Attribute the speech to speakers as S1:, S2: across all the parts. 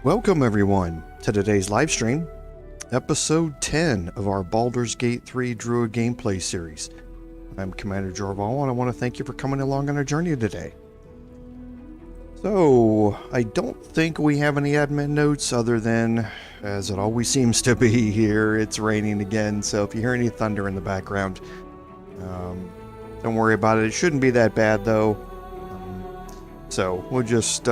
S1: Welcome everyone to today's live stream, episode 10 of our Baldur's Gate 3 Druid gameplay series. I'm Commander Jorvalin and I want to thank you for coming along on our journey today. So, I don't think we have any admin notes other than, as it always seems to be here, it's raining again, so if you hear any thunder in the background, don't worry about it. It shouldn't be that bad though. So, we'll just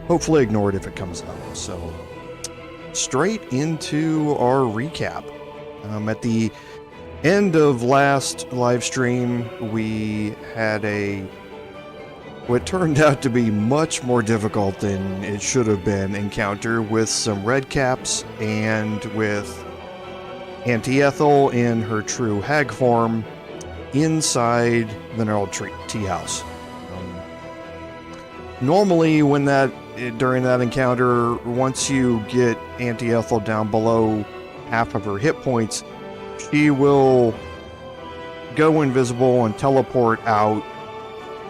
S1: hopefully ignore it if it comes up. So, straight into our recap. At the end of last live stream, we had what turned out to be much more difficult than it should have been encounter with some red caps and with Auntie Ethel in her true hag form inside the Gnarled Teahouse. Normally during that encounter, once you get Auntie Ethel down below half of her hit points, she will go invisible and teleport out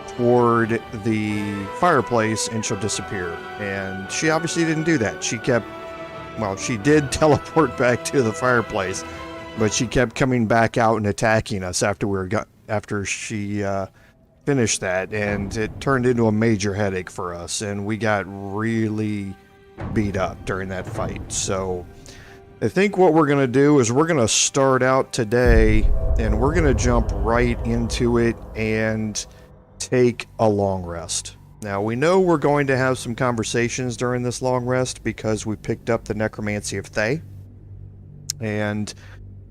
S1: toward the fireplace and she'll disappear. And she obviously didn't do that. She did teleport back to the fireplace, but she kept coming back out and attacking us after she finished that, and it turned into a major headache for us, and we got really beat up during that fight. So I think what we're going to do is we're going to start out today, and we're going to jump right into it and take a long rest. Now, we know we're going to have some conversations during this long rest because we picked up the Necromancy of Thay, and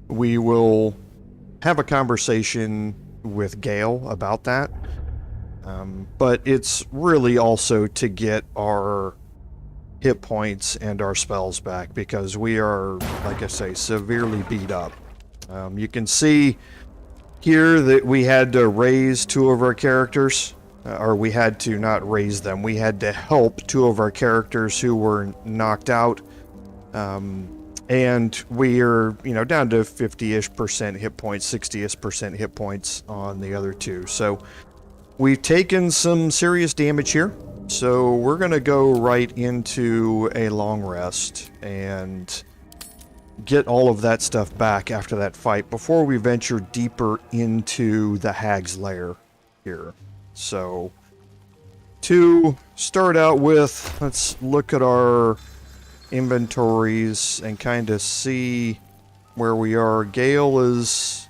S1: we will have a conversation with Gale about that. But it's really also to get our hit points and our spells back because we are, like I say, severely beat up. You can see here that we had to raise two of our characters, or we had to not raise them, we had to help two of our characters who were knocked out. And we are, down to 50-ish% hit points, 60-ish% hit points on the other two. So we've taken some serious damage here. So we're going to go right into a long rest and get all of that stuff back after that fight before we venture deeper into the Hag's Lair here. So to start out with, let's look at our inventories and kind of see where we are. Gale is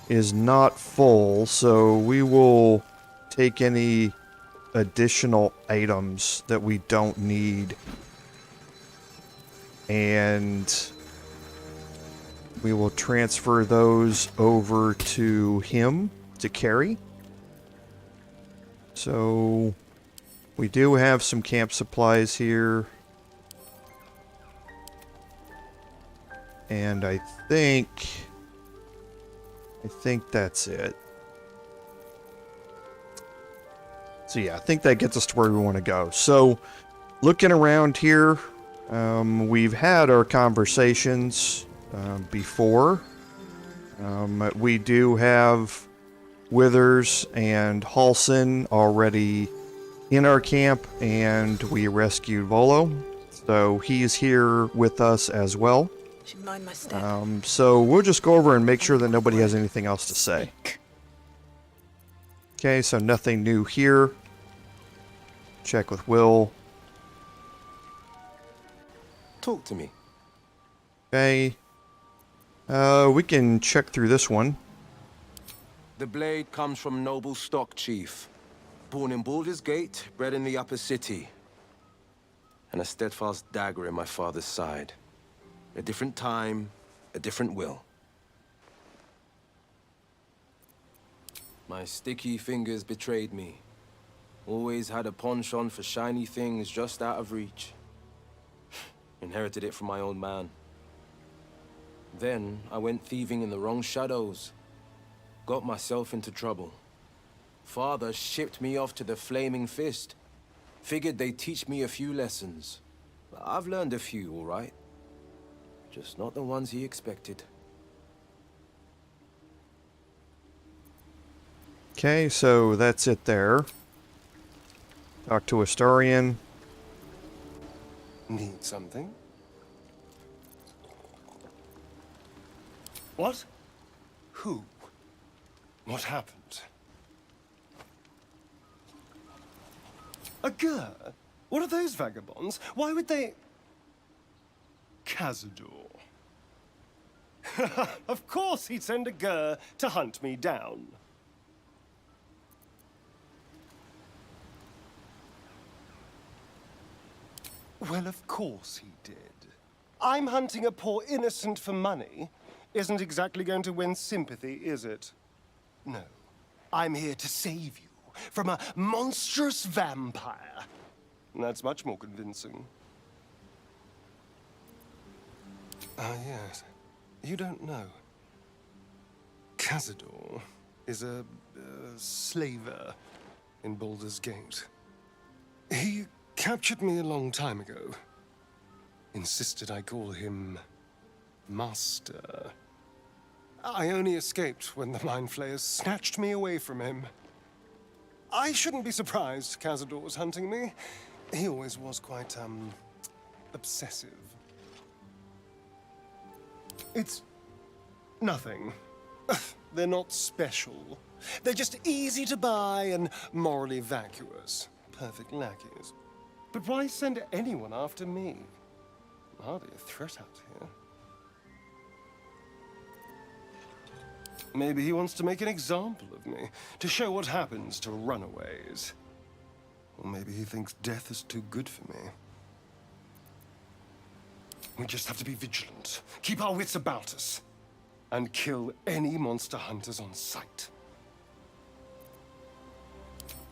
S1: not full, so we will take any additional items that we don't need and we will transfer those over to him to carry. So we do have some camp supplies here. And I think that's it. So yeah, I think that gets us to where we want to go. So looking around here, we've had our conversations before. We do have Withers and Halsin already in our camp, and we rescued Volo. So he's here with us as well.
S2: Mind my step.
S1: So we'll just go over and make sure that nobody has anything else to say. Okay, so nothing new here. Check with Will.
S3: Talk to me.
S1: Okay. We can check through this one.
S3: The blade comes from noble stock, Chief. Born in Baldur's Gate, bred in the upper city. And a steadfast dagger in my father's side. A different time, a different will. My sticky fingers betrayed me. Always had a penchant for shiny things just out of reach. Inherited it from my old man. Then I went thieving in the wrong shadows. Got myself into trouble. Father shipped me off to the Flaming Fist. Figured they'd teach me a few lessons. I've learned a few, all right. Just not the ones he expected.
S1: Okay, so that's it there. Talk to Astarion.
S2: Need something? What? Who? What happened? A Gur? What are those vagabonds? Why would they... Cazador. Of course he'd send a Gur to hunt me down. Well, of course he did. I'm hunting a poor innocent for money. Isn't exactly going to win sympathy, is it? No. I'm here to save you from a monstrous vampire. That's much more convincing. Ah, yes. You don't know. Cazador is a slaver in Baldur's Gate. He captured me a long time ago. Insisted I call him Master. I only escaped when the Mind Flayers snatched me away from him. I shouldn't be surprised Cazador was hunting me. He always was quite, obsessive. It's nothing. They're not special. They're just easy to buy and morally vacuous. Perfect lackeys. But why send anyone after me? Hardly a threat out here. Maybe he wants to make an example of me, to show what happens to runaways. Or maybe he thinks death is too good for me. We just have to be vigilant, keep our wits about us, and kill any monster hunters on sight.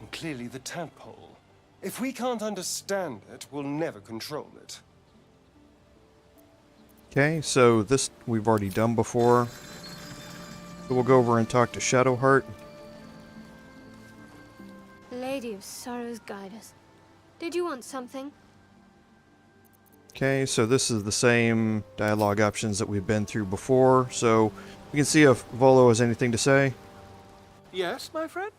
S2: And clearly the tadpole. If we can't understand it, we'll never control it.
S1: Okay, so this we've already done before. So we'll go over and talk to Shadowheart.
S4: Lady of Sorrows, guide us. Did you want something?
S1: Okay, so this is the same dialogue options that we've been through before. So we can see if Volo has anything to say.
S5: Yes, my friend?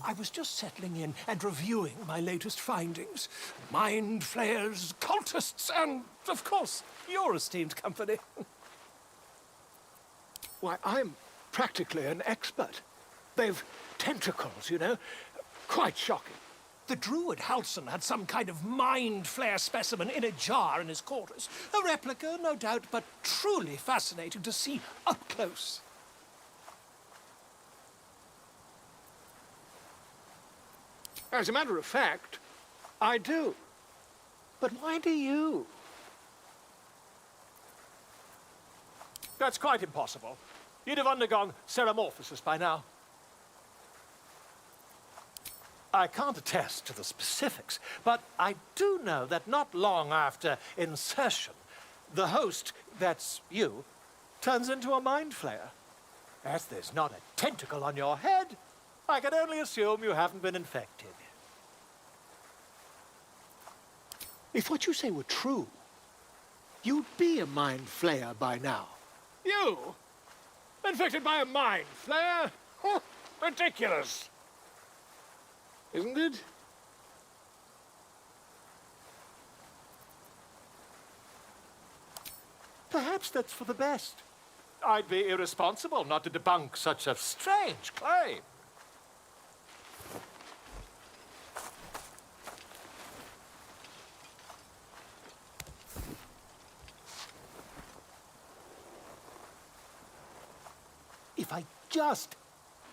S5: I was just settling in and reviewing my latest findings. Mind flayers, cultists, and, of course, your esteemed company. Why, I'm practically an expert. They've tentacles, you know. Quite shocking. The Druid Halson had some kind of mind flare specimen in a jar in his quarters. A replica, no doubt, but truly fascinating to see up close. As a matter of fact, I do. But why do you? That's quite impossible. You'd have undergone ceramorphosis by now. I can't attest to the specifics, but I do know that not long after insertion, the host, that's you, turns into a mind flayer. As there's not a tentacle on your head, I can only assume you haven't been infected. If what you say were true, you'd be a mind flayer by now. You? Infected by a mind flayer? Ridiculous. Isn't it? Perhaps that's for the best. I'd be irresponsible not to debunk such a strange claim. If I just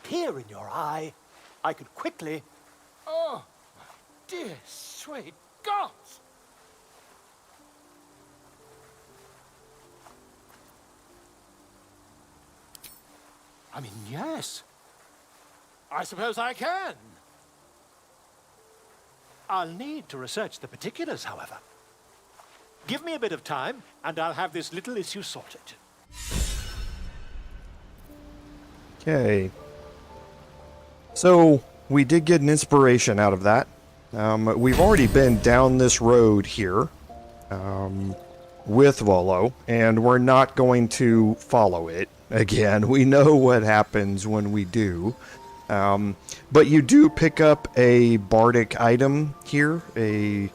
S5: peer in your eye, I could quickly... Oh, my dear, sweet gods! I mean, yes. I suppose I can. I'll need to research the particulars, however. Give me a bit of time, and I'll have this little issue sorted.
S1: Okay. So we did get an inspiration out of that. We've already been down this road here with Volo, and we're not going to follow it again. We know what happens when we do. But you do pick up a bardic item here, a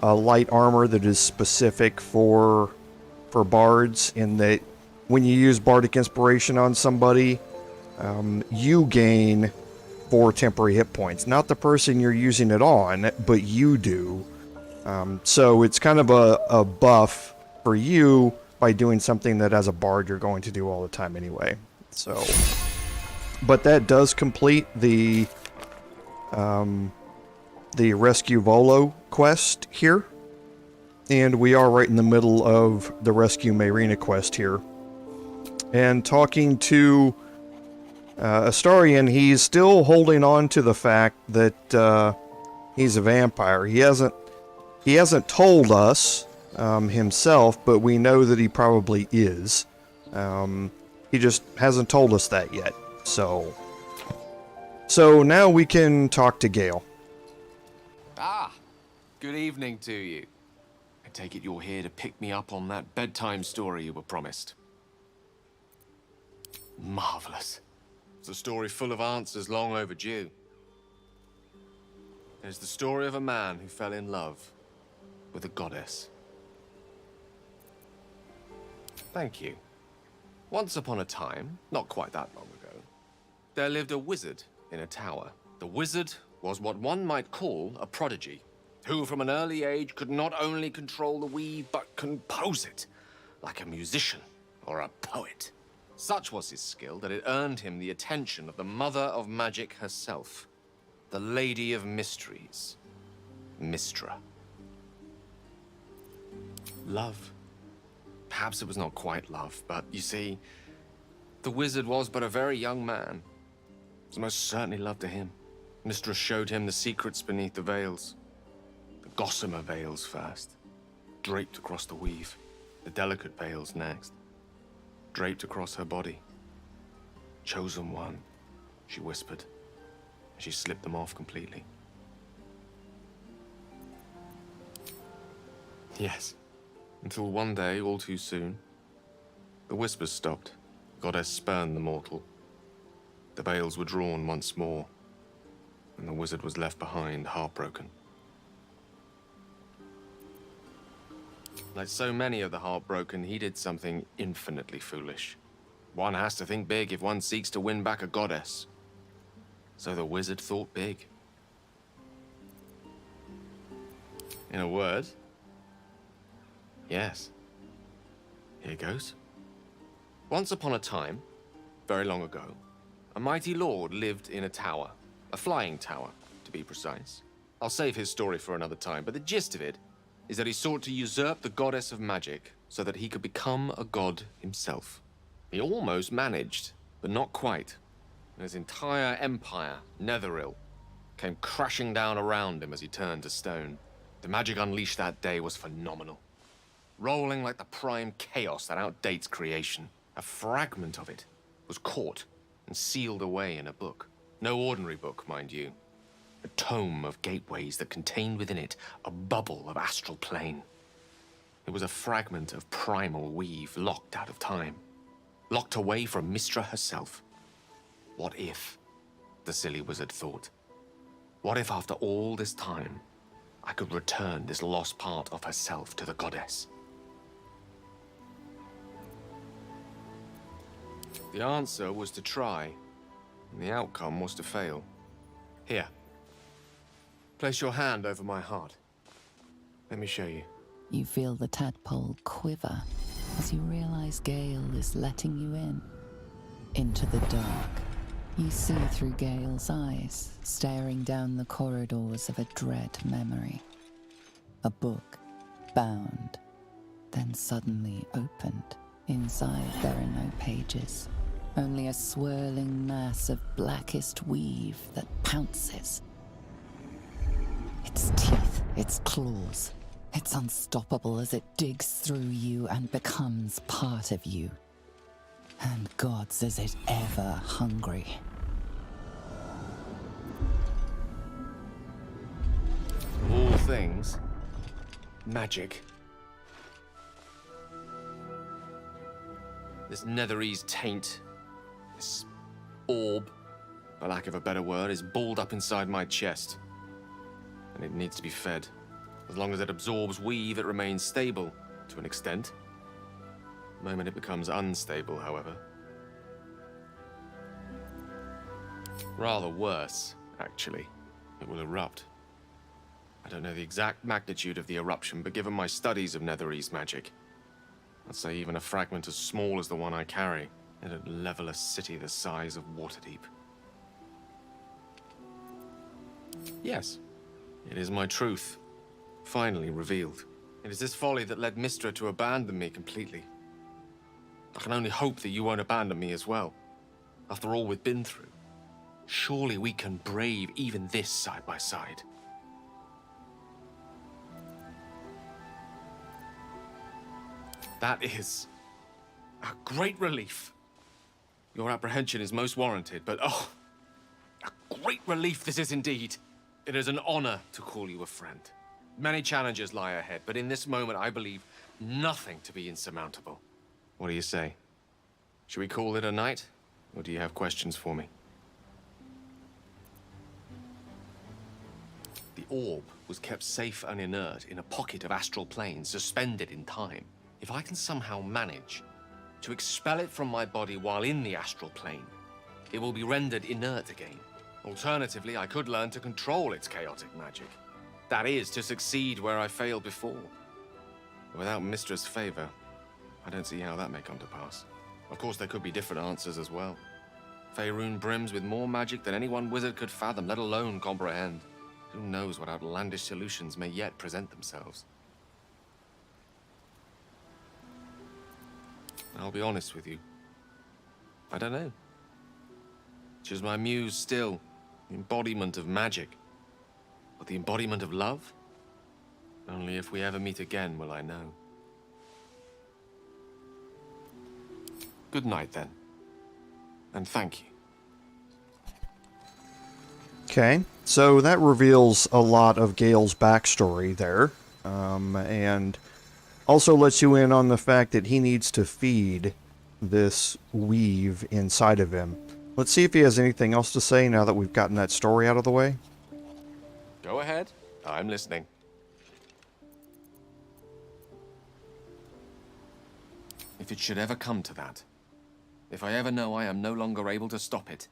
S1: light armor that is specific for bards, in that when you use bardic inspiration on somebody, you gain 4 temporary hit points. Not the person you're using it on, but you do. So it's kind of a buff for you by doing something that as a bard you're going to do all the time anyway. So, but that does complete the Rescue Volo quest here. And we are right in the middle of the Rescue Mayrina quest here. And talking to Astarion, he's still holding on to the fact that he's a vampire. He hasn't told us himself, but we know that he probably is. He just hasn't told us that yet. So now we can talk to Gale.
S6: Ah, good evening to you. I take it you're here to pick me up on that bedtime story you were promised. Marvelous. It's a story full of answers long overdue. It's the story of a man who fell in love with a goddess. Thank you. Once upon a time, not quite that long ago, there lived a wizard in a tower. The wizard was what one might call a prodigy, who from an early age could not only control the weave, but compose it, like a musician or a poet. Such was his skill that it earned him the attention of the mother of magic herself, the Lady of Mysteries, Mystra. Love. Perhaps it was not quite love, but you see, the wizard was but a very young man. It was most certainly love to him. Mystra showed him the secrets beneath the veils. The gossamer veils first, draped across the weave. The delicate veils next, draped across her body. Chosen one, she whispered, and she slipped them off completely. Yes, until one day, all too soon, the whispers stopped. The goddess spurned the mortal. The veils were drawn once more, and the wizard was left behind, heartbroken. Like so many of the heartbroken, he did something infinitely foolish. One has to think big if one seeks to win back a goddess. So the wizard thought big. In a word, yes. Here goes. Once upon a time, very long ago, a mighty lord lived in a tower. A flying tower, to be precise. I'll save his story for another time, but the gist of it is that he sought to usurp the goddess of magic so that he could become a god himself. He almost managed, but not quite. And his entire empire, Netheril, came crashing down around him as he turned to stone. The magic unleashed that day was phenomenal. Rolling like the prime chaos that outdates creation. A fragment of it was caught and sealed away in a book. No ordinary book, mind you. A tome of gateways that contained within it a bubble of astral plane. It was a fragment of primal weave locked out of time. Locked away from Mystra herself. What if, the silly wizard thought, what if after all this time, I could return this lost part of herself to the goddess? The answer was to try, and the outcome was to fail. Here. Place your hand over my heart. Let me show you.
S7: You feel the tadpole quiver as you realize Gale is letting you in. Into the dark. You see through Gale's eyes, staring down the corridors of a dread memory. A book, bound, then suddenly opened. Inside there are no pages. Only a swirling mass of blackest weave that pounces. Its teeth, its claws. It's unstoppable as it digs through you and becomes part of you. And God's is it ever hungry.
S6: Of all things, magic. This Netherese taint, this orb, for lack of a better word, is balled up inside my chest. And it needs to be fed. As long as it absorbs weave, it remains stable, to an extent. The moment it becomes unstable, however. Rather worse, actually. It will erupt. I don't know the exact magnitude of the eruption, but given my studies of Netherese magic, I'd say even a fragment as small as the one I carry, it'd level a city the size of Waterdeep. Yes, it is my truth, finally revealed. It is this folly that led Mystra to abandon me completely. I can only hope that you won't abandon me as well. After all we've been through, surely we can brave even this side by side. That is a great relief. Your apprehension is most warranted, but oh, a great relief this is indeed. It is an honor to call you a friend. Many challenges lie ahead, but in this moment I believe nothing to be insurmountable. What do you say? Should we call it a night, or do you have questions for me? The orb was kept safe and inert in a pocket of astral plane, suspended in time. If I can somehow manage to expel it from my body while in the astral plane, it will be rendered inert again. Alternatively, I could learn to control its chaotic magic. That is, to succeed where I failed before. Without Mystra's favor, I don't see how that may come to pass. Of course, there could be different answers as well. Faerun brims with more magic than any one wizard could fathom, let alone comprehend. Who knows what outlandish solutions may yet present themselves. I'll be honest with you. I don't know. She's my muse still, the embodiment of magic. But the embodiment of love? Only if we ever meet again will I know. Good night, then. And thank you.
S1: Okay, so that reveals a lot of Gale's backstory there, and also lets you in on the fact that he needs to feed this weave inside of him. Let's see if he has anything else to say now that we've gotten that story out of the way.
S6: Go ahead. I'm listening. If it should ever come to that, if I ever know I am no longer able to stop it,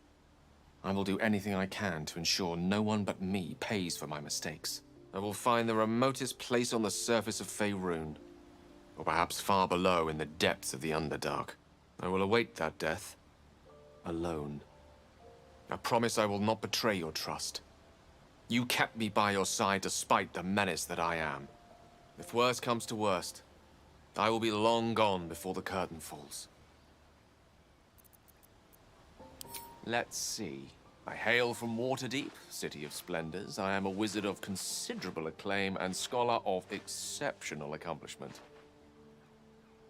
S6: I will do anything I can to ensure no one but me pays for my mistakes. I will find the remotest place on the surface of Faerun, or perhaps far below in the depths of the Underdark. I will await that death, alone. I promise I will not betray your trust. You kept me by your side despite the menace that I am. If worst comes to worst, I will be long gone before the curtain falls. Let's see. I hail from Waterdeep, City of Splendors. I am a wizard of considerable acclaim and scholar of exceptional accomplishment.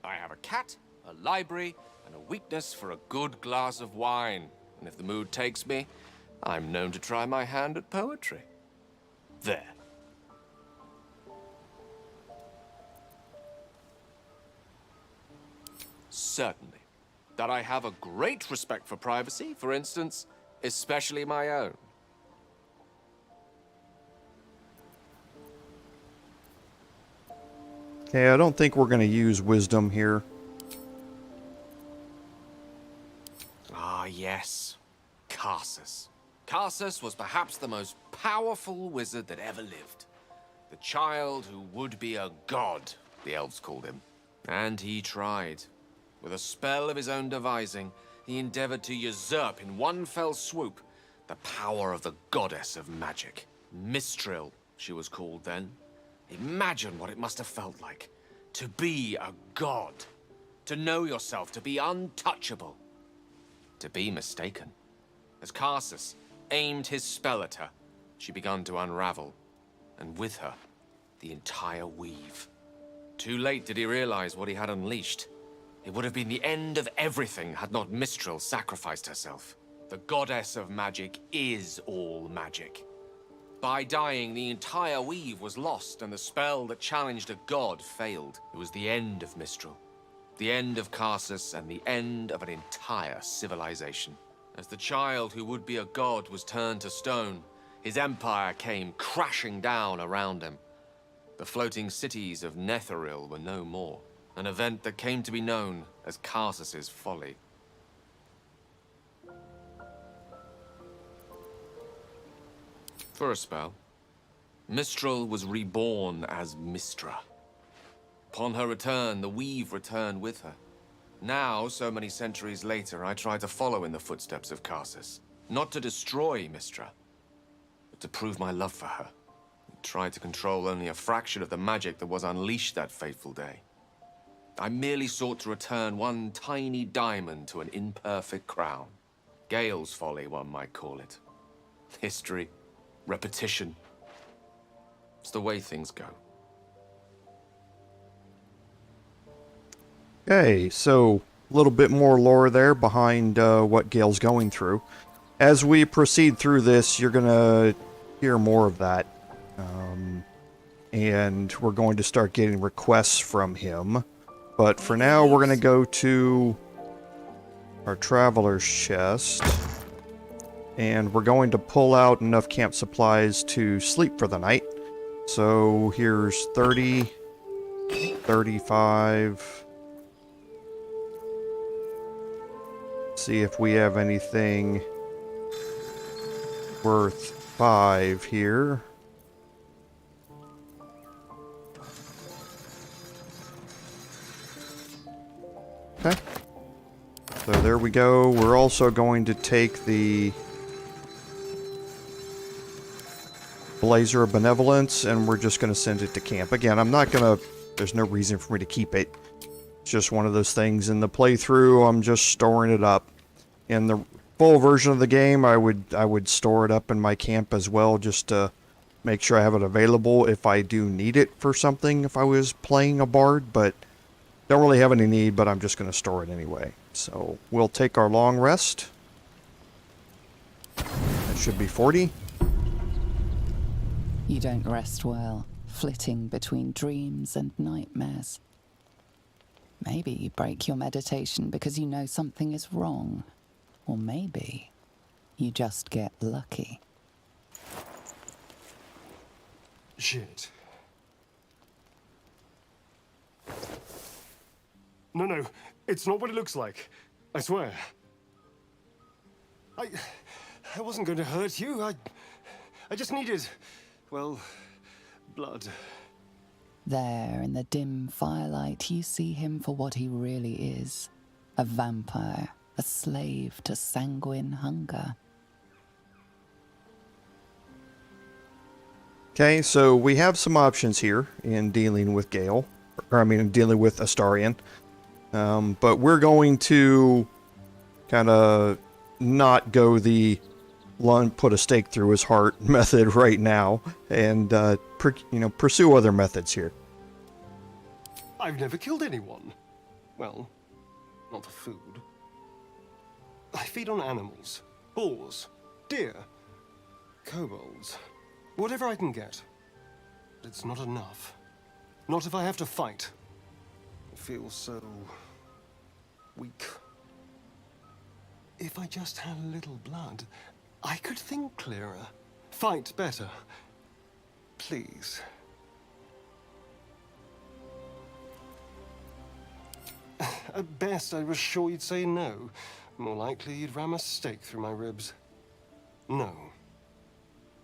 S6: I have a cat, a library, and a weakness for a good glass of wine. And if the mood takes me, I'm known to try my hand at poetry. There. Certainly. That I have a great respect for privacy, for instance, especially my own.
S1: Okay, I don't think we're going to use wisdom here.
S6: Ah, yes. Karsus. Karsus was perhaps the most powerful wizard that ever lived. The child who would be a god, the elves called him. And he tried. With a spell of his own devising, he endeavored to usurp in one fell swoop the power of the goddess of magic. Mistral, she was called then. Imagine what it must have felt like to be a god. To know yourself, to be untouchable. To be mistaken. As Karsus aimed his spell at her, she began to unravel, and with her, the entire weave. Too late did he realize what he had unleashed. It would have been the end of everything had not Mistral sacrificed herself. The goddess of magic is all magic. By dying, the entire weave was lost, and the spell that challenged a god failed. It was the end of Mistral, the end of Karsus, and the end of an entire civilization. As the child who would be a god was turned to stone, his empire came crashing down around him. The floating cities of Netheril were no more. An event that came to be known as Karsus's folly. For a spell, Mistral was reborn as Mistra. Upon her return, the weave returned with her. Now, so many centuries later, I try to follow in the footsteps of Karsus. Not to destroy Mistra, but to prove my love for her. And try to control only a fraction of the magic that was unleashed that fateful day. I merely sought to return one tiny diamond to an imperfect crown. Gale's folly, one might call it. History, repetition. It's the way things go.
S1: Okay, so a little bit more lore there behind what Gale's going through. As we proceed through this, you're going to hear more of that. And we're going to start getting requests from him. But for now, we're going to go to our traveler's chest. And we're going to pull out enough camp supplies to sleep for the night. So here's 30, 35... See if we have anything worth 5 here. Okay. So there we go. We're also going to take the Blazer of Benevolence, and we're just going to send it to camp. Again, I'm not going to... There's no reason for me to keep it. It's just one of those things. In the playthrough, I'm just storing it up. In the full version of the game, I would store it up in my camp as well, just to make sure I have it available if I do need it for something if I was playing a bard, but don't really have any need, but I'm just going to store it anyway. So we'll take our long rest. That should be 40.
S7: You don't rest well, flitting between dreams and nightmares. Maybe you break your meditation because you know something is wrong. Or maybe you just get lucky.
S2: Shit. No, it's not what it looks like. I swear. I wasn't going to hurt you. I just needed, well, blood.
S7: There, in the dim firelight, you see him for what he really is. A vampire, a slave to sanguine hunger.
S1: Okay, so we have some options here in dealing with Gale. Or, I mean, in dealing with Astarion. But we're going to kind of not go the put a stake through his heart method right now, and pursue other methods here.
S2: I've never killed anyone. Well, not for food. I feed on animals, boars, deer, kobolds, whatever I can get. But it's not enough. Not if I have to fight. I feel so weak. If I just had a little blood, I could think clearer, fight better. Please. At best, I was sure you'd say no. More likely, you'd ram a stake through my ribs. No.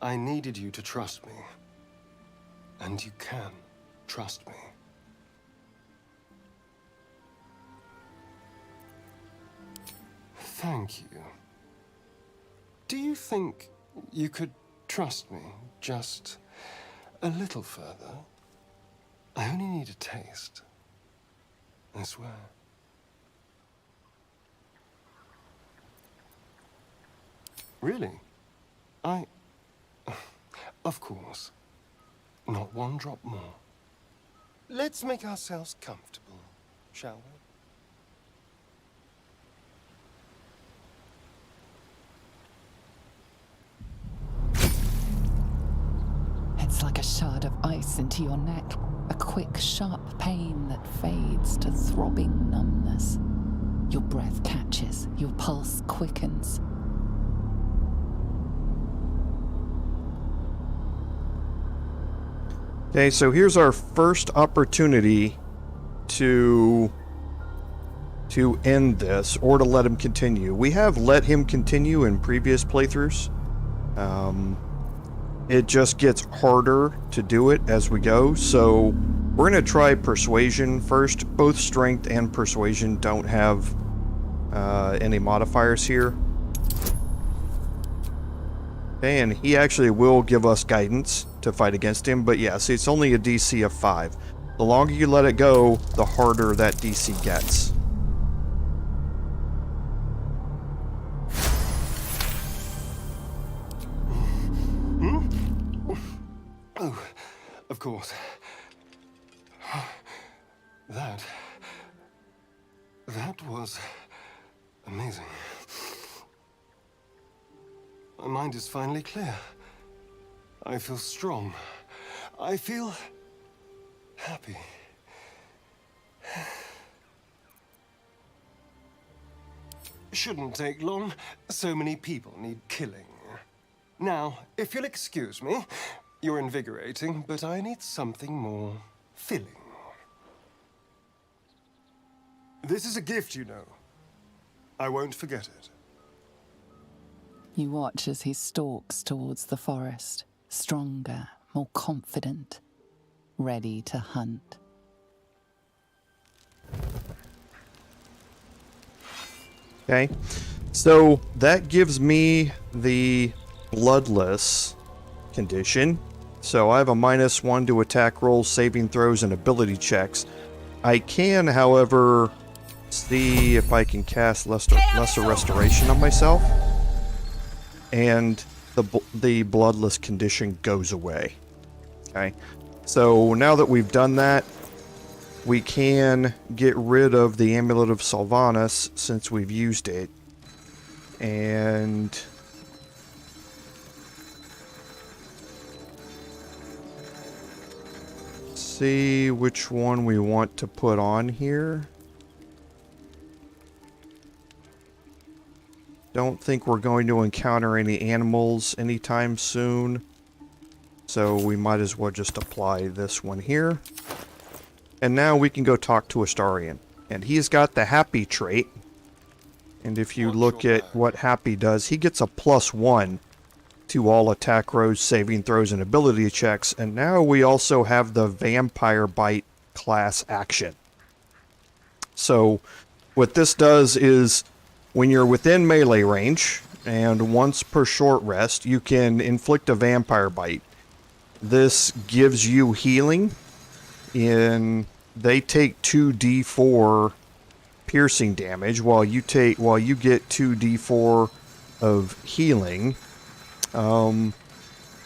S2: I needed you to trust me. And you can trust me. Thank you. Do you think you could trust me just a little further? I only need a taste. I swear. Really? Of course. Not one drop more. Let's make ourselves comfortable, shall we?
S7: It's like a shard of ice into your neck. A quick, sharp pain that fades to throbbing numbness. Your breath catches, your pulse quickens.
S1: Okay, so here's our first opportunity to end this, or to let him continue. We have let him continue in previous playthroughs. It just gets harder to do it as we go, so we're going to try persuasion first. Both strength and persuasion don't have any modifiers here. And he actually will give us guidance to fight against him, but yeah, see, it's only a DC of 5. The longer you let it go, the harder that DC gets.
S2: Oh, of course. That was amazing. My mind is finally clear. I feel strong. I feel happy. Shouldn't take long. So many people need killing. Now, if you'll excuse me, you're invigorating, but I need something more filling. This is a gift, you know. I won't forget it.
S7: You watch as he stalks towards the forest, stronger, more confident, ready to hunt.
S1: Okay, so that gives me the bloodless condition. So I have a -1 to attack rolls, saving throws, and ability checks. I can, however, see if I can cast lesser restoration on myself, and the bloodless condition goes away. Okay, so now that we've done that, we can get rid of the Amulet of Sylvanas since we've used it, and see which one we want to put on here. Don't think we're going to encounter any animals anytime soon, so we might as well just apply this one here. And now we can go talk to Astarion. And he's got the happy trait. And if you look at what happy does, he gets a +1 to all attack rolls, saving throws, and ability checks. And now we also have the Vampire Bite class action. So what this does is, when you're within melee range, and once per short rest, you can inflict a Vampire Bite. This gives you healing. They take 2d4 piercing damage, while you get 2d4 of healing.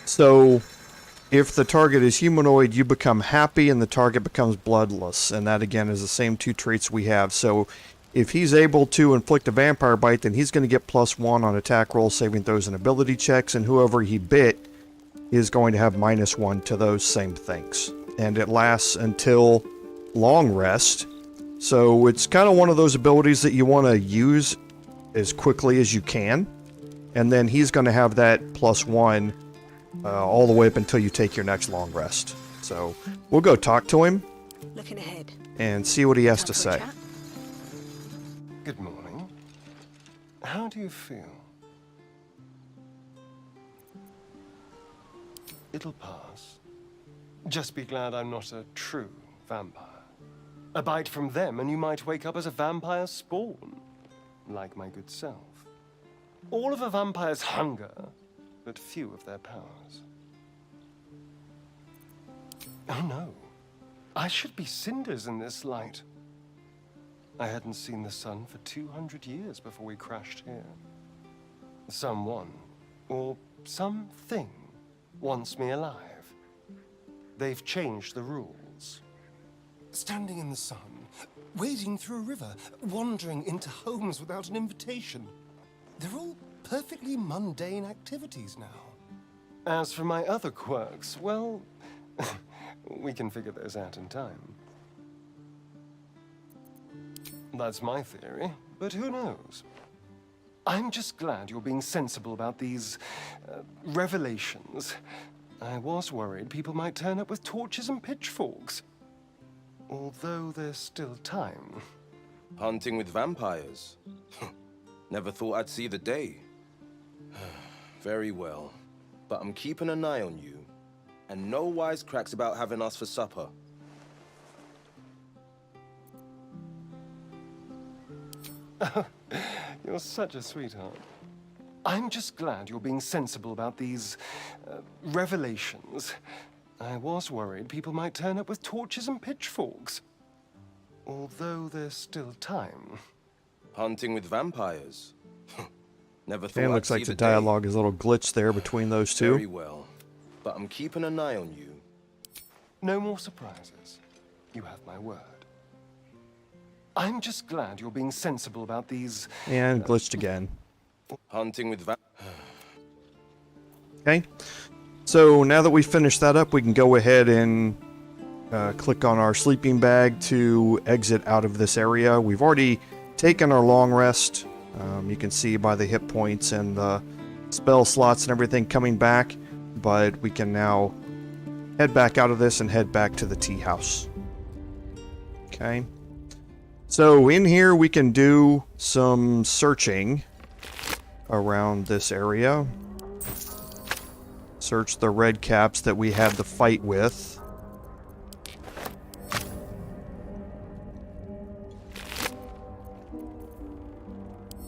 S1: So if the target is humanoid, you become happy and the target becomes bloodless, and that again is the same 2 traits we have. So if he's able to inflict a Vampire Bite, then he's going to get +1 on attack rolls, saving throws, and ability checks, and whoever he bit is going to have -1 to those same things. And it lasts until long rest, so it's kind of one of those abilities that you want to use as quickly as you can, and then he's going to have that +1 all the way up until you take your next long rest. So we'll go talk to him.
S8: Looking ahead.
S1: And see what he has to say.
S2: Good morning. How do you feel? It'll pass. Just be glad I'm not a true vampire. A bite from them and you might wake up as a vampire spawn, like my good self. All of a vampire's hunger, but few of their powers. Oh no, I should be cinders in this light. I hadn't seen the sun for 200 years before we crashed here. Someone, or something, wants me alive. They've changed the rules. Standing in the sun, wading through a river, wandering into homes without an invitation. They're all perfectly mundane activities now. As for my other quirks, well, we can figure those out in time. That's my theory, but who knows? I'm just glad you're being sensible about these revelations. I was worried people might turn up with torches and pitchforks. Although there's still time.
S3: Hunting with vampires? Never thought I'd see the day. Very well. But I'm keeping an eye on you. And no wisecracks about having us for supper.
S2: You're such a sweetheart. I'm just glad you're being sensible about these revelations. I was worried people might turn up with torches and pitchforks. Although there's still time.
S3: Hunting with vampires? Never thought
S1: And
S3: I'd
S1: looks like
S3: see
S1: the
S3: day.
S1: dialogue is a little glitched there between those two.
S3: Very well. But I'm keeping an eye on you.
S2: No more surprises. You have my word. I'm just glad you're being sensible about these...
S1: And glitched again.
S3: Hunting with
S1: Okay. So now that we finished that up, we can go ahead and click on our sleeping bag to exit out of this area. We've already taken our long rest. You can see by the hit points and the spell slots and everything coming back. But we can now head back out of this and head back to the Teahouse. Okay. So in here we can do some searching around this area. Search the red caps that we had the fight with.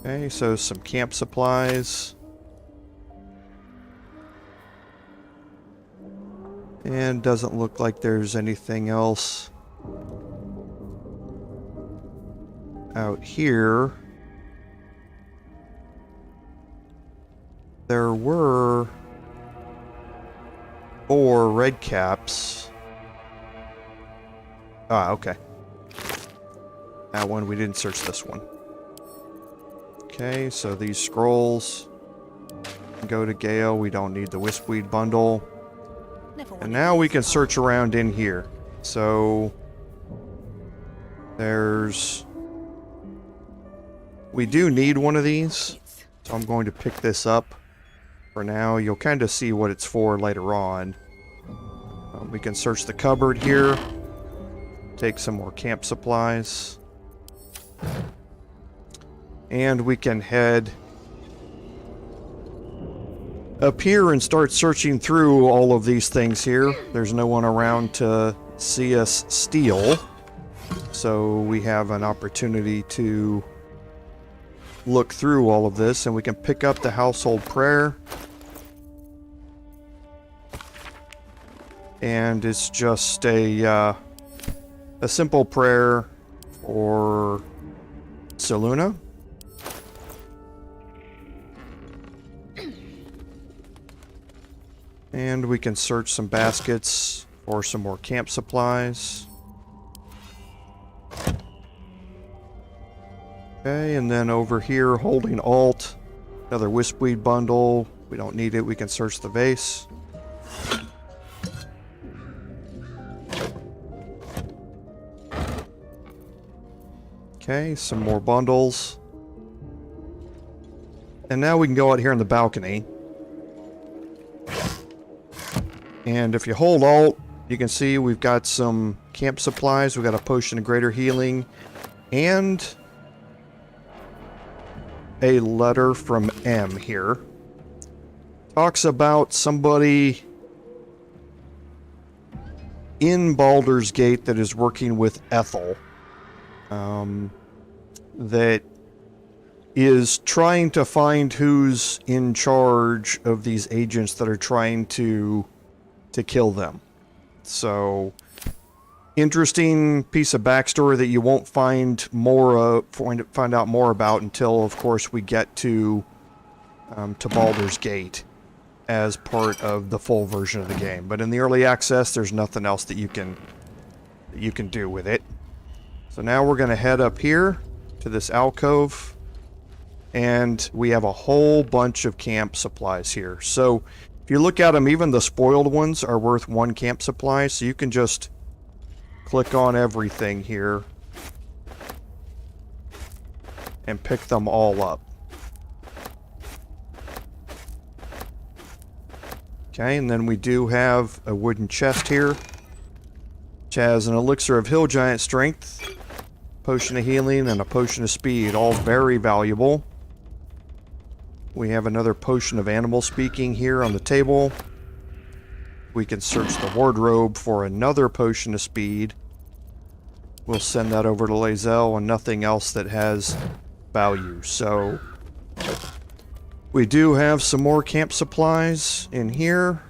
S1: Okay, so some camp supplies. And doesn't look like there's anything else out here. There were 4 red caps. Ah, okay. That one, we didn't search this one. Okay, so these scrolls go to Gale. We don't need the Wispweed bundle. And now we can search around in here. So there's... We do need one of these. So I'm going to pick this up for now. You'll kind of see what it's for later on. We can search the cupboard here. Take some more camp supplies. And we can head up here and start searching through all of these things here. There's no one around to see us steal. So we have an opportunity to look through all of this, and we can pick up the household prayer. And it's just a simple prayer for Seluna. And we can search some baskets for some more camp supplies. Okay, and then over here, holding Alt, another Wispweed bundle. We don't need it, we can search the vase. Okay, some more bundles. And now we can go out here on the balcony. And if you hold Alt, you can see we've got some camp supplies. We've got a potion of greater healing. And a letter from M here. Talks about somebody in Baldur's Gate that is working with Ethel. That is trying to find who's in charge of these agents that are trying to kill them. So, interesting piece of backstory that you won't find out more about until, of course, we get to Baldur's Gate as part of the full version of the game. But in the early access, there's nothing else that you can do with it. So now we're going to head up here to this alcove, and we have a whole bunch of camp supplies here. So if you look at them, even the spoiled ones are worth 1 camp supply, so you can just click on everything here and pick them all up. Okay, and then we do have a wooden chest here, which has an elixir of hill giant strength, potion of healing, and a potion of speed, all very valuable. We have another potion of animal speaking here on the table. We can search the wardrobe for another potion of speed. We'll send that over to Lae'zel, and nothing else that has value. So we do have some more camp supplies in here.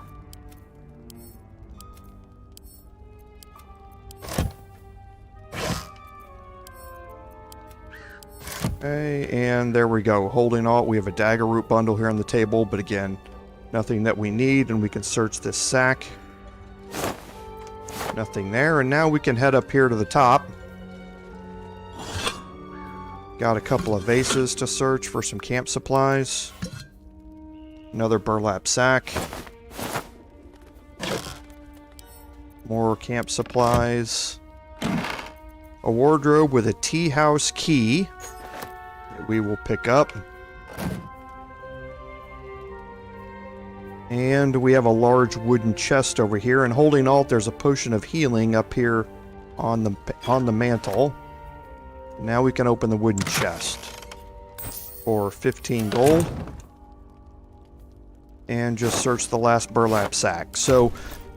S1: Okay, and there we go. Holding alt, we have a dagger root bundle here on the table, but again, nothing that we need, and we can search this sack. Nothing there, and now we can head up here to the top. Got a couple of vases to search for some camp supplies. Another burlap sack. More camp supplies. A wardrobe with a Teahouse key that we will pick up. And we have a large wooden chest over here, and holding alt, there's a potion of healing up here on the mantle. Now we can open the wooden chest for 15 gold. And just search the last burlap sack. So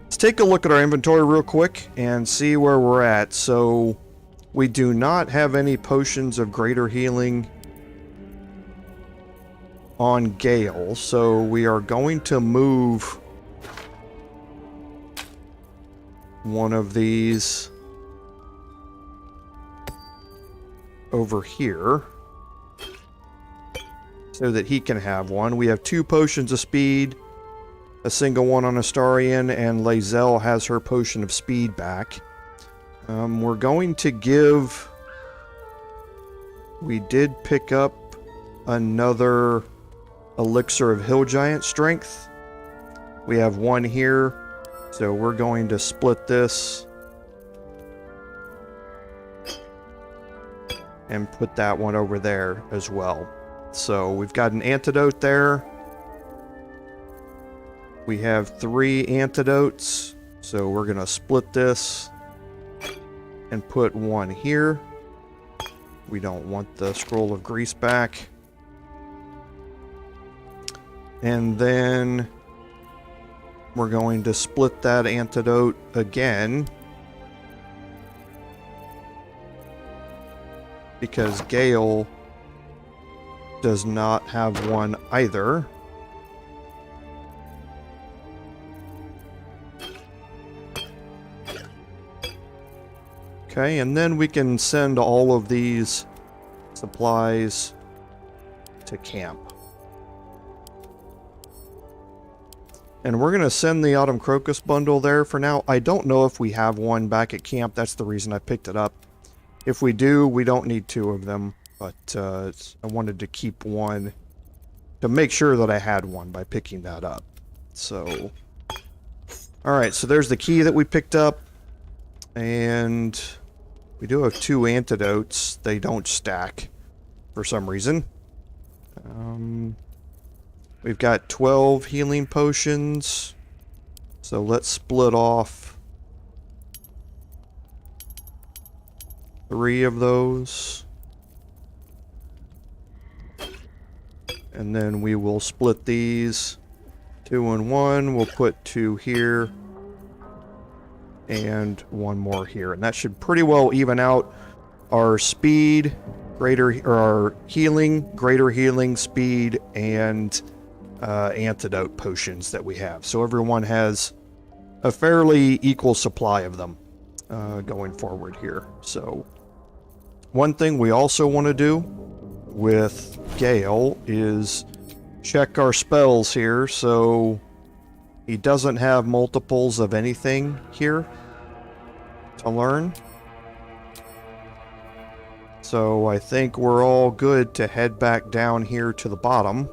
S1: let's take a look at our inventory real quick and see where we're at. So we do not have any potions of greater healing on Gale, so we are going to move one of these over here so that he can have one. We have 2 potions of speed, a single one on Astarion, and Lae'zel has her potion of speed back. We're going to give... We did pick up another elixir of hill giant strength. We have one here, so we're going to split this and put that one over there as well. So we've got an antidote there. We have 3 antidotes, so we're gonna split this and put one here. We don't want the scroll of grease back. And then we're going to split that antidote again, because Gale does not have one either. Okay, and then we can send all of these supplies to camp. And we're going to send the Autumn Crocus bundle there for now. I don't know if we have one back at camp. That's the reason I picked it up. If we do, we don't need 2 of them. But I wanted to keep one to make sure that I had one by picking that up. So, alright, so there's the key that we picked up. And we do have 2 antidotes. They don't stack for some reason. We've got 12 healing potions. So let's split off 3 of those. And then we will split these 2 and 1. We'll put 2 here and 1 more here. And that should pretty well even out our speed, or our healing, greater healing, speed, and antidote potions that we have. So everyone has a fairly equal supply of them going forward here. So one thing we also want to do with Gale is check our spells here, so he doesn't have multiples of anything here to learn. So I think we're all good to head back down here to the bottom.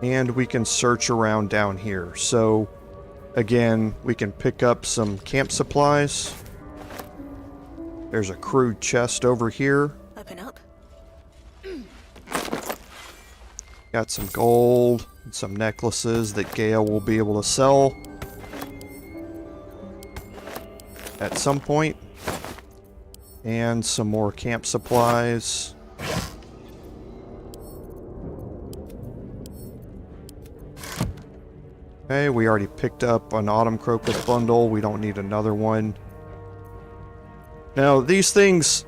S1: And we can search around down here. So again, we can pick up some camp supplies. There's a crude chest over here.
S8: Open up.
S1: Got some gold, and some necklaces that Gale will be able to sell at some point. And some more camp supplies. Okay, we already picked up an Autumn Crocus bundle. We don't need another one. Now, these things,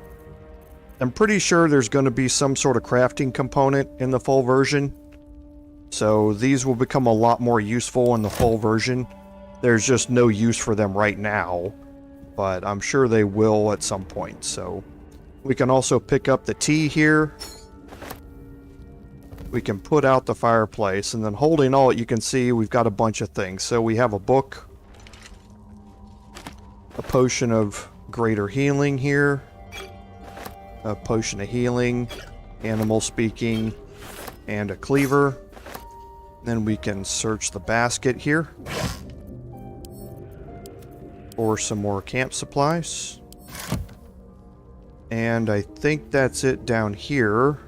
S1: I'm pretty sure there's going to be some sort of crafting component in the full version. So these will become a lot more useful in the full version. There's just no use for them right now, but I'm sure they will at some point. So we can also pick up the tea here. We can put out the fireplace, and then holding alt, you can see we've got a bunch of things. So we have a book, a potion of greater healing here, a potion of healing, animal speaking, and a cleaver. Then we can search the basket here for some more camp supplies. And I think that's it down here.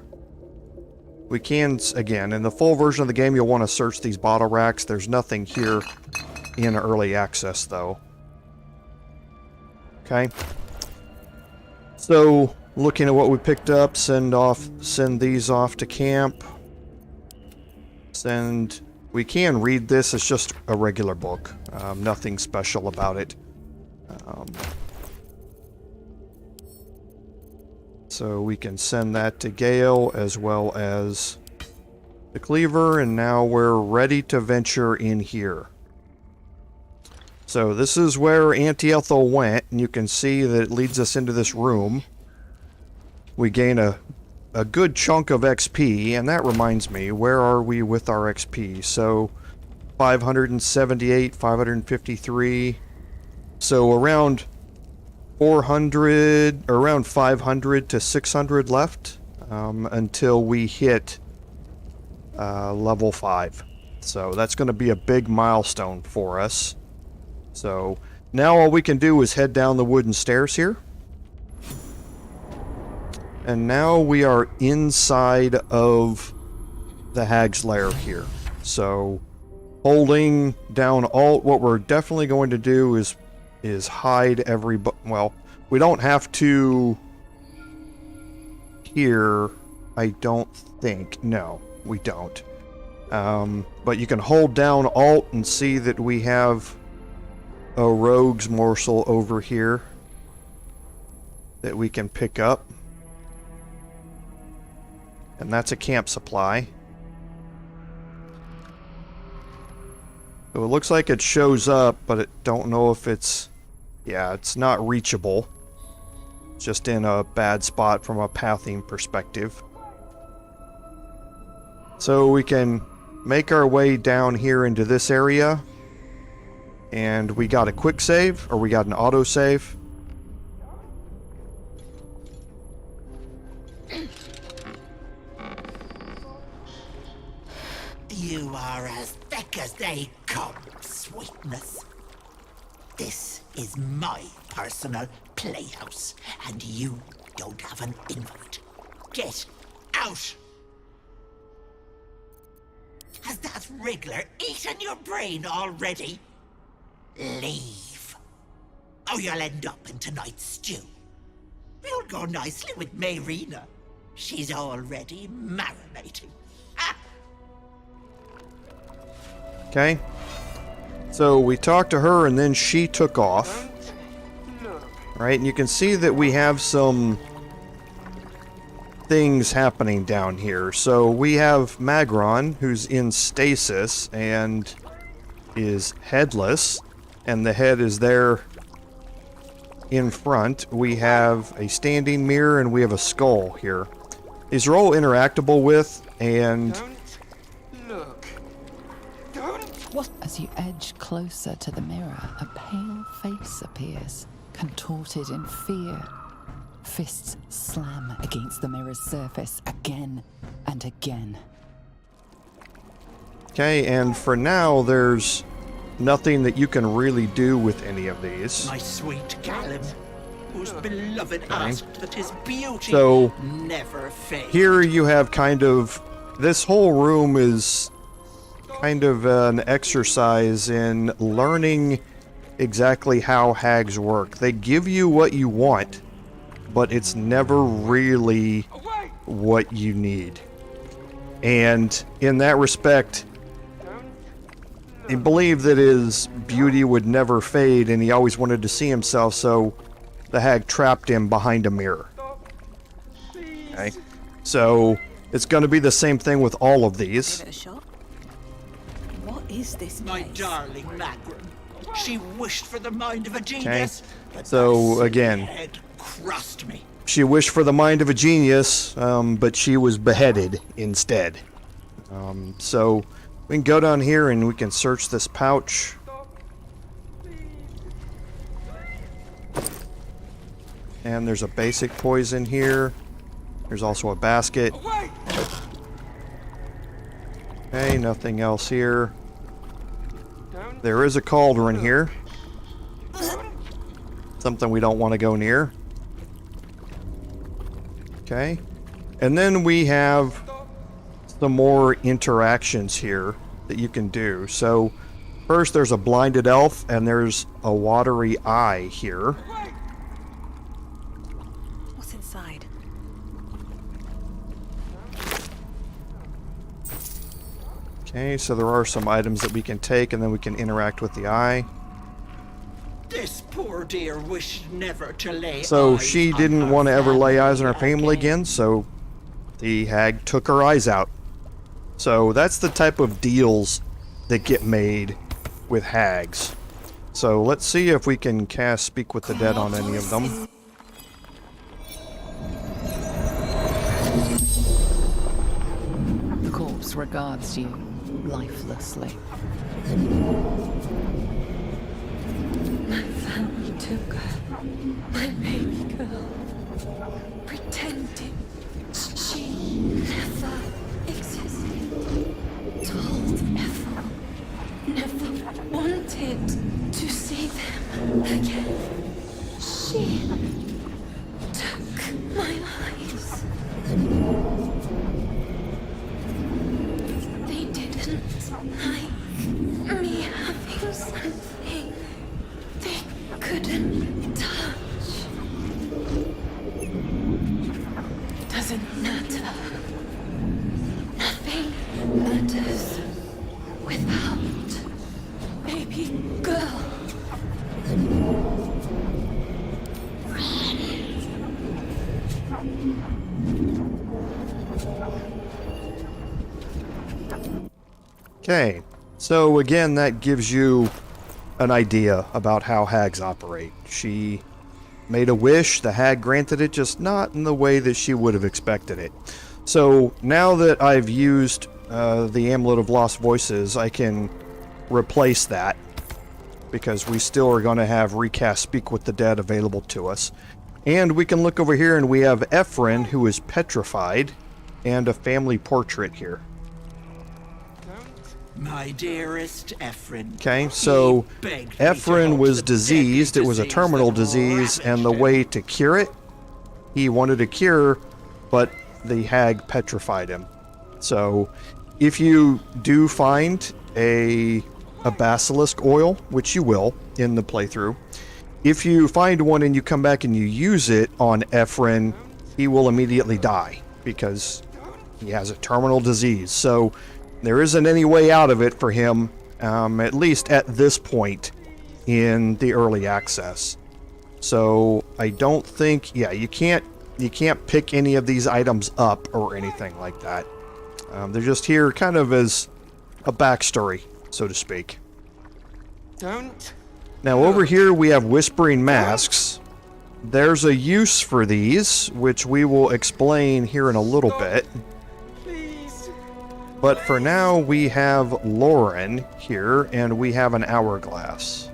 S1: We can, again, in the full version of the game, you'll want to search these bottle racks. There's nothing here in early access, though. Okay. So, looking at what we picked up, send these off to camp. We can read this. It's just a regular book. Nothing special about it. So we can send that to Gale as well as the cleaver, and now we're ready to venture in here. So this is where Auntie Ethel went, and you can see that it leads us into this room. We gain a good chunk of XP, and that reminds me, where are we with our XP? So 578, 553, so around 400, around 500 to 600 left until we hit level 5. So that's going to be a big milestone for us. So now all we can do is head down the wooden stairs here. And now we are inside of the Hag's Lair here. So holding down alt, what we're definitely going to do is hide well, we don't have to here, I don't think. No, we don't. But you can hold down alt and see that we have a rogue's morsel over here that we can pick up. And that's a camp supply. So it looks like it shows up, but I don't know if it's... Yeah, it's not reachable. It's just in a bad spot from a pathing perspective. So we can make our way down here into this area. And we got a quick save, or we got an auto save.
S8: You are as thick as they come, sweetness. This is my personal playhouse, and you don't have an invite. Get out! Has that wriggler eaten your brain already? Leave. Or you'll end up in tonight's stew. You'll go nicely with Mayrina. She's already marinating.
S1: Okay. So we talked to her and then she took off. Right, and you can see that we have some things happening down here. So we have Magron, who's in stasis and is headless, and the head is there in front. We have a standing mirror and we have a skull here. These are all interactable with, and
S7: As you edge closer to the mirror, a pale face appears, contorted in fear. Fists slam against the mirror's surface again and again.
S1: okay, and for now there's nothing that you can really do with any of these.
S8: My sweet Gale, whose beloved asked that his beauty
S1: So
S8: never fade.
S1: here you have kind of this whole room is kind of an exercise in learning exactly how hags work. They give you what you want, but it's never really what you need. And in that respect, he believed that his beauty would never fade, and he always wanted to see himself, so the hag trapped him behind a mirror. Okay? So, it's going to be the same thing with all of these.
S9: Give it a shot. What is this
S8: My
S9: place?
S8: darling Magrin. She wished for the mind of a genius. But
S1: So,
S8: that
S1: again,
S8: head crushed me.
S1: she wished for the mind of a genius, but she was beheaded instead. So, we can go down here and we can search this pouch. And there's a basic poison here. There's also a basket. Okay, nothing else here. There is a cauldron here. Something we don't want to go near. Okay. And then we have some more interactions here that you can do. So, first there's a blinded elf, and there's a watery eye here.
S9: What's inside?
S1: Okay, so there are some items that we can take, and then we can interact with the eye.
S8: This poor dear wished never to lay
S1: So
S8: eyes
S1: she
S8: on
S1: didn't
S8: her
S1: want to ever lay eyes on her family
S8: again.
S1: again, so the hag took her eyes out. So that's the type of deals that get made with hags. So let's see if we can cast Speak with the Dead on any of them.
S7: The corpse regards you lifelessly.
S4: My family took her, my baby girl, pretending she never existed. Told Ethel never wanted to see them again. She took my eyes. They didn't like me having something they couldn't touch. Doesn't matter. Nothing matters without baby girl.
S1: Okay, so again, that gives you an idea about how hags operate. She made a wish, the hag granted it, just not in the way that she would have expected it. So now that I've used the Amulet of Lost Voices, I can replace that, because we still are going to have recast Speak with the Dead available to us. And we can look over here and we have Ephraim, who is petrified, and a family portrait here.
S8: My dearest Ephraim.
S1: Okay, so
S8: he begged me to
S1: Ephraim
S8: help
S1: was
S8: the
S1: diseased. It
S8: deadly
S1: was a
S8: disease
S1: terminal
S8: that
S1: disease, and the
S8: ravaged
S1: way to cure it, he wanted a cure, but the hag petrified him. So, if you do find a basilisk oil, which you will in the playthrough, if you find one and you come back and you use it on Ephraim, he will immediately die because he has a terminal disease. So, there isn't any way out of it for him, at least at this point in the early access. So I don't think, yeah, you can't pick any of these items up or anything like that. They're just here kind of as a backstory, so to speak.
S2: Don't.
S1: Now over here we have Whispering Masks. There's a use for these, which we will explain here in a little bit. But for now, we have Lauren here, and we have an hourglass.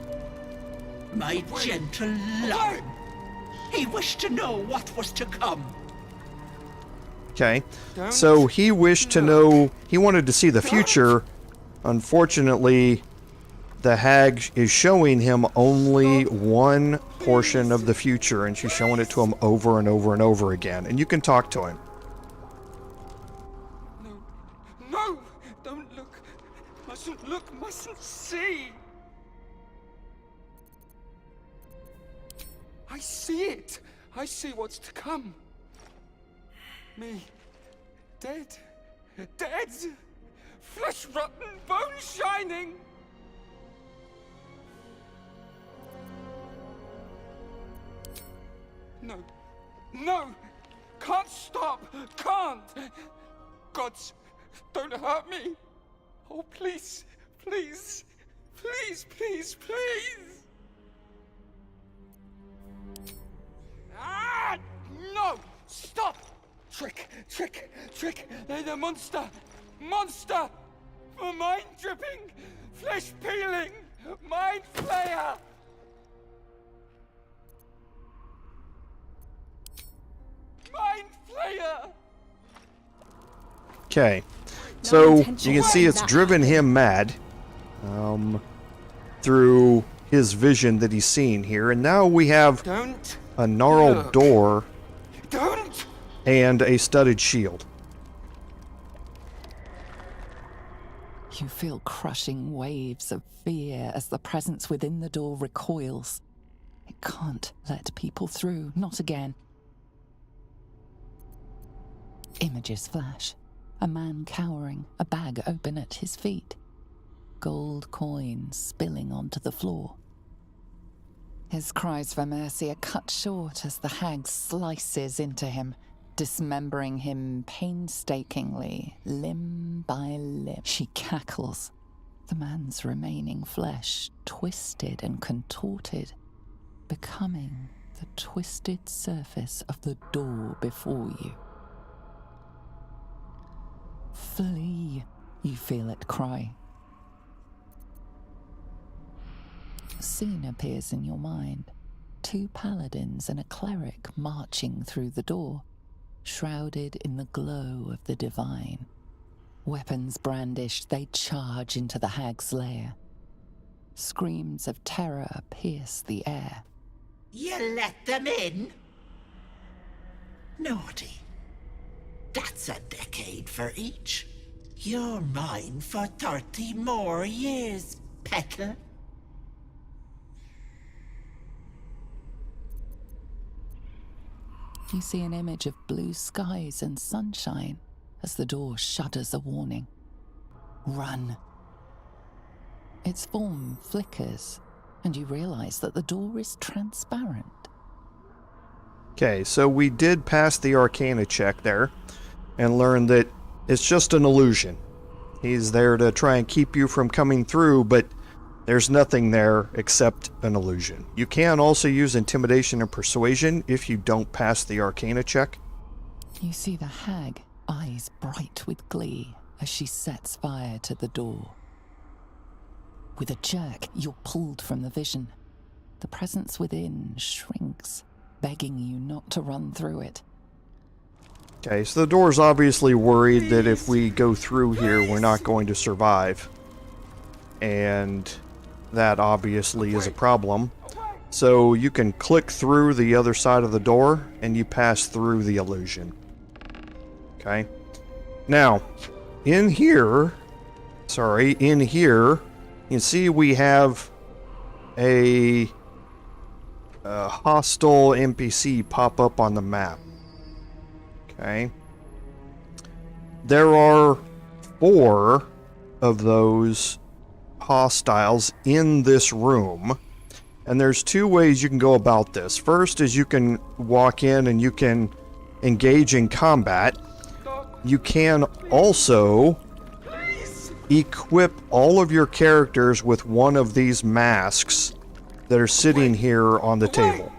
S8: My gentle Lauren. He wished to know what was to come.
S1: Okay, so he wished to know, he wanted to see the future. Unfortunately, the hag is showing him only one portion of the future, and she's showing it to him over and over and over again. And you can talk to him.
S10: see. I see it. I see what's to come. Me, dead, dead, flesh rotten, bone shining. No, no, can't stop, can't. Gods, don't hurt me. Oh, please, please, please, please, please. Ah, no, stop. Trick, trick, trick. They're the monster, monster. Mind dripping, flesh peeling, mind flayer. Mind flayer.
S1: Okay, so you can see it's driven him mad through his vision that he's seen here, and now we have a gnarled door and a studded shield.
S7: You feel crushing waves of fear as the presence within the door recoils. It can't let people through, not again. Images flash. A man cowering, a bag open at his feet. Gold coins spilling onto the floor. His cries for mercy are cut short as the hag slices into him, dismembering him painstakingly, limb by limb. She cackles, the man's remaining flesh twisted and contorted, becoming the twisted surface of the door before you. Flee, you feel it cry. A scene appears in your mind. 2 paladins and a cleric marching through the door, shrouded in the glow of the divine. Weapons brandished, they charge into the hag's lair. Screams of terror pierce the air.
S8: You let them in? Naughty. That's a decade for each. You're mine for 30 more years, peddler.
S7: You see an image of blue skies and sunshine as the door shudders a warning. Run. Its form flickers, and you realize that the door is transparent.
S1: Okay, so we did pass the Arcana check there and learned that it's just an illusion. He's there to try and keep you from coming through, but there's nothing there except an illusion. You can also use Intimidation and Persuasion if you don't pass the Arcana check.
S7: You see the hag, eyes bright with glee, as she sets fire to the door. With a jerk, you're pulled from the vision. The presence within shrinks, begging you not to run through it.
S1: Okay, so the door's obviously worried that if we go through here, we're not going to survive. And that obviously is a problem. So you can click through the other side of the door, and you pass through the illusion. Okay. Now, in here, you can see we have a hostile NPC pop up on the map. Okay. There are 4 of those hostiles in this room, and there's 2 ways you can go about this. First is you can walk in and you can engage in combat. You can also equip all of your characters with one of these masks that are sitting here on the table.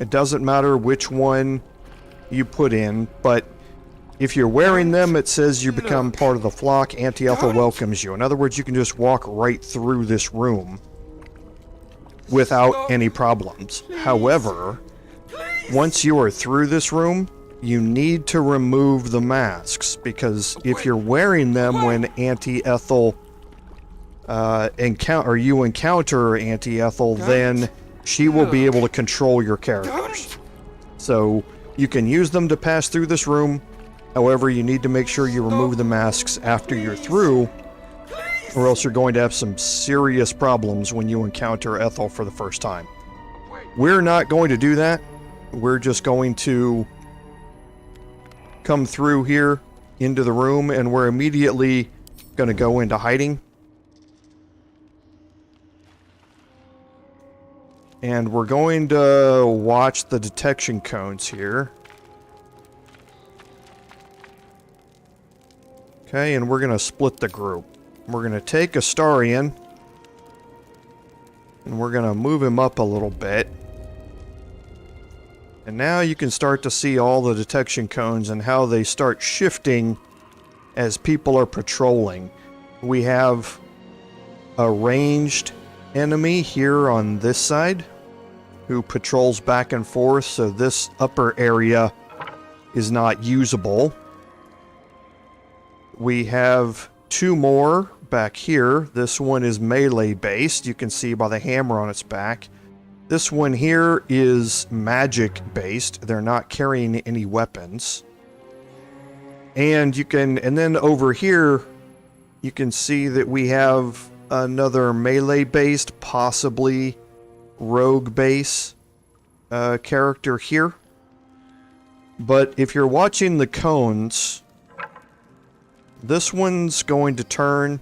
S1: It doesn't matter which one you put in, but if you're wearing them, it says you become part of the flock. Auntie Ethel welcomes you. In other words, you can just walk right through this room without any problems. However, once you are through this room, you need to remove the masks, because if you're wearing them when Auntie Ethel you encounter Auntie Ethel, then she will be able to control your characters. So you can use them to pass through this room. However, you need to make sure you remove the masks after you're through, or else you're going to have some serious problems when you encounter Ethel for the first time. We're not going to do that. We're just going to come through here into the room, and we're immediately going to go into hiding. And we're going to watch the detection cones here. Okay, and we're going to split the group. We're going to take Astarion, and we're going to move him up a little bit. And now you can start to see all the detection cones and how they start shifting as people are patrolling. We have a ranged enemy here on this side who patrols back and forth, so this upper area is not usable. We have two more back here. This one is melee based. You can see by the hammer on its back. This one here is magic based. They're not carrying any weapons. And then over here, you can see that we have another melee based, possibly rogue base character here. But if you're watching the cones, this one's going to turn.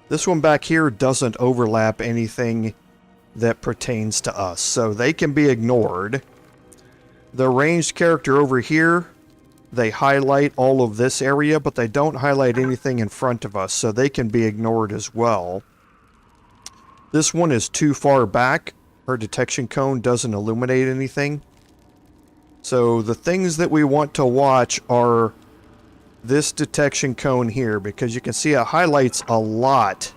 S1: This one back here doesn't overlap anything that pertains to us, so they can be ignored. The ranged character over here, they highlight all of this area, but they don't highlight anything in front of us, so they can be ignored as well. This one is too far back. Her detection cone doesn't illuminate anything. So the things that we want to watch are this detection cone here, because you can see it highlights a lot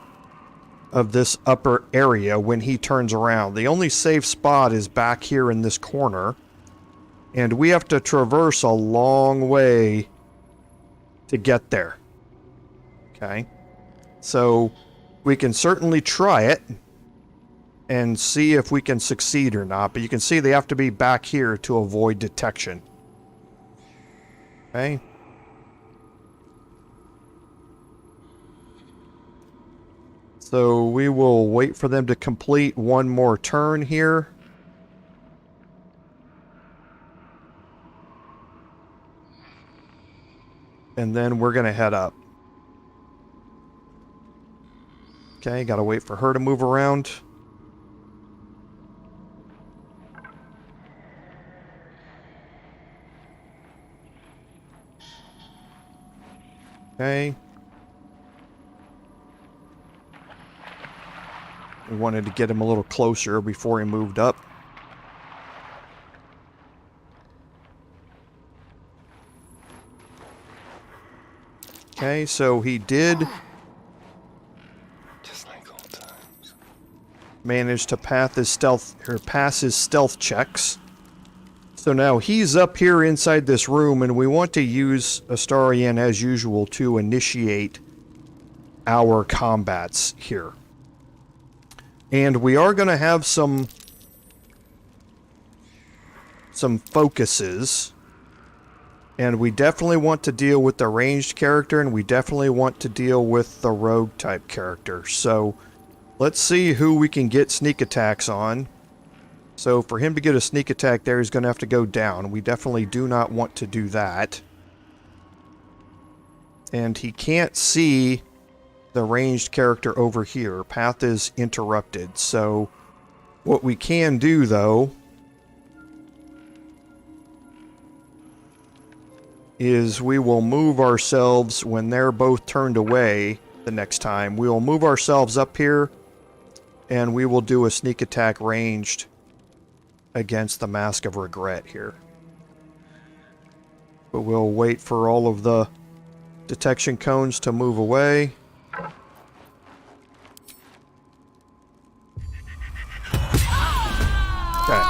S1: of this upper area when he turns around. The only safe spot is back here in this corner, and we have to traverse a long way to get there. Okay, so we can certainly try it and see if we can succeed or not, but you can see they have to be back here to avoid detection. Okay. So we will wait for them to complete one more turn here. And then we're going to head up. Okay, got to wait for her to move around. Okay. We wanted to get him a little closer before he moved up. Okay, so he did
S2: just like old times,
S1: manage to pass his stealth checks. So now he's up here inside this room, and we want to use Astarion as usual to initiate our combats here. And we are going to have some focuses. And we definitely want to deal with the ranged character, and we definitely want to deal with the rogue type character. So let's see who we can get sneak attacks on. So for him to get a sneak attack there, he's going to have to go down. We definitely do not want to do that. And he can't see the ranged character over here. Path is interrupted. So what we can do, though, is we will move ourselves when they're both turned away the next time. We will move ourselves up here, and we will do a sneak attack ranged against the Mask of Regret here. But we'll wait for all of the detection cones to move away. Okay.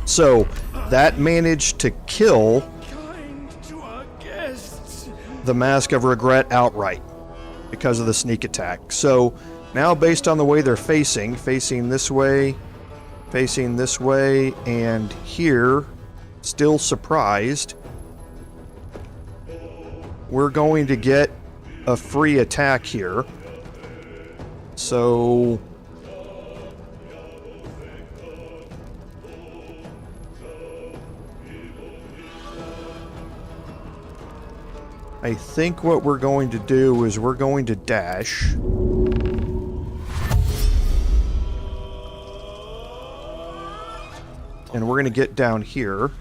S1: So that managed to kill the Mask of Regret outright because of the sneak attack. So now, based on the way they're facing this way, and here, still surprised, we're going to get a free attack here. So I think what we're going to do is we're going to dash. And we're going to get down here.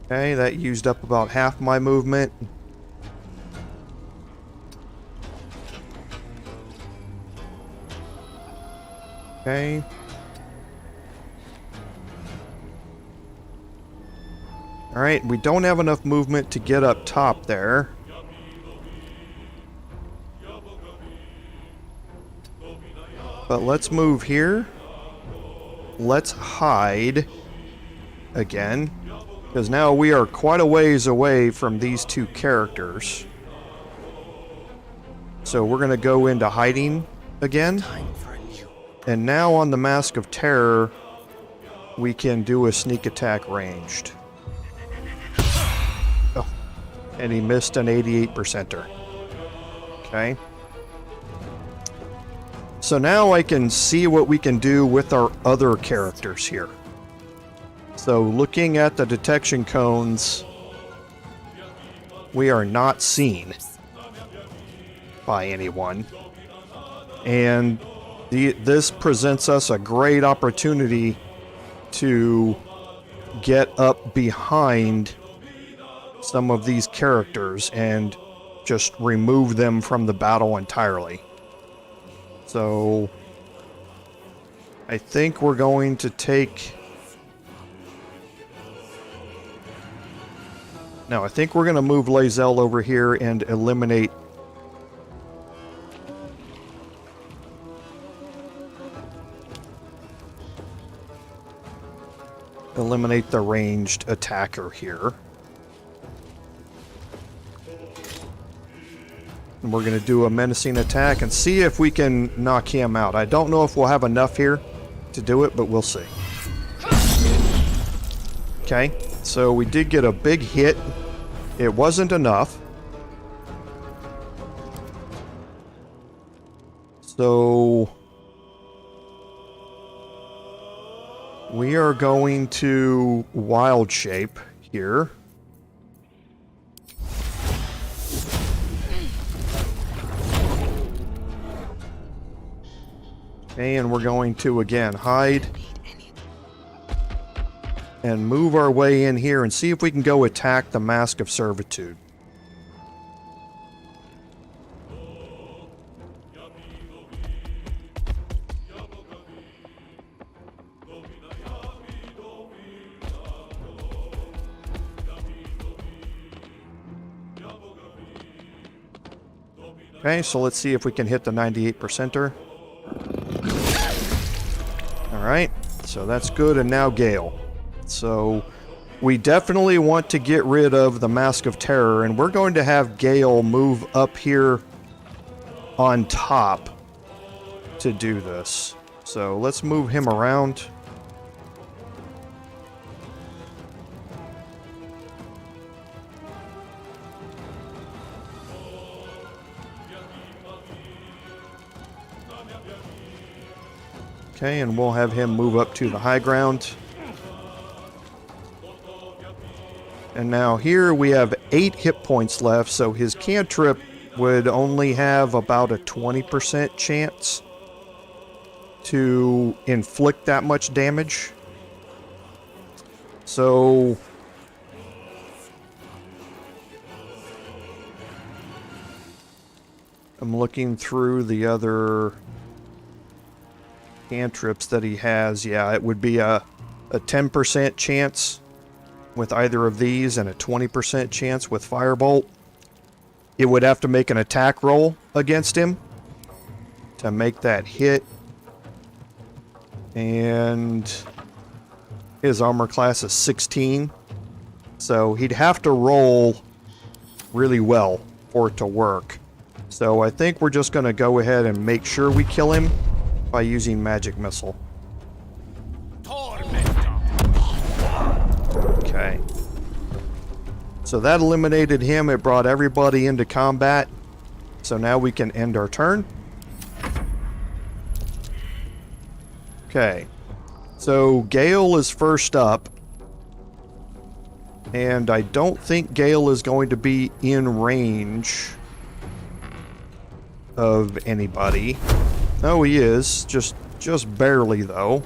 S1: Okay, that used up about half my movement. Okay. Alright, we don't have enough movement to get up top there. But let's move here. Let's hide again. Because now we are quite a ways away from these two characters. So we're going to go into hiding again. And now on the Mask of Terror, we can do a sneak attack ranged. Oh, and he missed an 88%er. Okay. So now I can see what we can do with our other characters here. So looking at the detection cones, we are not seen by anyone. And this presents us a great opportunity to get up behind some of these characters and just remove them from the battle entirely. So I think we're going to take... No, I think we're going to move Lae'zel over here and eliminate the ranged attacker here. And we're going to do a menacing attack and see if we can knock him out. I don't know if we'll have enough here to do it, but we'll see. Okay, so we did get a big hit. It wasn't enough. So we are going to wild shape here. Okay, and we're going to again hide and move our way in here and see if we can go attack the Mask of Servitude. Okay, so let's see if we can hit the 98%er. Alright, so that's good, and now Gale. So we definitely want to get rid of the Mask of Terror, and we're going to have Gale move up here on top to do this. So let's move him around. Okay, and we'll have him move up to the high ground. And now here we have 8 hit points left, so his cantrip would only have about a 20% chance to inflict that much damage. So I'm looking through the other cantrips that he has. Yeah, it would be a 10% chance with either of these and a 20% chance with Firebolt. It would have to make an attack roll against him to make that hit. And his armor class is 16. So he'd have to roll really well for it to work. So I think we're just going to go ahead and make sure we kill him by using Magic Missile. Okay. So that eliminated him. It brought everybody into combat. So now we can end our turn. Okay. So Gale is first up. And I don't think Gale is going to be in range of anybody. Oh, he is. Just barely, though.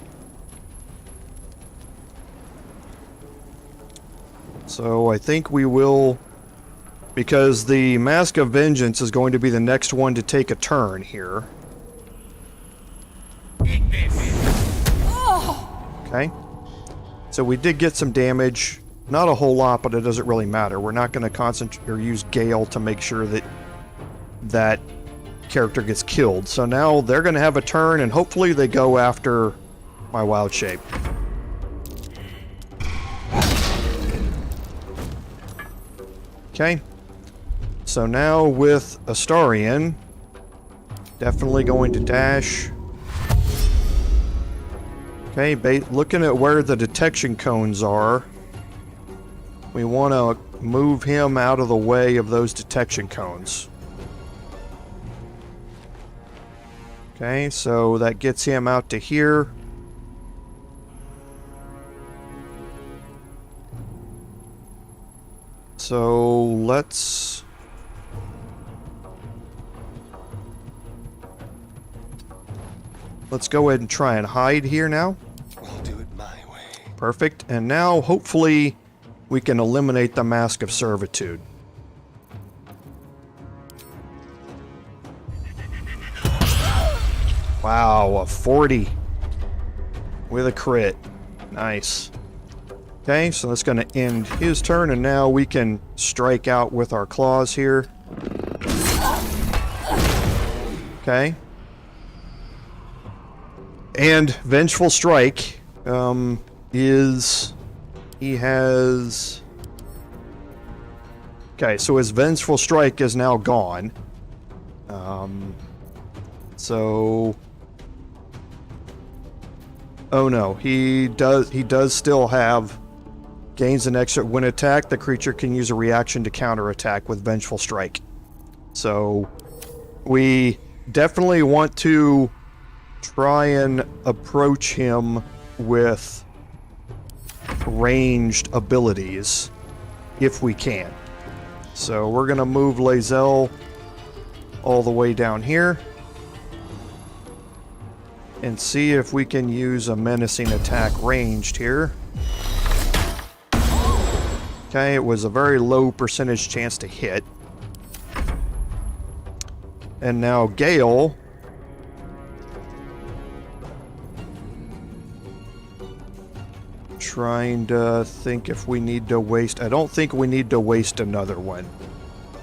S1: So I think we will... Because the Mask of Vengeance is going to be the next one to take a turn here. Okay. So we did get some damage. Not a whole lot, but it doesn't really matter. We're not going to concentrate or use Gale to make sure that that character gets killed. So now they're going to have a turn, and hopefully they go after my wild shape. Okay. So now with Astarion, definitely going to dash. Okay, looking at where the detection cones are, we want to move him out of the way of those detection cones. Okay, so that gets him out to here. So let's go ahead and try and hide here now.
S2: I'll do it my way.
S1: Perfect. And now hopefully we can eliminate the Mask of Servitude. Wow, a 40 with a crit. Nice. Okay, so that's going to end his turn, and now we can strike out with our claws here. Okay. And Vengeful Strike is... He has... Okay, so his Vengeful Strike is now gone. So... Oh no, he does still have... Gains an extra... When attacked, the creature can use a reaction to counterattack with Vengeful Strike. So... We definitely want to try and approach him with ranged abilities if we can. So we're gonna move Lae'zel all the way down here and see if we can use a menacing attack ranged here. Okay, it was a very low percentage chance to hit. And now Gale trying to think if we need to waste... I don't think we need to waste another one.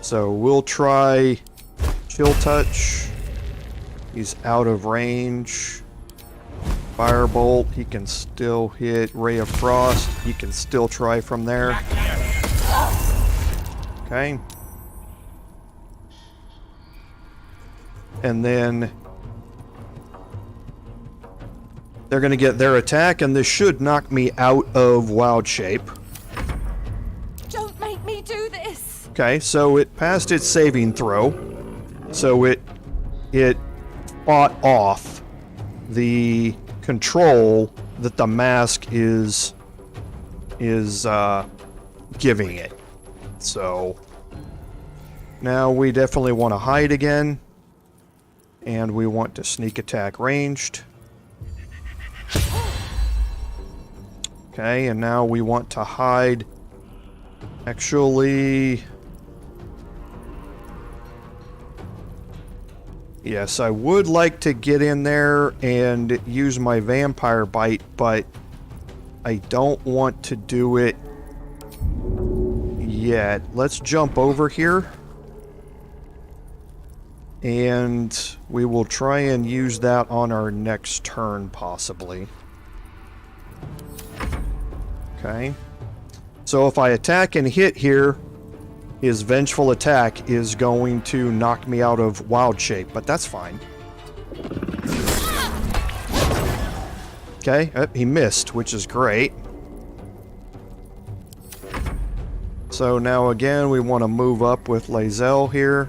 S1: So we'll try Chill Touch. He's out of range. Firebolt, he can still hit. Ray of Frost, he can still try from there. Okay. And then they're going to get their attack, and this should knock me out of wild shape.
S9: Don't make me do this!
S1: Okay, so it passed its saving throw. So it fought off the control that the mask is giving it. So now we definitely want to hide again. And we want to sneak attack ranged. Okay, and now we want to hide. Actually... Yes, I would like to get in there and use my Vampire Bite, but I don't want to do it yet. Let's jump over here. And we will try and use that on our next turn, possibly. Okay. So if I attack and hit here, his Vengeful Attack is going to knock me out of wild shape, but that's fine. Okay, he missed, which is great. So now again, we want to move up with Lae'zel here.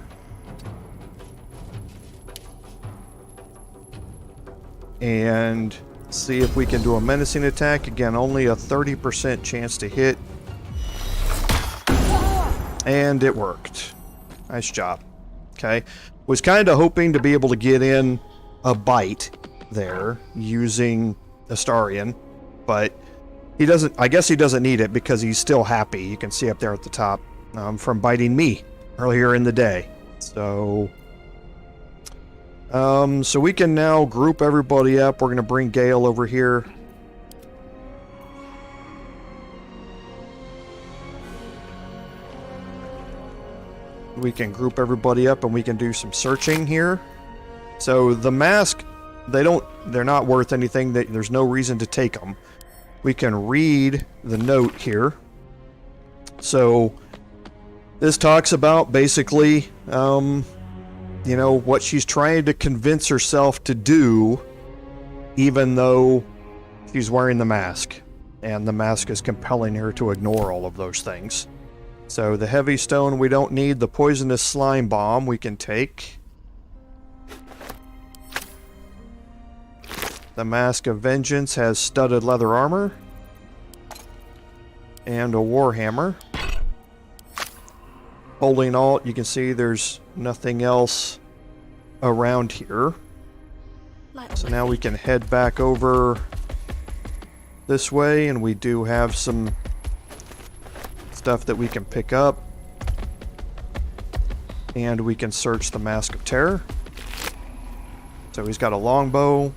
S1: and see if we can do a menacing attack. Again, only a 30% chance to hit. And it worked. Nice job. Okay. Was kind of hoping to be able to get in a bite there using Astarion, but he doesn't, I guess he doesn't need it because he's still happy. You can see up there at the top from biting me earlier in the day. So so we can now group everybody up. We're going to bring Gale over here. We can group everybody up and we can do some searching here. So the mask, they're not worth anything. There's no reason to take them. We can read the note here. So this talks about basically, you know, what she's trying to convince herself to do, even though she's wearing the mask. And the mask is compelling her to ignore all of those things. So the heavy stone we don't need. The poisonous slime bomb we can take. The Mask of Vengeance has studded leather armor. And a warhammer. Holding alt, you can see there's nothing else around here. So now we can head back over this way, and we do have some stuff that we can pick up. And we can search the Mask of Terror. So he's got a longbow,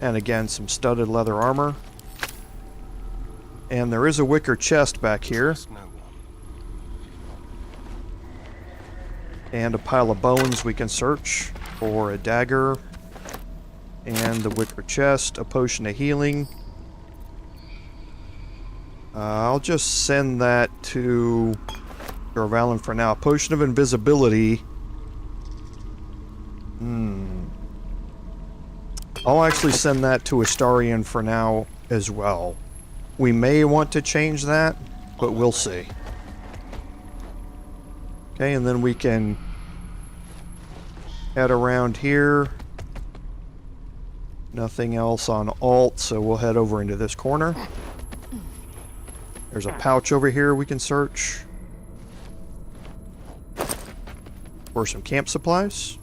S1: and again some studded leather armor. And there is a wicker chest back here. And a pile of bones we can search for a dagger. And the wicker chest, a potion of healing. I'll just send that to Jorvalin for now. Potion of invisibility. I'll actually send that to Astarion for now as well. We may want to change that, but we'll see. Okay, and then we can head around here. Nothing else on alt, so we'll head over into this corner. There's a pouch over here we can search for some camp supplies.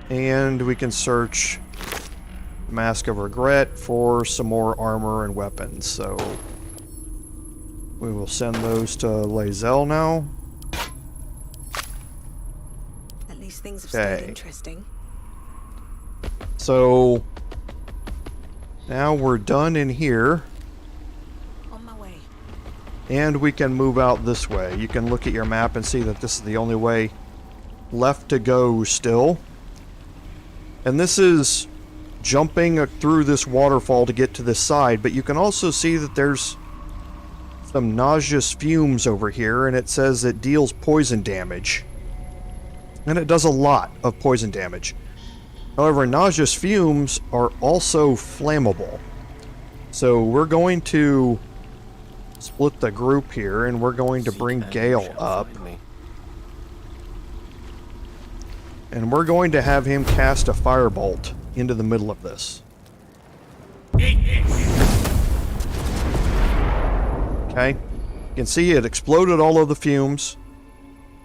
S1: And we can search Mask of Regret for some more armor and weapons. So we will send those to Lae'zel now.
S11: At least things have stayed interesting.
S1: So now we're done in here.
S11: On my way.
S1: And we can move out this way. You can look at your map and see that this is the only way left to go still. And this is jumping through this waterfall to get to this side, but you can also see that there's some nauseous fumes over here, and it says it deals poison damage. And it does a lot of poison damage. However, nauseous fumes are also flammable. So we're going to split the group here, and we're going to bring Gale up. And we're going to have him cast a firebolt into the middle of this. Okay. You can see it exploded all of the fumes.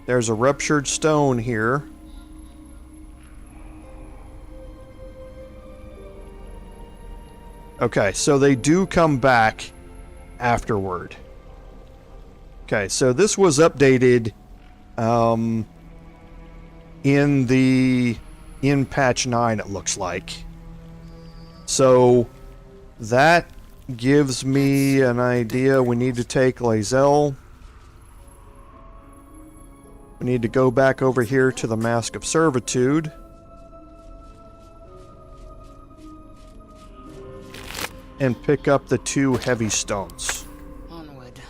S1: There's a ruptured stone here. Okay, so they do come back afterward. Okay, so this was updated in patch 9, it looks like. So that gives me an idea. We need to take Lae'zel. We need to go back over here to the Mask of Servitude. And pick up the 2 heavy stones.
S11: Onward.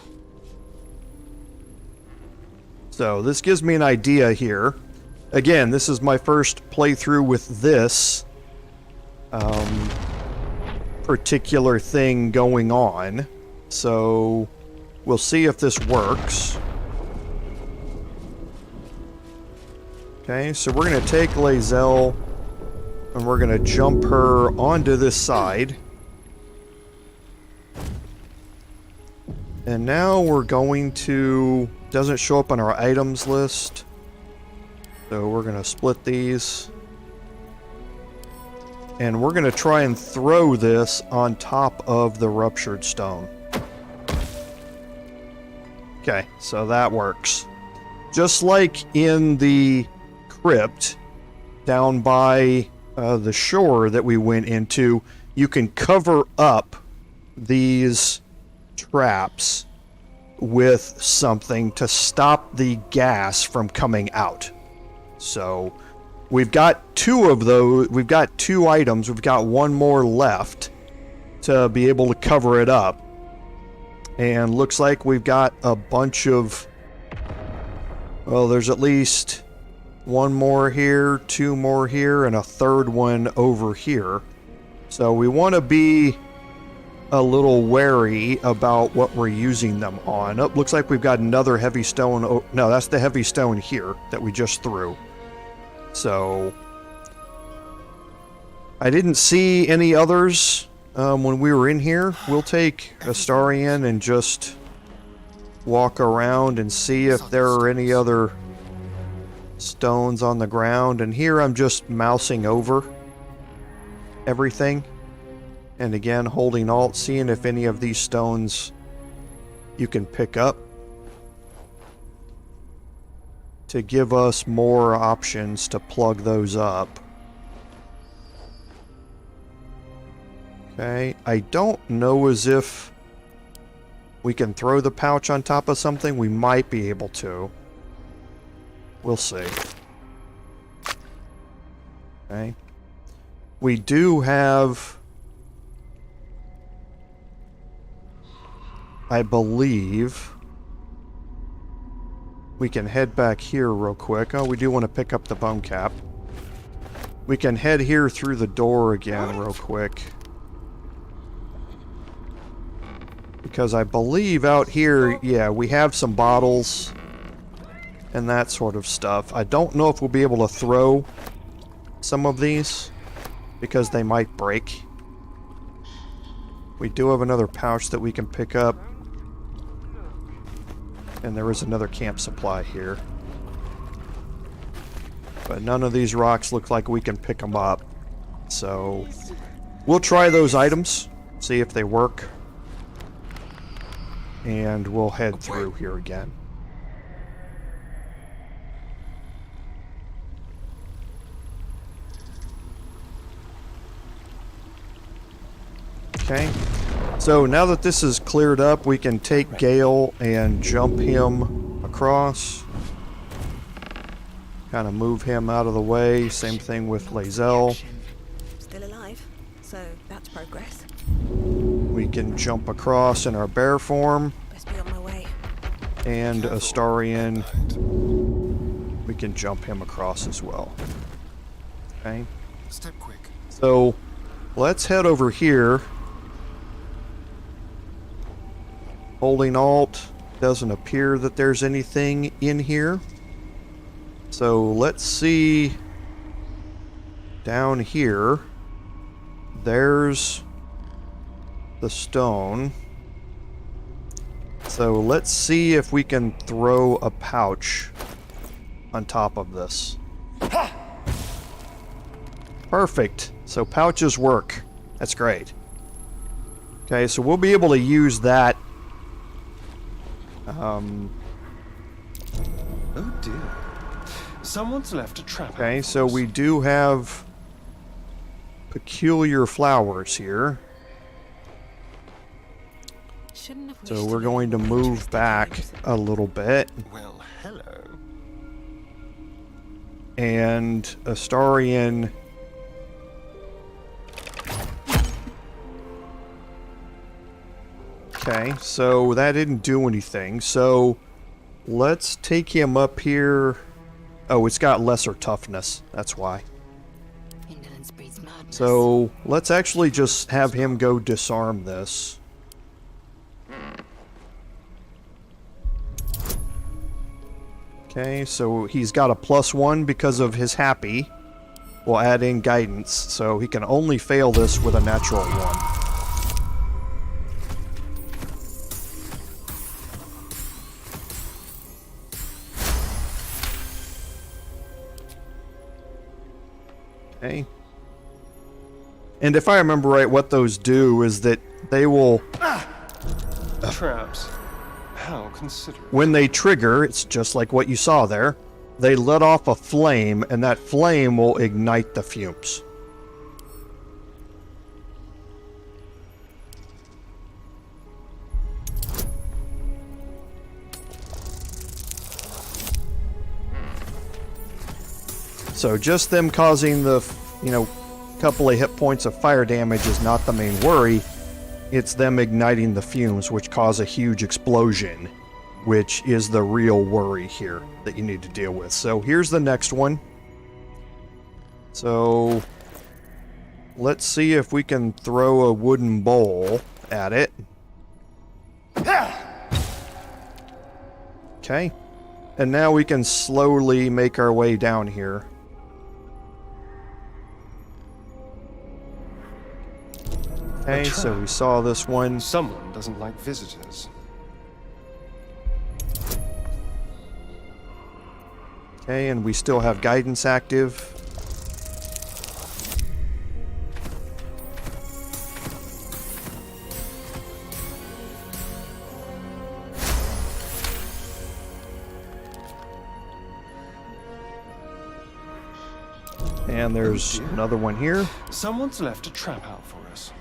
S1: So this gives me an idea here. Again, this is my first playthrough with this particular thing going on. So we'll see if this works. Okay, so we're going to take Lae'zel And we're going to jump her onto this side. And now we're going to... Doesn't show up on our items list. So we're going to split these. And we're going to try and throw this on top of the ruptured stone. Okay, so that works. Just like in the crypt down by the shore that we went into, you can cover up these traps with something to stop the gas from coming out. So we've got 2 of those. We've got 2 items. We've got 1 more left to be able to cover it up. And looks like we've got a bunch of... Well, there's at least 1 more here, 2 more here, and a 3rd one over here. So we want to be a little wary about what we're using them on. Oh, looks like we've got another heavy stone. Oh, no, that's the heavy stone here that we just threw. So I didn't see any others when we were in here. We'll take Astarion and just walk around and see if there are any other stones on the ground. And here I'm just mousing over everything. And again, holding Alt, seeing if any of these stones you can pick up to give us more options to plug those up. Okay, I don't know as if we can throw the pouch on top of something. We might be able to. We'll see. Okay. We do have... I believe we can head back here real quick. Oh, we do want to pick up the bone cap. We can head here through the door again real quick. Because I believe out here, yeah, we have some bottles and that sort of stuff. I don't know if we'll be able to throw some of these because they might break. We do have another pouch that we can pick up. And there is another camp supply here. But none of these rocks look like we can pick them up. So we'll try those items, see if they work. And we'll head through here again. Okay. So now that this is cleared up, we can take Gale and jump him across. Kind of move him out of the way. Same thing with Lae'zel.
S11: Still alive, so that's progress.
S1: We can jump across in our bear form.
S11: Best be on my way.
S1: And Astarion, we can jump him across as well. Okay.
S2: Step quick.
S1: So let's head over here. Holding Alt, doesn't appear that there's anything in here. So let's see down here. There's the stone. So let's see if we can throw a pouch on top of this. Perfect. So pouches work. That's great. Okay, so we'll be able to use that.
S2: Oh dear. Someone's left a trap.
S1: Okay, so we do have peculiar flowers here. So we're going to move back a little bit.
S2: Well, hello.
S1: And Astarion... Okay, so that didn't do anything. So let's take him up here. Oh, it's got lesser toughness. That's why. So let's actually just have him go disarm this. Okay, so he's got a +1 because of his happy. we'll add in guidance, so he can only fail this with a natural 1. Okay. And if I remember right, what those do is that they will...
S2: Traps. How considerate.
S1: When they trigger, it's just like what you saw there, they let off a flame, and that flame will ignite the fumes. So just them causing the, couple of hit points of fire damage is not the main worry. It's them igniting the fumes, which cause a huge explosion, which is the real worry here that you need to deal with. So here's the next one. So let's see if we can throw a wooden bowl at it. Okay. And now we can slowly make our way down here. Okay, so we saw this one.
S2: Someone doesn't like visitors.
S1: Okay, and we still have guidance active. And there's another one here.
S2: Someone's left a trap out for us.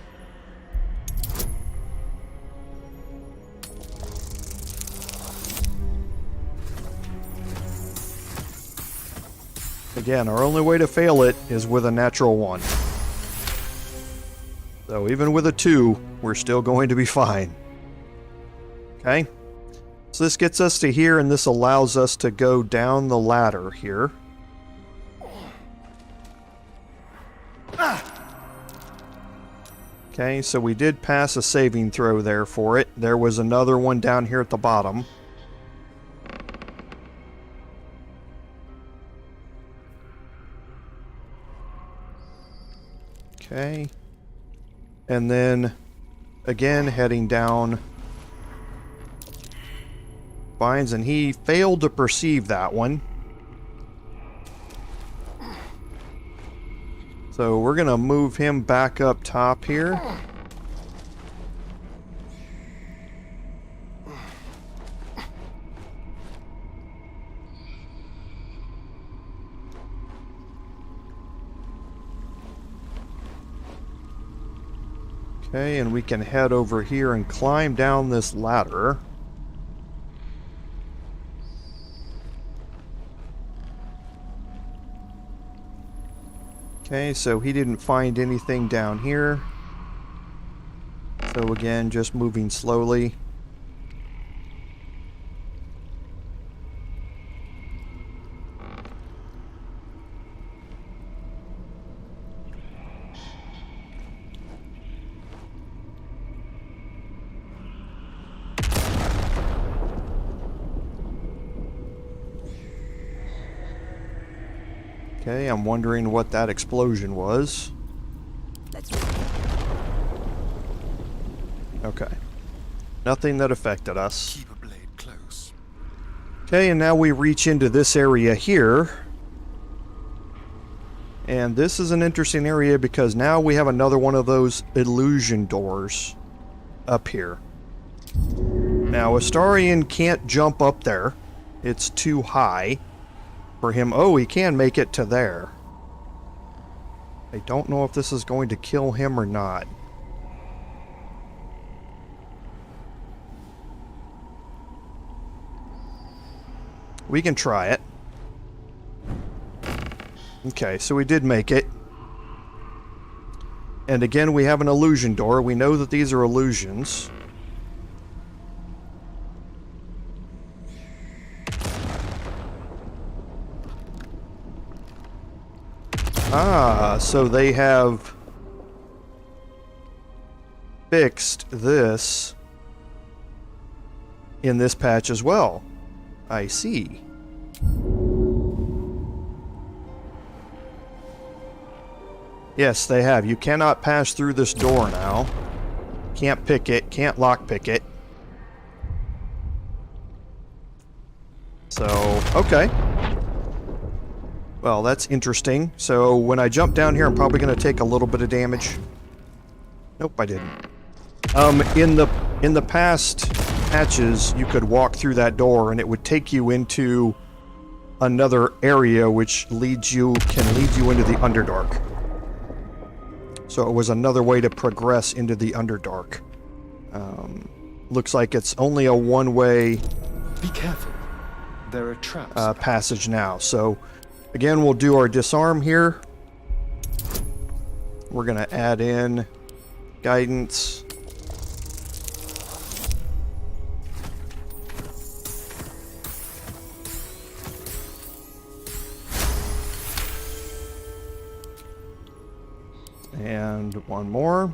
S1: Again, our only way to fail it is with a natural 1. So even with a 2, we're still going to be fine. Okay? So this gets us to here, and this allows us to go down the ladder here. Okay, so we did pass a saving throw there for it. There was another one down here at the bottom. Okay. And then, again, heading down. Vines, and he failed to perceive that one. So we're going to move him back up top here. Okay, and we can head over here and climb down this ladder. Okay, so he didn't find anything down here. So again, just moving slowly. Okay, I'm wondering what that explosion was. Okay. Nothing that affected us.
S2: Keep a blade close.
S1: Okay, and now we reach into this area here. And this is an interesting area because now we have another one of those illusion doors up here. Now, Astarion can't jump up there. It's too high for him. Oh, he can make it to there. I don't know if this is going to kill him or not. We can try it. Okay, so we did make it. And again, we have an illusion door. We know that these are illusions. Ah, so they have fixed this in this patch as well. I see. Yes, they have. You cannot pass through this door now. Can't pick it. Can't lockpick it. So, okay. Well, that's interesting. So, when I jump down here, I'm probably going to take a little bit of damage. Nope, I didn't. In the past patches, you could walk through that door, and it would take you into another area, which can lead you into the Underdark. So it was another way to progress into the Underdark. Looks like it's only a one-way.
S2: Be careful. There are traps.
S1: Passage now. So, again, we'll do our disarm here. We're going to add in guidance. And one more.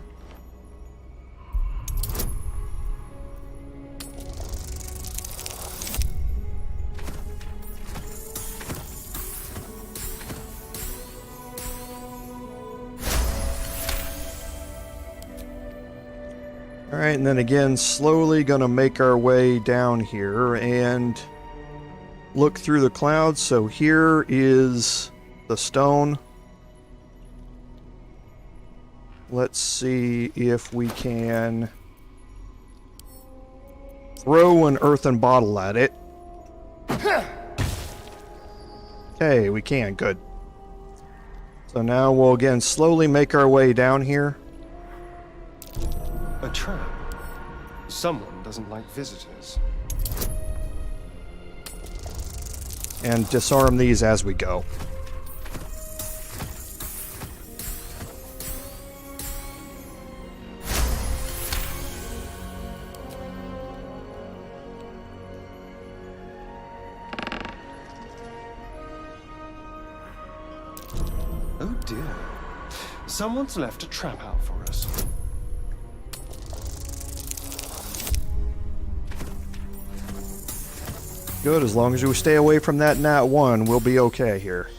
S1: Alright, and then again, slowly gonna make our way down here and look through the clouds. So here is the stone. Let's see if we can throw an earthen bottle at it. Okay, we can. Good. So now we'll again slowly make our way down here.
S2: A trap. Someone doesn't like visitors.
S1: And disarm these as we go.
S2: Oh dear. Someone's left a trap out for us.
S1: Good, as long as we stay away from that nat 1, we'll be okay here.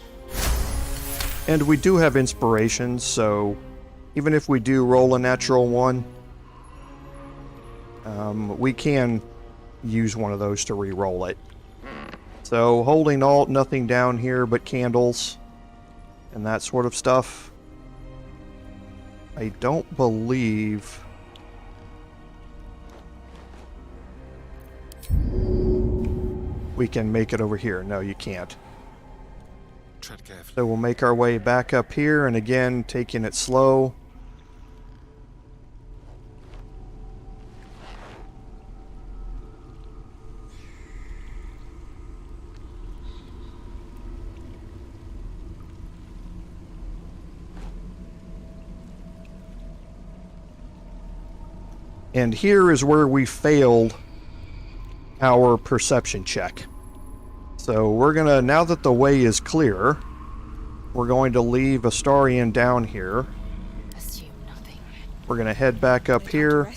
S1: And we do have inspirations, so even if we do roll a natural 1, we can use one of those to re-roll it. So holding alt, nothing down here but candles and that sort of stuff. I don't believe... we can make it over here. No, you can't.
S2: Tread carefully.
S1: So we'll make our way back up here, and again, taking it slow. And here is where we failed our perception check. So we're gonna, now that the way is clear, we're going to leave Astarion down here.
S9: Assume nothing.
S1: We're gonna head back up here.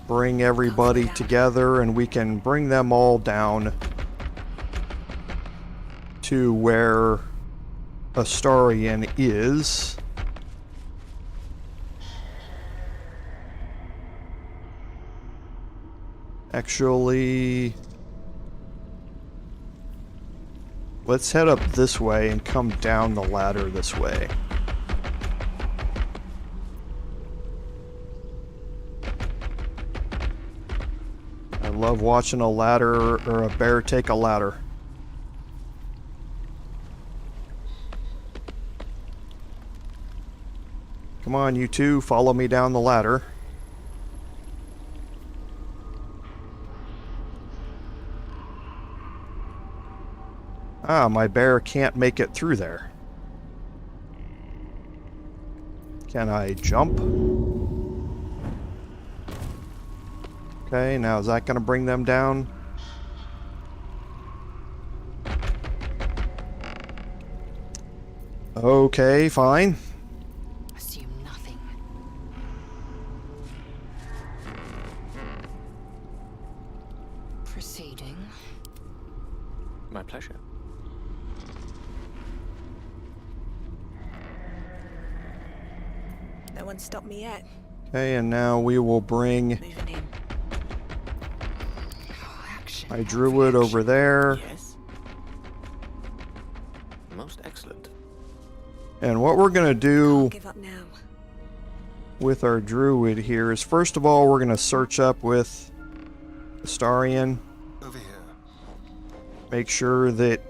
S1: Bring everybody together, and we can bring them all down to where Astarion is. Actually, let's head up this way and come down the ladder this way. I love watching a ladder or a bear take a ladder. Come on, you two, follow me down the ladder. Ah, my bear can't make it through there. Can I jump? Okay, now is that going to bring them down? Okay, fine.
S9: Assume nothing. Proceeding.
S6: My pleasure.
S11: No one stopped me yet.
S1: Okay, and now we will bring
S11: Moving in.
S1: my druid over there.
S6: Yes. Most excellent.
S1: And what we're going to do
S11: Give up now.
S1: with our druid here is, first of all, we're going to search up with Astarion.
S2: Over here.
S1: Make sure that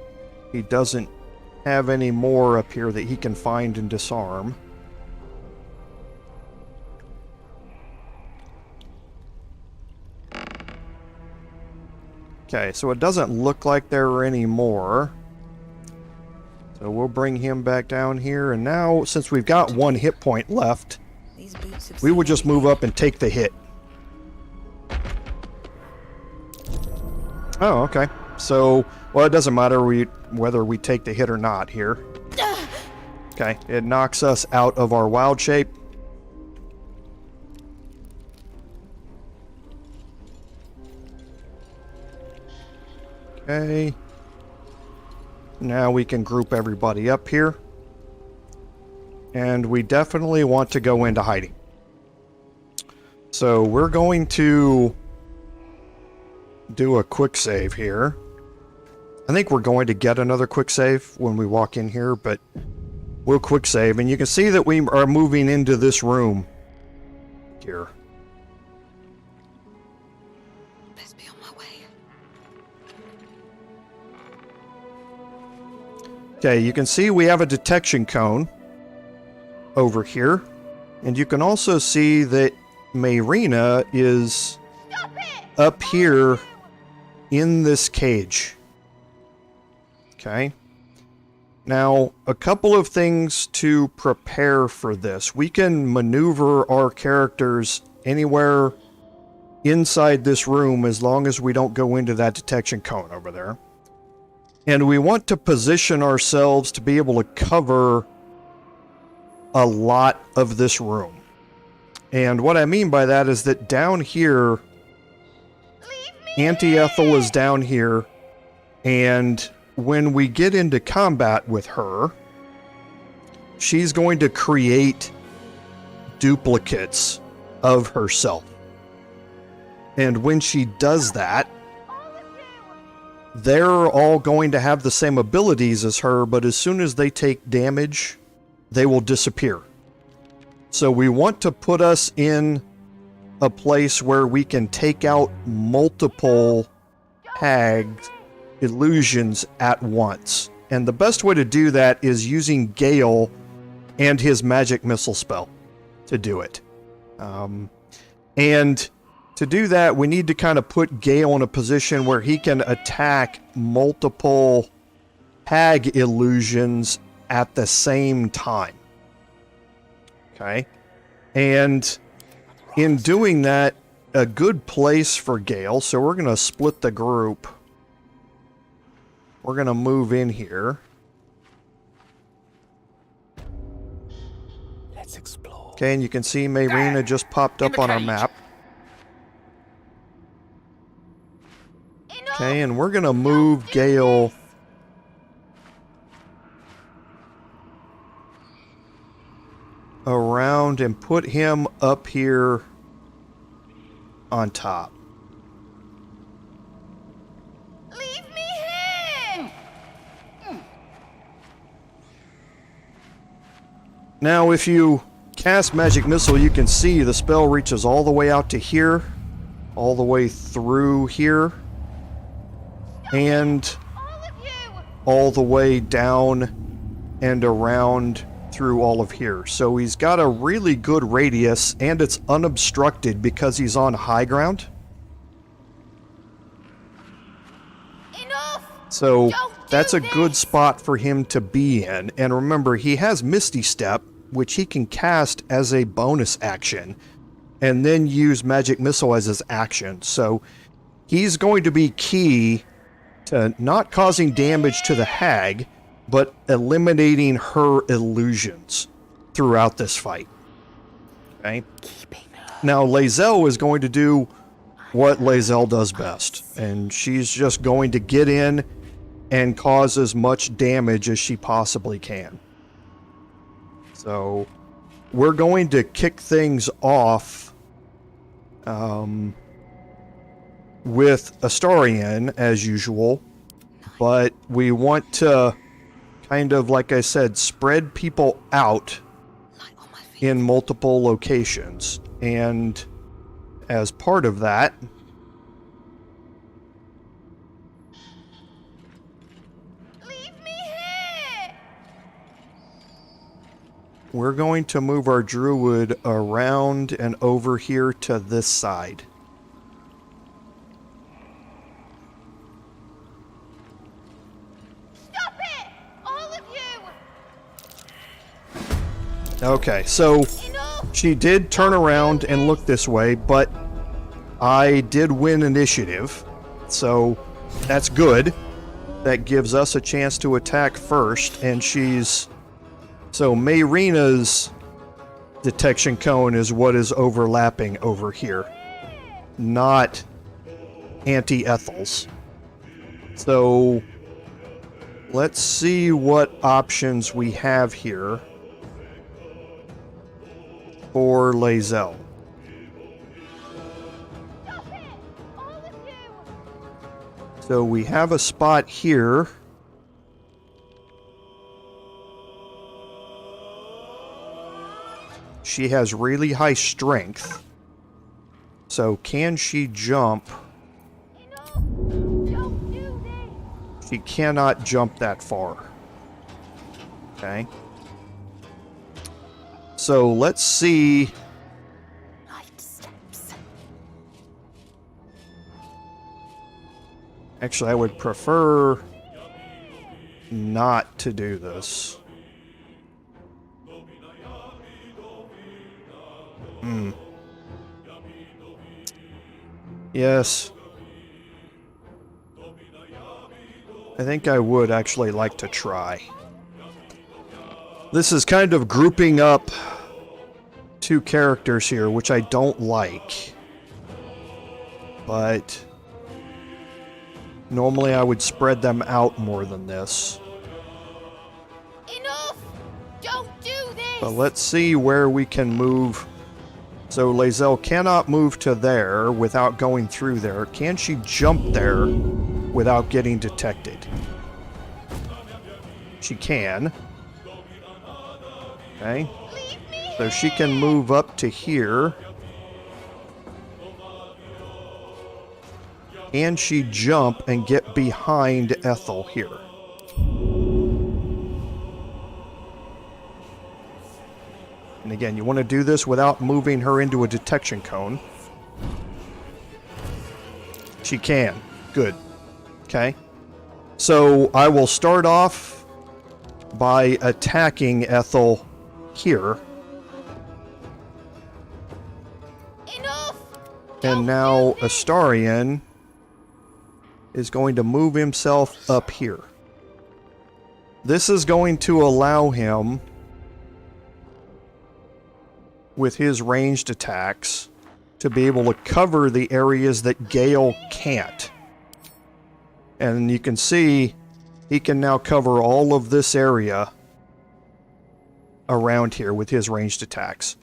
S1: he doesn't have any more up here that he can find and disarm. Okay, so it doesn't look like there are any more. So we'll bring him back down here, and now, since we've got 1 hit point left,
S11: These boots have
S1: we will
S11: seen
S1: just move up and take the hit. Oh, okay. So, well, it doesn't matter whether we take the hit or not here. Okay, it knocks us out of our wild shape. Okay. Now we can group everybody up here. And we definitely want to go into hiding. So we're going to do a quick save here. I think we're going to get another quick save when we walk in here, but we'll quick save. And you can see that we are moving into this room here.
S11: Best be on my way.
S1: Okay, you can see we have a detection cone over here. And you can also see that Mayrina is up here in this cage. Okay. Now, a couple of things to prepare for this. We can maneuver our characters anywhere inside this room as long as we don't go into that detection cone over there. And we want to position ourselves to be able to cover a lot of this room. And what I mean by that is that down here, Auntie Ethel is down here, and when we get into combat with her, she's going to create duplicates of herself. And when she does that, they're all going to have the same abilities as her, but as soon as they take damage, they will disappear. So we want to put us in a place where we can take out multiple hags illusions at once. And the best way to do that is using Gale and his magic missile spell to do it. And to do that, we need to kind of put Gale in a position where he can attack multiple hag illusions at the same time. Okay? And in doing that, a good place for Gale, so we're going to split the group. We're going to move in here.
S10: Let's explore.
S1: Okay, and you can see Mayrina just popped up on our map. Okay, and we're going to move Gale around and put him up here on top.
S9: Leave me here!
S1: Now, if you cast Magic Missile, you can see the spell reaches all the way out to here, all the way through here, and all the way down and around through all of here. So he's got a really good radius, and it's unobstructed because he's on high ground. So that's a good spot for him to be in. And remember, he has Misty Step, which he can cast as a bonus action, and then use Magic Missile as his action. So he's going to be key to not causing damage to the hag, but eliminating her illusions throughout this fight. Okay? Now, Lae'zel is going to do what Lae'zel does best, and she's just going to get in and cause as much damage as she possibly can. So, we're going to kick things off with Astarion, as usual. But we want to kind of, like I said, spread people out in multiple locations. And as part of that,
S4: Leave me here!
S1: we're going to move our Druid around and over here to this side.
S4: Stop it! All of you!
S1: Okay, so she did turn around and look this way, but I did win initiative, so that's good. That gives us a chance to attack first, and she's... So Mayrina's detection cone is what is overlapping over here, not Auntie Ethel's. So let's see what options we have here for Lae'zel. So we have a spot here. She has really high strength. So can she jump? She cannot jump that far. Okay. So let's see. Actually, I would prefer not to do this. Yes. I think I would actually like to try. This is kind of grouping up two characters here, which I don't like. But normally I would spread them out more than this.
S4: Enough! Don't do this!
S1: But let's see where we can move. So Lae'zel cannot move to there without going through there. Can she jump there without getting detected? She can. Okay. So she can move up to here. Can she jump and get behind Ethel here? And again, you want to do this without moving her into a detection cone. She can. Good. Okay. So I will start off by attacking Ethel here.
S4: Enough!
S1: And now Astarion is going to move himself up here. This is going to allow him, with his ranged attacks, to be able to cover the areas that Gale can't. And you can see he can now cover all of this area around here with his ranged attacks.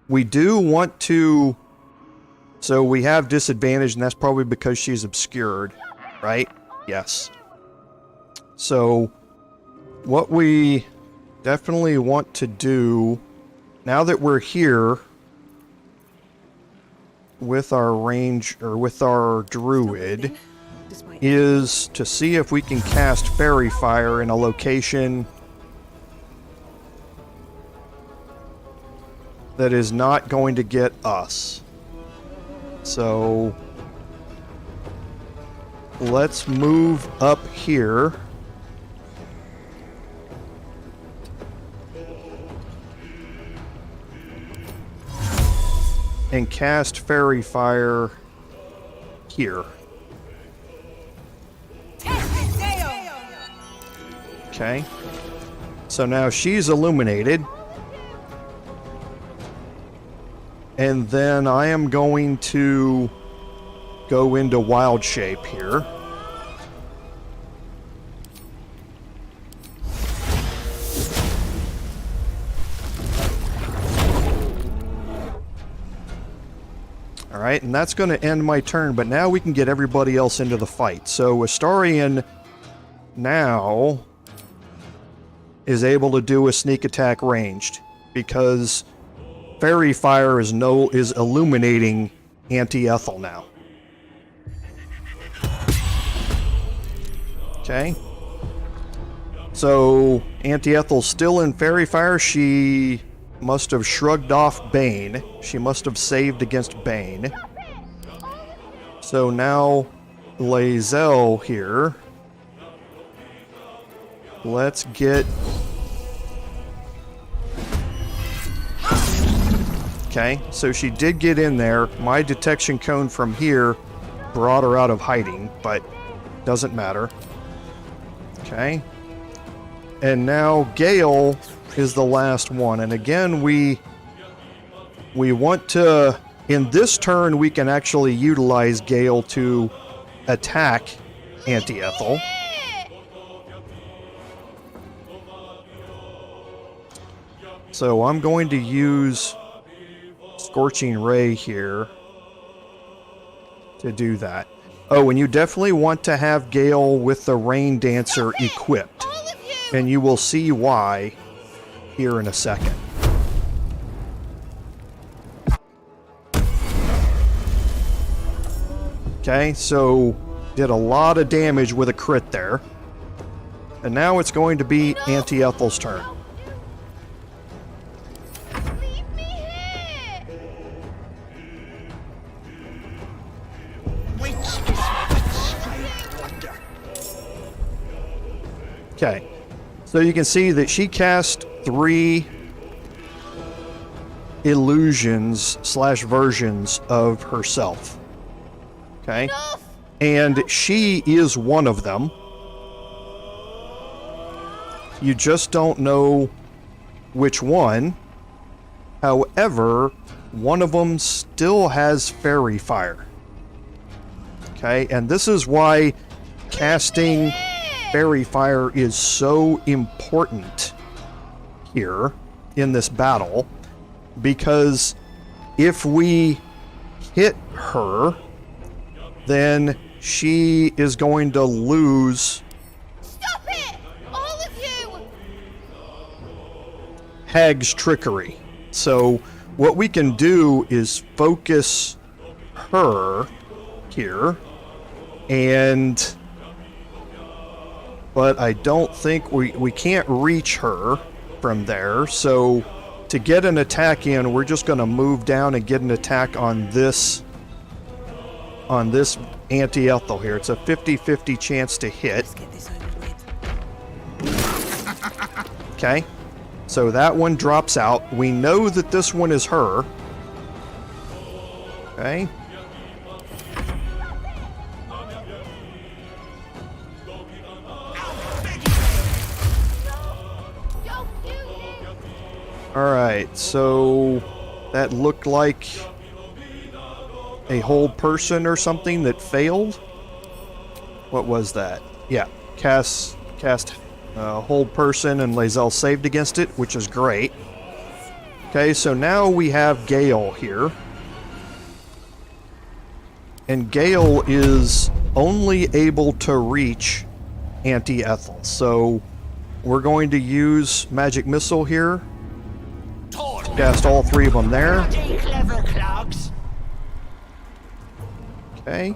S1: We do want to... So we have disadvantage, and that's probably because she's obscured, right? Yes. So what we definitely want to do, now that we're here with our range, or with our Druid, is to see if we can cast Fairy Fire in a location that is not going to get us. So let's move up here. And cast Fairy Fire here. Okay. So now she's illuminated. And then I am going to go into wild shape here. Alright, and that's going to end my turn, but now we can get everybody else into the fight. So Astarion now is able to do a sneak attack ranged, because Fairy Fire is illuminating Auntie Ethel now. Okay. So Auntie Ethel's still in Fairy Fire. She must have shrugged off Bane. She must have saved against Bane. So now Lae'zel here. Let's get... Okay, so she did get in there. My detection cone from here brought her out of hiding, but doesn't matter. Okay. And now Gale is the last one. And again, we want to... In this turn, we can actually utilize Gale to attack Auntie Ethel. So I'm going to use Scorching Ray here to do that. Oh, and you definitely want to have Gale with the Rain Dancer equipped. And you will see why here in a second. Okay, so did a lot of damage with a crit there. And now it's going to be Auntie Ethel's turn. Okay, so you can see that she cast 3 illusions / versions of herself. Okay, and she is one of them. You just don't know which one. However, one of them still has Fairy Fire. Okay, and this is why casting Fairy Fire is so important here in this battle, because if we hit her, then she is going to lose.
S9: Stop it! All of you!
S1: Hag's trickery. So what we can do is focus her here, but I don't think we can't reach her from there. So to get an attack in, we're just going to move down and get an attack on this Auntie Ethel here. It's a 50-50 chance to hit. Okay, so that one drops out. We know that this one is her. Okay. Alright, so that looked like a whole person or something that failed. What was that? Yeah, cast hold person, and Lae'zel saved against it, which is great. Okay, so now we have Gale here. And Gale is only able to reach Auntie Ethel. So we're going to use Magic Missile here. Cast all 3 of them there. Okay.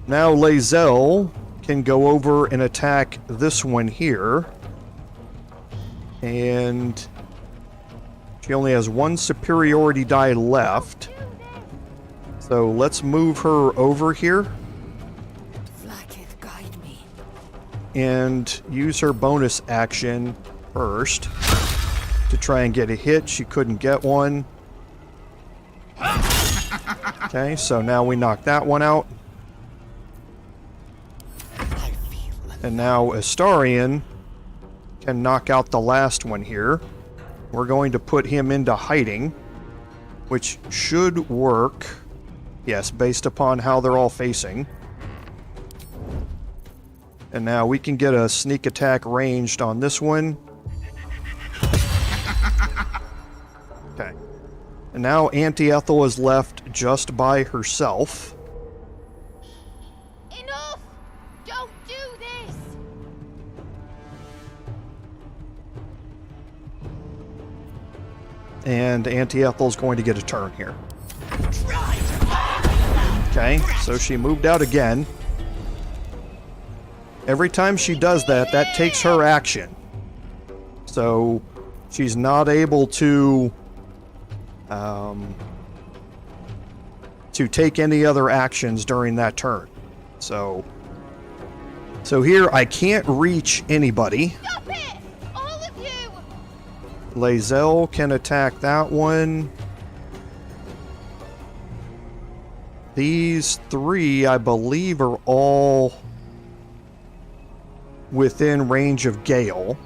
S1: Now Lae'zel can go over and attack this one here. And she only has 1 superiority die left. So let's move her over here. And use her bonus action first to try and get a hit. She couldn't get one. Okay, so now we knock that one out. And now Astarion can knock out the last one here. We're going to put him into hiding, which should work. Yes, based upon how they're all facing. And now we can get a sneak attack ranged on this one. Okay. And now Auntie Ethel is left just by herself.
S4: Enough! Don't do this!
S1: And Auntie Ethel's going to get a turn here. Okay, so she moved out again. Every time she does that, that takes her action. So she's not able to take any other actions during that turn. So here I can't reach anybody.
S4: Stop it! All of you!
S1: Lae'zel can attack that one. These three, I believe, are all within range of Gale.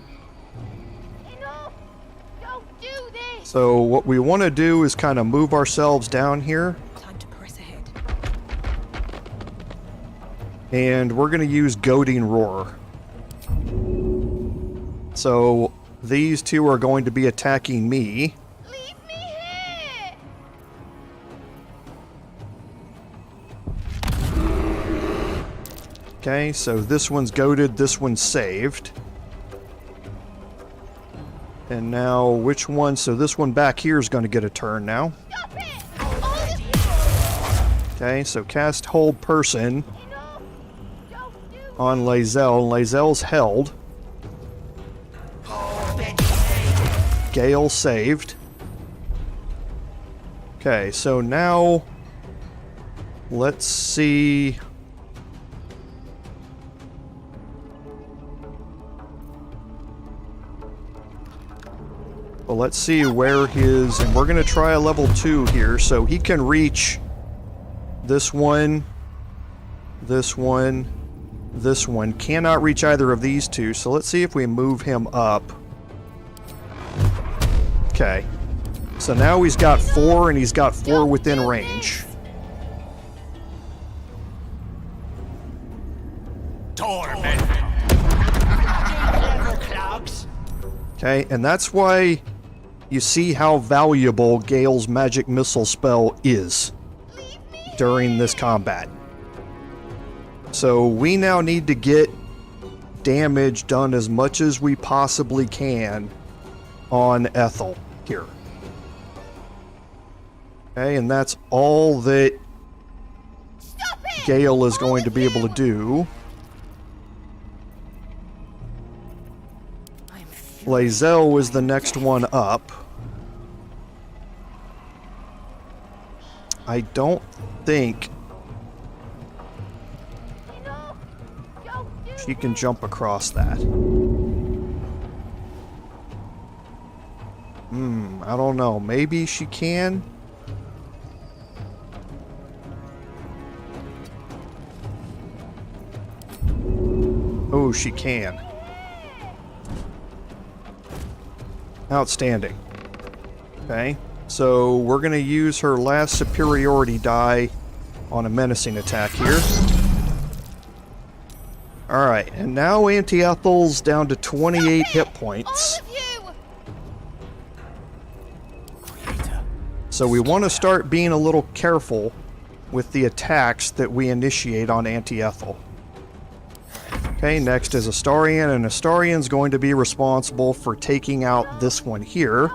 S4: Enough! Don't do this!
S1: So what we want to do is kind of move ourselves down here.
S11: Time to press ahead.
S1: And we're going to use Goading Roar. So these two are going to be attacking me.
S4: Leave me here!
S1: Okay, so this one's goaded, this one's saved. And now, which one? So this one back here is going to get a turn now.
S4: Stop it! All of you!
S1: Okay, so cast Hold Person
S4: Enough! Don't do
S1: on Lae'zel. Lae'zel's held. Gale saved. Okay, so now let's see. Well, let's see where his, and we're going to try a level 2 here, so he can reach this one, this one, this one. Cannot reach either of these two, so let's see if we move him up. Okay. So now he's got 4, and he's got 4 within range. Okay, and that's why you see how valuable Gale's magic missile spell is during this combat. So we now need to get damage done as much as we possibly can on Ethel here. Okay, and that's all that Gale is going to be able to do. Lae'zel was the next one up. I don't think she can jump across that. I don't know. Maybe she can? Oh, she can. Outstanding. Okay, so we're going to use her last superiority die on a menacing attack here. Alright, and now Auntie Ethel's down to 28 hit points. So we want to start being a little careful with the attacks that we initiate on Auntie Ethel. Okay, next is Astarion, and Astarion's going to be responsible for taking out this one here.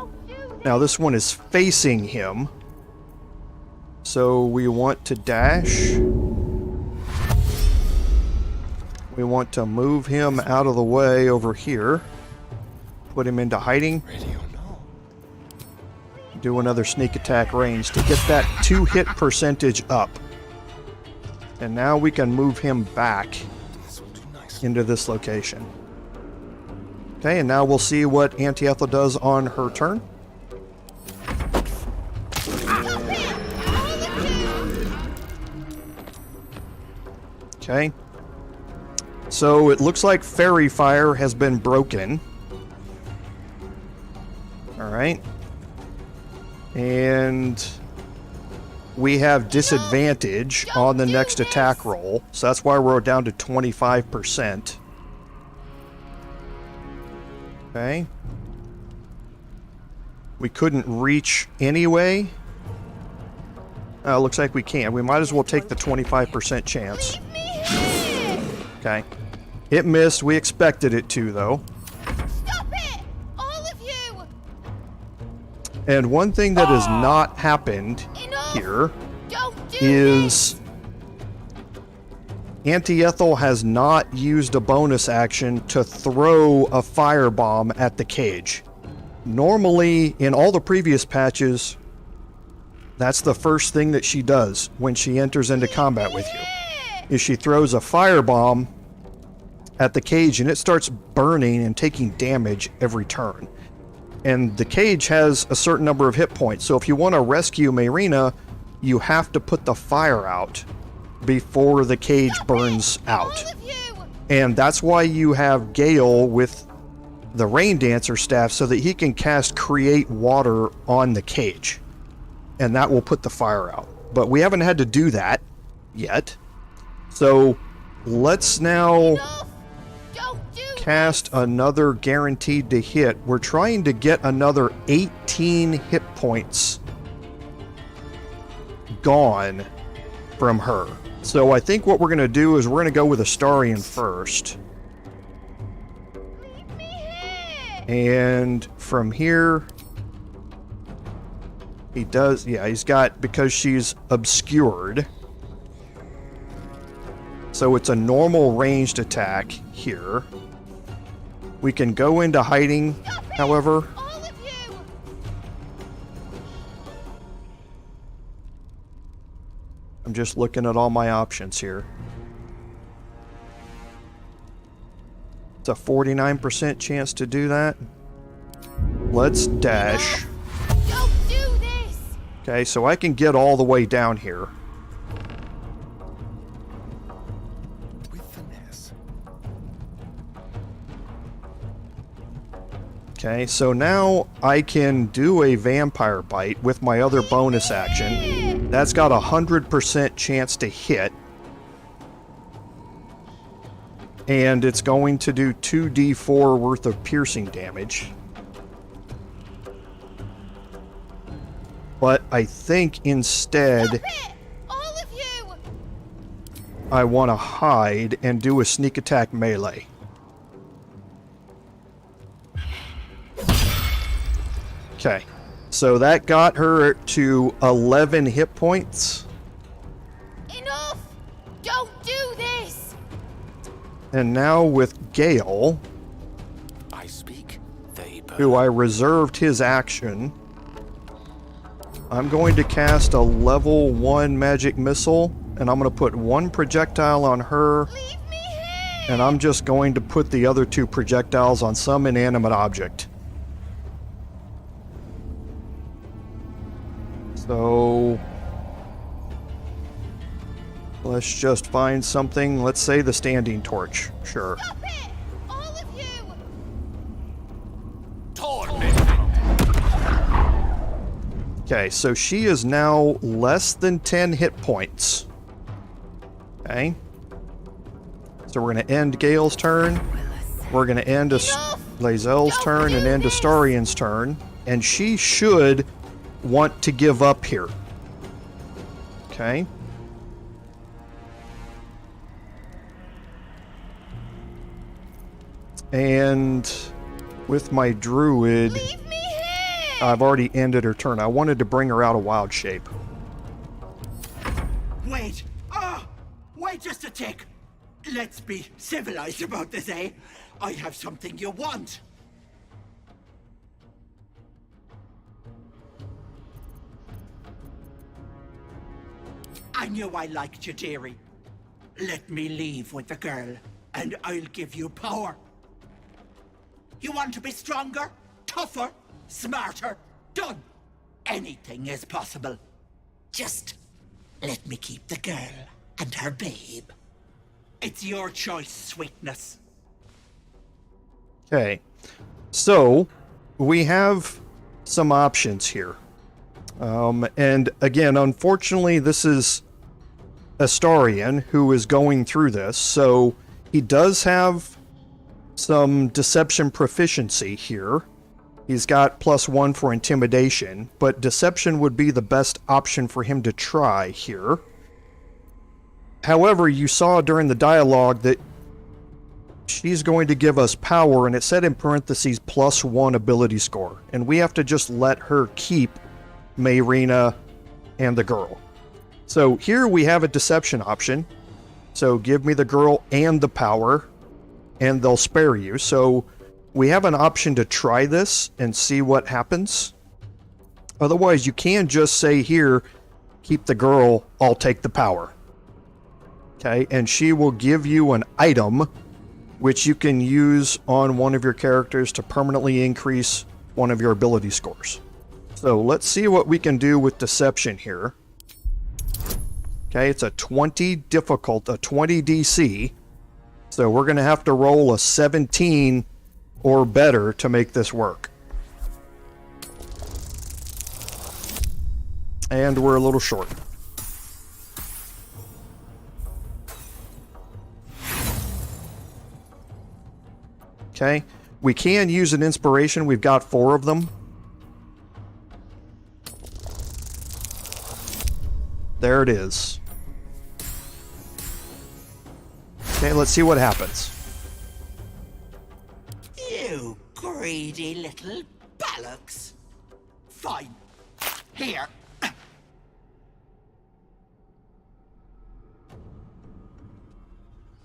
S1: Now this one is facing him, so we want to dash. We want to move him out of the way over here. Put him into hiding. Do another sneak attack range to get that 2 hit percentage up. And now we can move him back into this location. Okay, and now we'll see what Auntie Ethel does on her turn. Okay. So it looks like Fairy Fire has been broken. Alright. And we have disadvantage on the next attack roll, so that's why we're down to 25%. Okay. We couldn't reach anyway, Looks like we can. We might as well take the 25% chance. Okay. It missed. We expected it to, though.
S4: Stop it! All of you!
S1: And one thing that has not happened here is Auntie Ethel has not used a bonus action to throw a firebomb at the cage. Normally, in all the previous patches, that's the first thing that she does when she enters into combat with you, is she throws a firebomb at the cage and it starts burning and taking damage every turn. And the cage has a certain number of hit points, so if you want to rescue Mayrina, you have to put the fire out before the cage burns out. And that's why you have Gale with the Rain Dancer staff, so that he can cast Create Water on the cage. And that will put the fire out. But we haven't had to do that yet. So let's now cast another guaranteed to hit. We're trying to get another 18 hit points gone from her. So I think what we're going to do is we're going to go with Astarion first. And from here, he does, yeah, he's got, because she's obscured. So it's a normal ranged attack here. We can go into hiding, however. I'm just looking at all my options here. It's a 49% chance to do that. Let's dash.
S4: Don't do this.
S1: Okay, so I can get all the way down here.
S2: With finesse.
S1: Okay, so now I can do a vampire bite with my other bonus action. That's got a 100% chance to hit. And it's going to do 2d4 worth of piercing damage. But I think instead
S4: All of you!
S1: I want to hide and do a sneak attack melee. Okay, so that got her to 11 hit points.
S4: Enough! Don't do this!
S1: And now with Gale,
S3: I speak, they burn.
S1: who I reserved his action, I'm going to cast a level 1 magic missile, and I'm going to put one projectile on her, and I'm just going to put the other 2 projectiles on some inanimate object. So let's just find something. Let's say the standing torch. Sure.
S4: Stop it! All of you!
S1: Okay, so she is now less than 10 hit points. Okay. So we're going to end Gale's turn. We're going to end Lae'zel's turn and end Astarion's turn. And she should want to give up here. Okay. And with my Druid, I've already ended her turn. I wanted to bring her out of wild shape.
S8: Wait! Wait just a tick! Let's be civilized about this, eh? I have something you want. I knew I liked you, dearie. Let me leave with the girl, and I'll give you power. You want to be stronger, tougher, smarter? Done. Anything is possible. Just let me keep the girl and her babe. It's your choice, sweetness.
S1: Okay. So, we have some options here. And again, unfortunately, this is Astarion who is going through this, so he does have some deception proficiency here. He's got +1 for intimidation, but deception would be the best option for him to try here. However, you saw during the dialogue that she's going to give us power, and it said in parentheses +1 ability score, and we have to just let her keep Mayrina and the girl. So here we have a deception option. So give me the girl and the power, and they'll spare you. So we have an option to try this and see what happens. Otherwise, you can just say here, keep the girl, I'll take the power. Okay, and she will give you an item which you can use on one of your characters to permanently increase one of your ability scores. So let's see what we can do with deception here. Okay, it's a 20 difficult, a 20 DC. So we're going to have to roll a 17 or better to make this work. And we're a little short. Okay, we can use an inspiration. We've got 4 of them. There it is. Okay, let's see what happens.
S8: You greedy little bollocks. Fine. Here.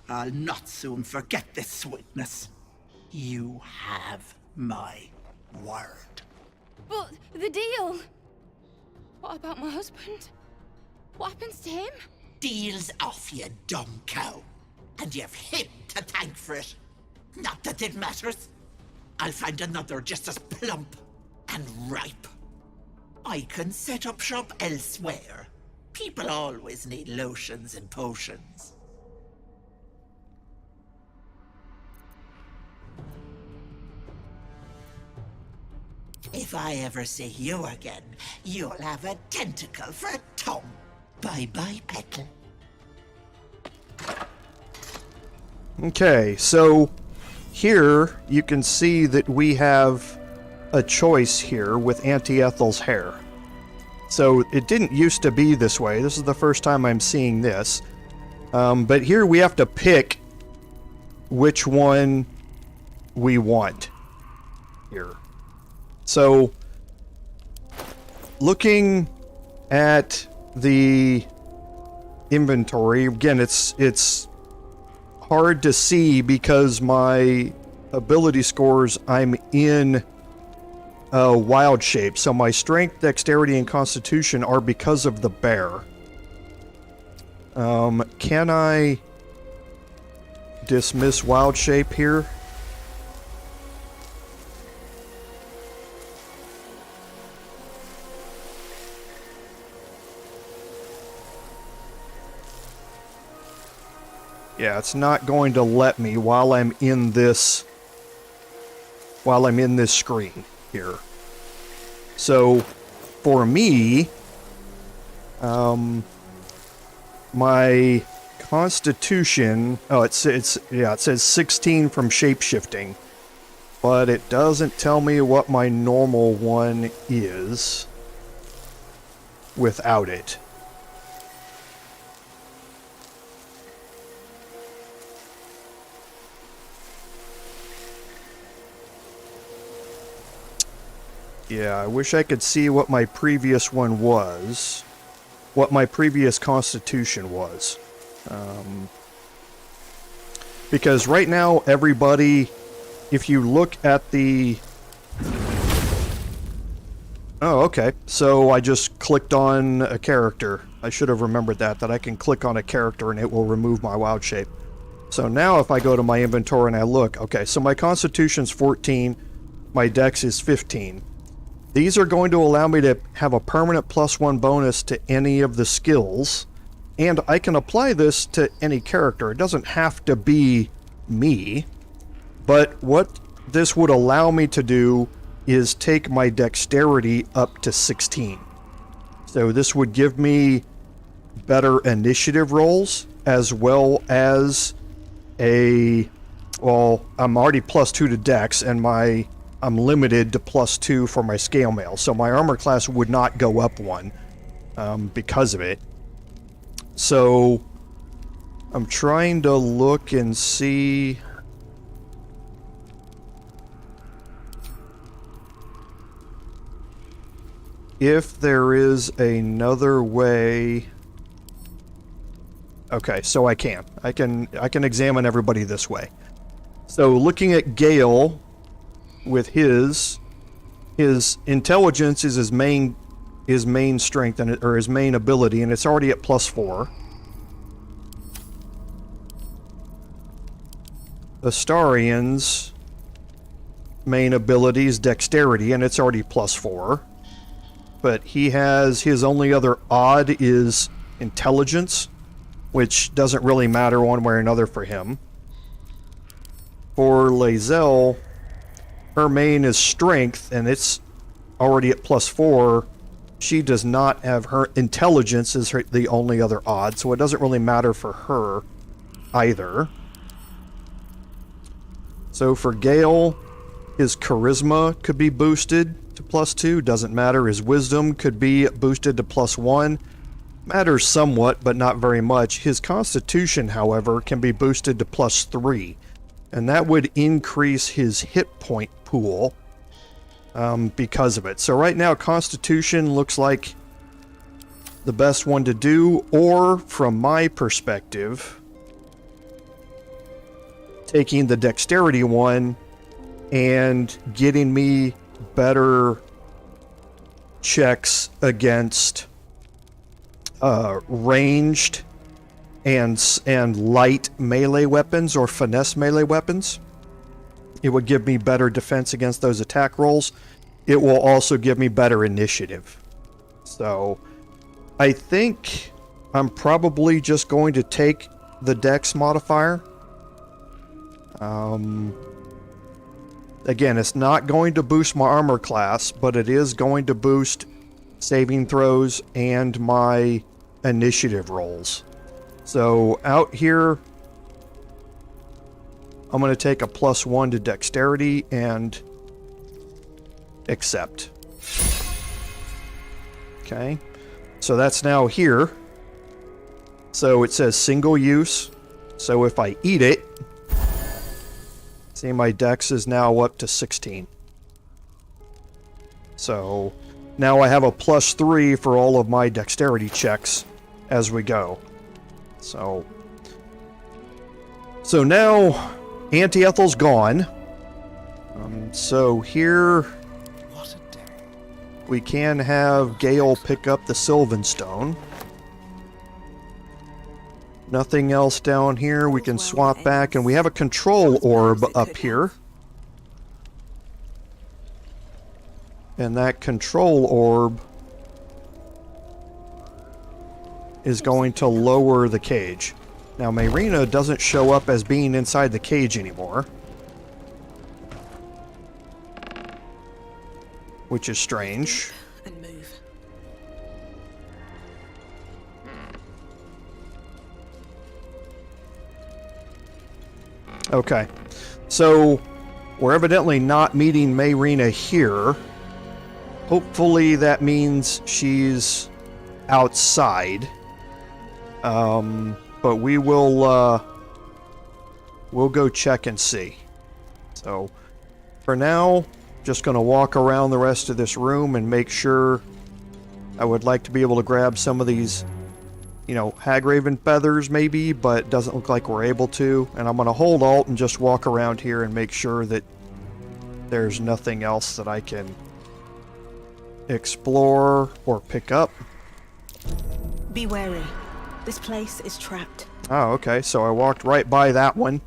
S8: I'll not soon forget this sweetness. You have my word.
S9: But the deal. What about my husband? What happens to him?
S8: Deal's off, you dumb cow. And you've him to thank for it. Not that it matters. I'll find another just as plump and ripe. I can set up shop elsewhere. People always need lotions and potions. If I ever see you again, you'll have a tentacle for a tongue. Bye-bye, Petal.
S1: Okay, so here you can see that we have a choice here with Auntie Ethel's hair. So it didn't used to be this way. This is the first time I'm seeing this. But here we have to pick which one we want here. So looking at the inventory, again, it's hard to see because my ability scores, I'm in wild shape. So my strength, dexterity, and constitution are because of the bear. Can I dismiss wild shape here? Yeah, it's not going to let me while I'm in this screen here. So for me, my constitution, it says 16 from shapeshifting, but it doesn't tell me what my normal one is without it. Yeah, I wish I could see what my previous one was. What my previous constitution was. Because right now, everybody, if you look at the... Oh, okay. So I just clicked on a character. I should have remembered that I can click on a character and it will remove my wild shape. So now if I go to my inventory and I look, okay, so my constitution's 14, my dex is 15. These are going to allow me to have a permanent +1 bonus to any of the skills, and I can apply this to any character. It doesn't have to be me, but what this would allow me to do is take my dexterity up to 16. So this would give me better initiative rolls, as well as I'm already +2 to dex, and my I'm limited to +2 for my scale mail. So my armor class would not go up 1 because of it. So I'm trying to look and see... if there is another way... Okay, so I can examine everybody this way. So looking at Gale with his intelligence is his main strength or his main ability, and it's already at +4. Astarion's main ability is dexterity, and it's already +4. But he has, his only other odd is intelligence, which doesn't really matter one way or another for him. For Lae'zel, her main is strength, and it's already at +4. She does not have, her intelligence is the only other odd, so it doesn't really matter for her either. So for Gale, his charisma could be boosted to +2, doesn't matter. His wisdom could be boosted to +1. Matters somewhat, but not very much. His constitution, however, can be boosted to +3, and that would increase his hit point pool because of it. So right now, constitution looks like the best one to do, or from my perspective, taking the dexterity one and getting me better checks against ranged and light melee weapons or finesse melee weapons. It would give me better defense against those attack rolls. It will also give me better initiative. So I think I'm probably just going to take the dex modifier. Again, it's not going to boost my armor class, but it is going to boost saving throws and my initiative rolls. So out here, I'm going to take a +1 to dexterity and accept. Okay, so that's now here. So it says single use. So if I eat it, see, my dex is now up to 16. So now I have a +3 for all of my dexterity checks as we go. So now Auntie Ethel's gone. So here we can have Gale pick up the Sylvan Stone. Nothing else down here. We can swap back, and we have a control orb up here. And that control orb is going to lower the cage. Now, Mayrina doesn't show up as being inside the cage anymore, which is strange.
S11: And move.
S1: Okay, so we're evidently not meeting Mayrina here. Hopefully that means she's outside. But we will we'll go check and see. So for now, just going to walk around the rest of this room and make sure. I would like to be able to grab some of these, you know, Hagraven feathers maybe, but it doesn't look like we're able to. And I'm going to hold Alt and just walk around here and make sure that there's nothing else that I can explore or pick up.
S11: Be wary. This place is trapped.
S1: Oh, okay. So I walked right by that one.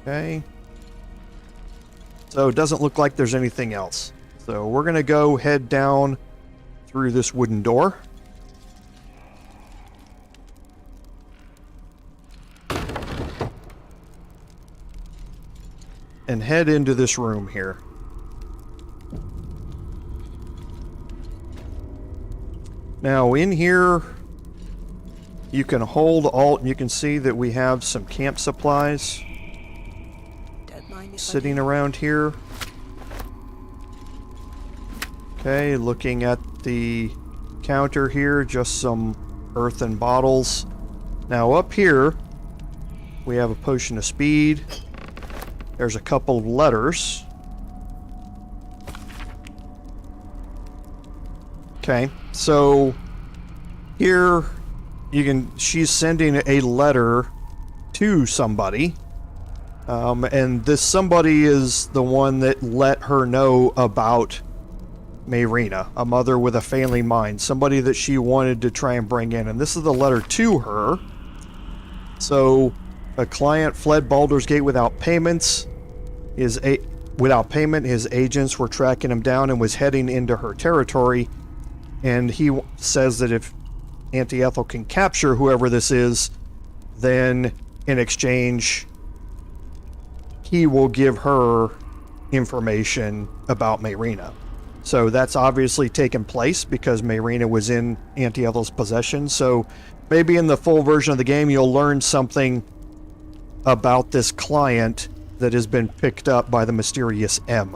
S1: Okay. So it doesn't look like there's anything else. So we're going to go head down through this wooden door. And head into this room here. Now in here, you can hold Alt and you can see that we have some camp supplies. sitting around here. Okay, looking at the counter here, just some earthen bottles. Now up here, we have a potion of speed. There's a couple of letters. Okay, so here she's sending a letter to somebody. And this somebody is the one that let her know about Mayrina, a mother with a failing mind, somebody that she wanted to try and bring in. And this is the letter to her. So, a client fled Baldur's Gate without payments. Without payment, his agents were tracking him down and was heading into her territory. And he says that if Auntie Ethel can capture whoever this is, then in exchange, he will give her information about Mayrina. So that's obviously taken place because Mayrina was in Auntie Ethel's possession. So maybe in the full version of the game, you'll learn something about this client that has been picked up by the mysterious M.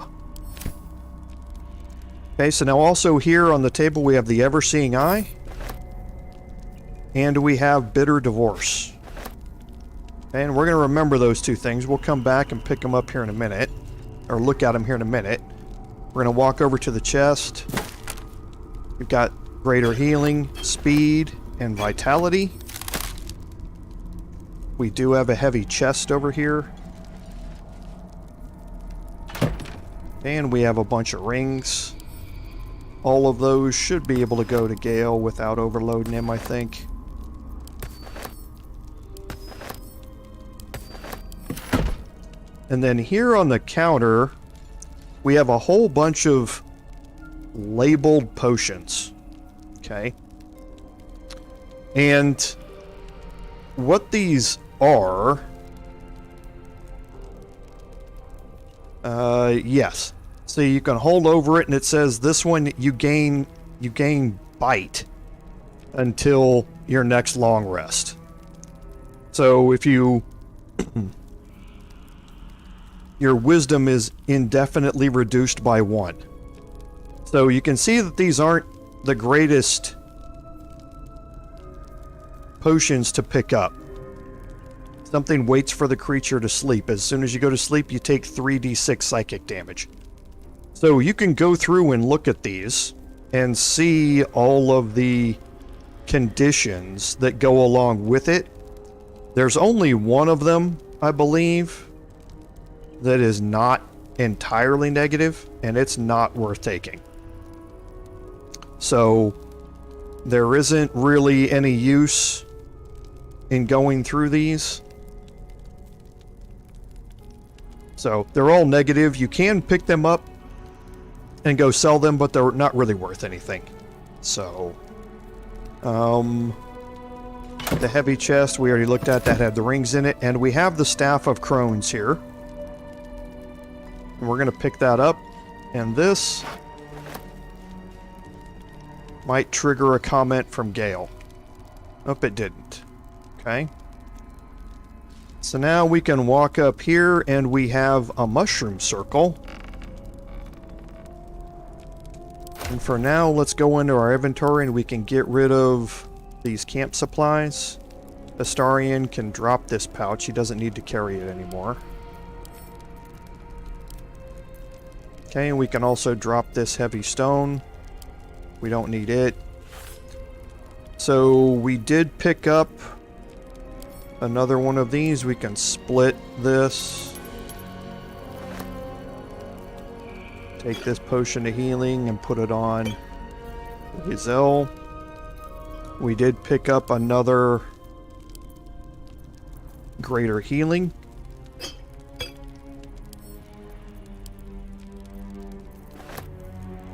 S1: Okay, so now also here on the table we have the Ever-Seeing Eye. And we have Bitter Divorce. And we're going to remember those two things. We'll come back and pick them up here in a minute. Or look at them here in a minute. We're going to walk over to the chest. We've got Greater Healing, Speed, and Vitality. We do have a heavy chest over here. And we have a bunch of rings. All of those should be able to go to Gale without overloading him, I think. And then here on the counter, we have a whole bunch of labeled potions. Okay. And what these are... yes. So you can hold over it and it says this one you gain bite until your next long rest. So if you... your wisdom is indefinitely reduced by 1. So you can see that these aren't the greatest potions to pick up. Something waits for the creature to sleep. As soon as you go to sleep, you take 3d6 psychic damage. So you can go through and look at these and see all of the conditions that go along with it. There's only one of them, I believe, that is not entirely negative, and it's not worth taking. So there isn't really any use in going through these. So they're all negative. You can pick them up and go sell them, but they're not really worth anything. So, the heavy chest we already looked at, that had the rings in it, and we have the Staff of Crones here. And we're going to pick that up, and this might trigger a comment from Gale. Nope, it didn't. Okay. So now we can walk up here, and we have a mushroom circle. And for now, let's go into our inventory, and we can get rid of these camp supplies. Astarion can drop this pouch. He doesn't need to carry it anymore. Okay, and we can also drop this heavy stone. We don't need it. So we did pick up another one of these. We can split this. Take this potion of healing and put it on Lae'zel. We did pick up another greater healing.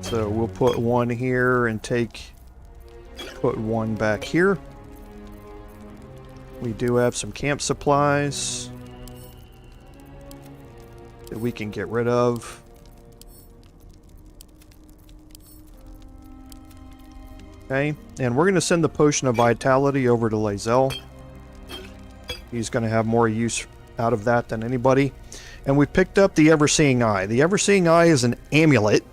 S1: So we'll put one here and put one back here. We do have some camp supplies that we can get rid of. Okay, and we're going to send the Potion of Vitality over to Lae'zel. He's going to have more use out of that than anybody. And we picked up the Ever-Seeing Eye. The Ever-Seeing Eye is an amulet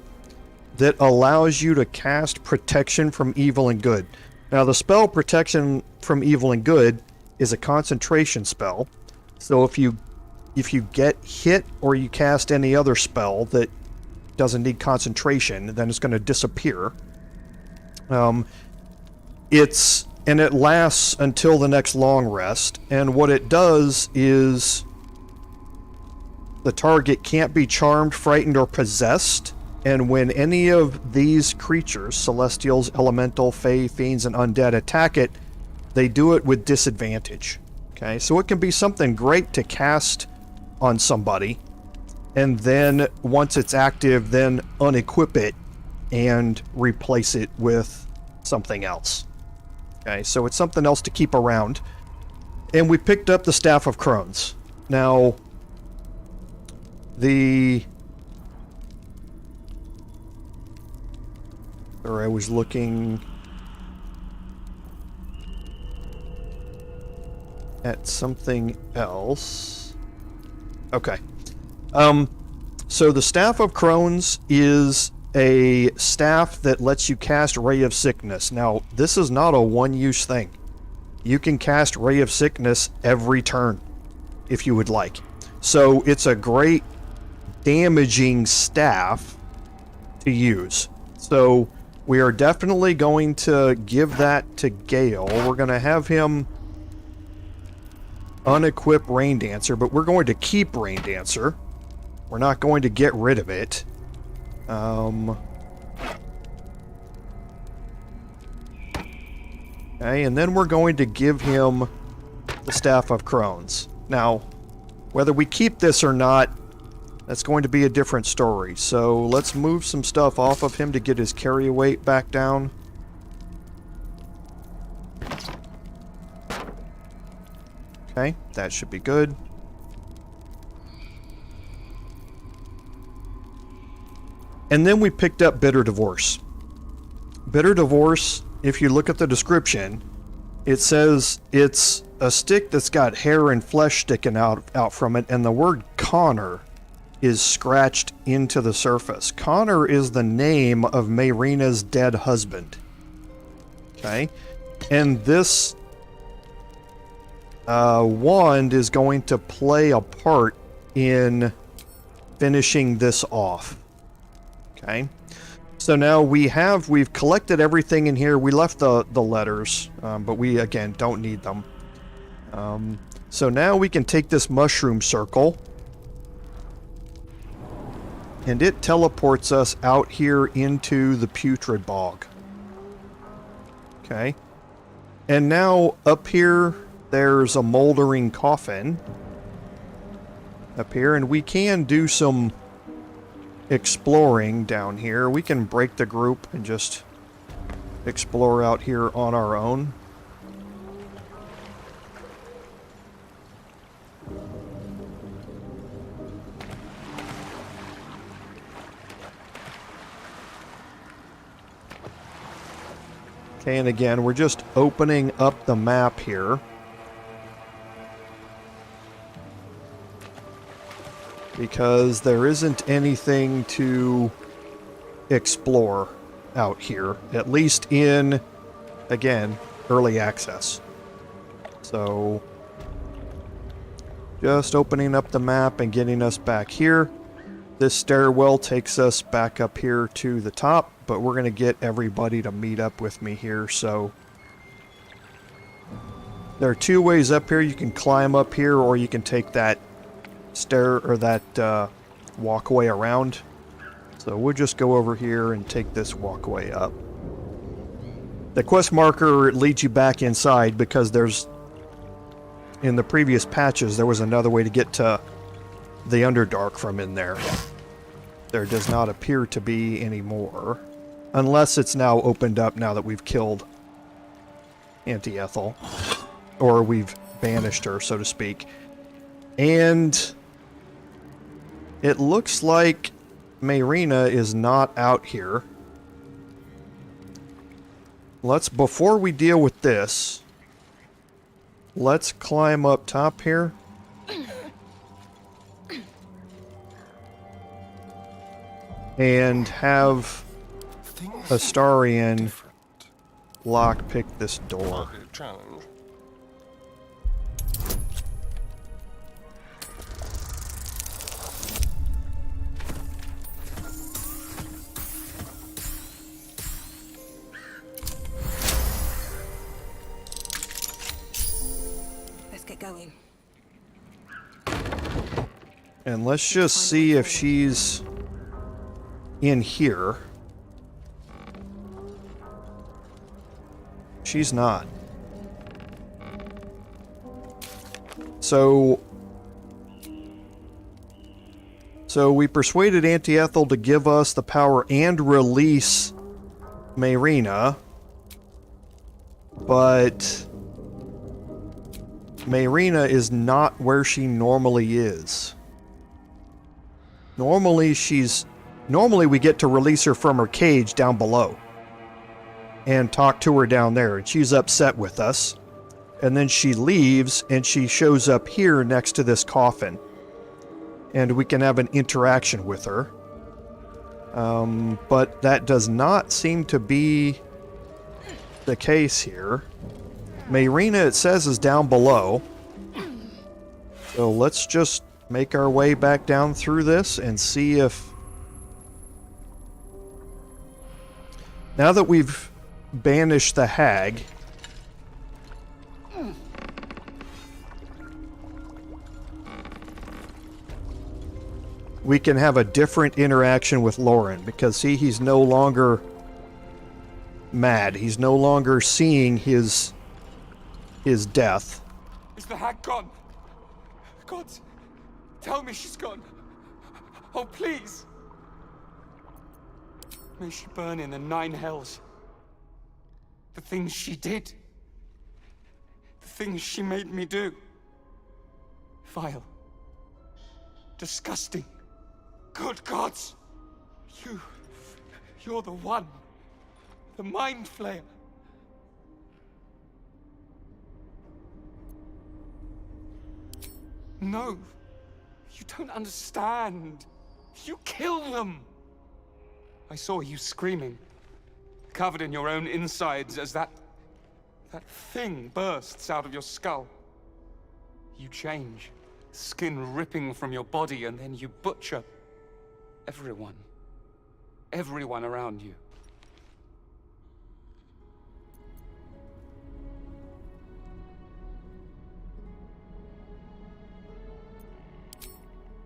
S1: that allows you to cast protection from evil and good. Now, the spell Protection from Evil and Good is a concentration spell. So if you get hit or you cast any other spell that doesn't need concentration, then it's going to disappear. It lasts until the next long rest, and what it does is the target can't be charmed, frightened, or possessed, and when any of these creatures, celestials, elemental, fae, fiends, and undead, attack it, they do it with disadvantage. Okay, so it can be something great to cast on somebody, and then once it's active, then unequip it and replace it with something else. Okay, so it's something else to keep around. And we picked up the Staff of Crones. Now, I was looking at something else. Okay. So the Staff of Crones is a staff that lets you cast Ray of Sickness. Now, this is not a one-use thing. You can cast Ray of Sickness every turn, if you would like. So it's a great damaging staff to use. So we are definitely going to give that to Gale. We're going to have him unequip Rain Dancer, but we're going to keep Rain Dancer. We're not going to get rid of it. Okay, and then we're going to give him the Staff of Crones. Now, whether we keep this or not, that's going to be a different story. So let's move some stuff off of him to get his carry weight back down. Okay, that should be good. And then we picked up Bitter Divorce. Bitter Divorce, if you look at the description, it says it's a stick that's got hair and flesh sticking out from it, and the word Connor is scratched into the surface. Connor is the name of Mayrina's dead husband. Okay? And this wand is going to play a part in finishing this off. Okay, so now we've collected everything in here. We left the letters, but we, again, don't need them. So now we can take this mushroom circle, and it teleports us out here into the putrid bog. Okay, and now up here, there's a moldering coffin up here, and we can do some exploring down here. We can break the group and just explore out here on our own. Okay, and again, we're just opening up the map here. Because there isn't anything to explore out here, at least in, again, early access. So, just opening up the map and getting us back here. This stairwell takes us back up here to the top, but we're going to get everybody to meet up with me here, so there are two ways up here. You can climb up here, or you can take that stair or that walkway around. So we'll just go over here and take this walkway up. The quest marker leads you back inside because there's, in the previous patches, there was another way to get to the Underdark from in there. There does not appear to be anymore, unless it's now opened up now that we've killed Auntie Ethel, or we've banished her, so to speak. And it looks like Mayrina is not out here. Before we deal with this, let's climb up top here. and have
S2: Things
S1: Astarion
S2: different.
S1: lockpick this door.
S2: Might be a challenge.
S11: Let's get going.
S1: And let's just see if she's in here. She's not. So we persuaded Auntie Ethel to give us the power and release Mayrina, but Mayrina is not where she normally is. Normally we get to release her from her cage down below and talk to her down there, and she's upset with us. And then she leaves and she shows up here next to this coffin, and we can have an interaction with her. But that does not seem to be the case here. Mayrina, it says, is down below. So let's just make our way back down through this and see if... Now that we've banished the hag, we can have a different interaction with Lauren, because see, he's no longer mad. He's no longer seeing his death.
S10: Is the hag gone? God, tell me she's gone. Oh, please. May she burn in the 9 hells. The things she did. The things she made me do. Vile. Disgusting. Good gods. You're the one. The Mind Flayer. No. You don't understand. You kill them. I saw you screaming, covered in your own insides as that thing bursts out of your skull. You change, skin ripping from your body, and then you butcher everyone around you.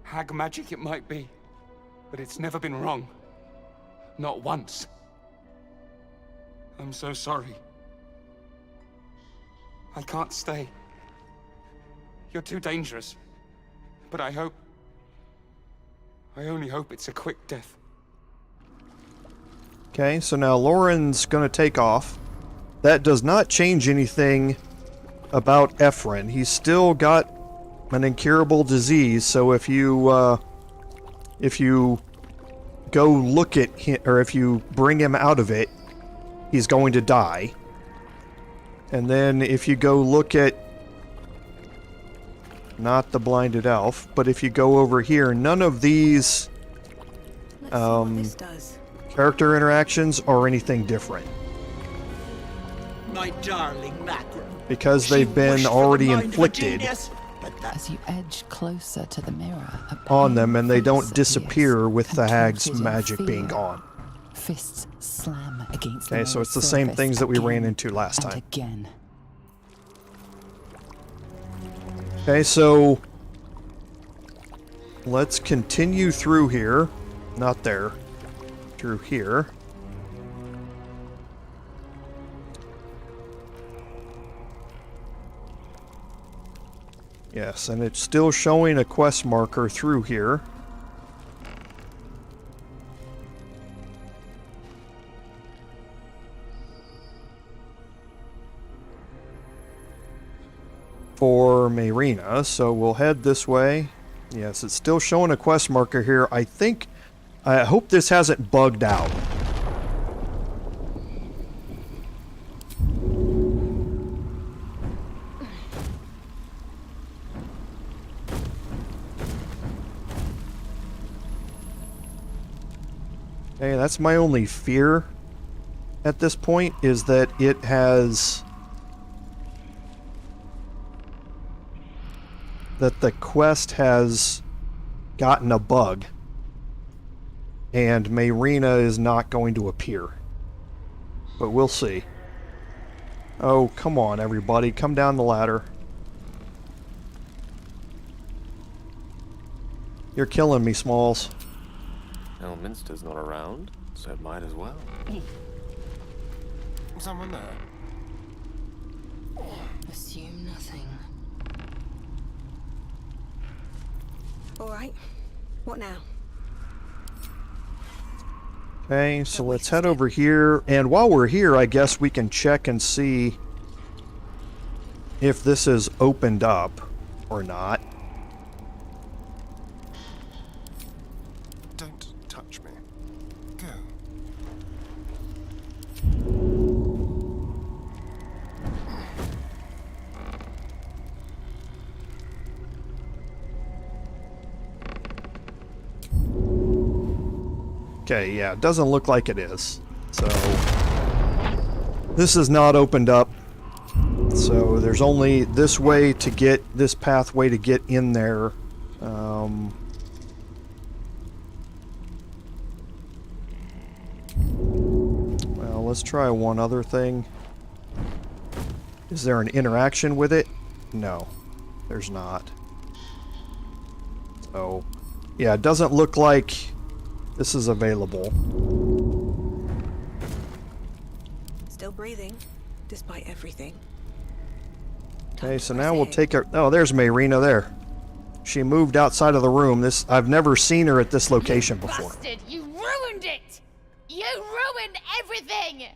S10: Hag magic it might be, but it's never been wrong. Not once. I'm so sorry. I can't stay. You're too dangerous. But I only hope it's a quick death.
S1: Okay, so now Lauren's gonna take off. That does not change anything about Ephraim. He's still got an incurable disease, so if you go look at him, or if you bring him out of it, he's going to die. And then if you go look at, not the blinded elf, but if you go over here, none of these
S11: Let's see what this does.
S1: character interactions are anything different,
S8: My darling mackerel.
S1: because they've been already inflicted
S7: As you edge closer to the mirror,
S1: on them, and they don't
S7: face
S1: disappear
S7: appears,
S1: with the hag's
S7: contorted in
S1: magic being
S7: fear.
S1: gone.
S7: Fists slam against the
S1: Okay, so
S7: mirror's
S1: it's the same
S7: surface
S1: things that we ran
S7: again
S1: into last
S7: and
S1: time.
S7: Again.
S1: Okay, so let's continue through here. Not there. Through here. Yes, and it's still showing a quest marker through here. For Mayrina, so we'll head this way. Yes, it's still showing a quest marker here. I hope this hasn't bugged out. Okay, that's my only fear at this point, is that it has... that the quest has gotten a bug, and Mayrina is not going to appear. But we'll see. Oh, come on, everybody. Come down the ladder. You're killing me, Smalls.
S6: Elminster's not around, so it might as well.
S2: Someone there?
S9: Assume nothing.
S11: All right. What now?
S1: Okay, so let's head over here, and while we're here, I guess we can check and see if this is opened up or not.
S2: Don't touch me. Go.
S1: Okay, yeah, it doesn't look like it is. So, this is not opened up. So, there's only this way to get, this pathway to get in there. Well, let's try one other thing. Is there an interaction with it? No, there's not. So, yeah, it doesn't look like this is available.
S11: Still breathing, despite everything.
S1: Okay, so now we'll take her... Oh, there's Mayrina there. She moved outside of the room. I've never seen her at this location before.
S9: Bastard, you ruined it! You ruined everything!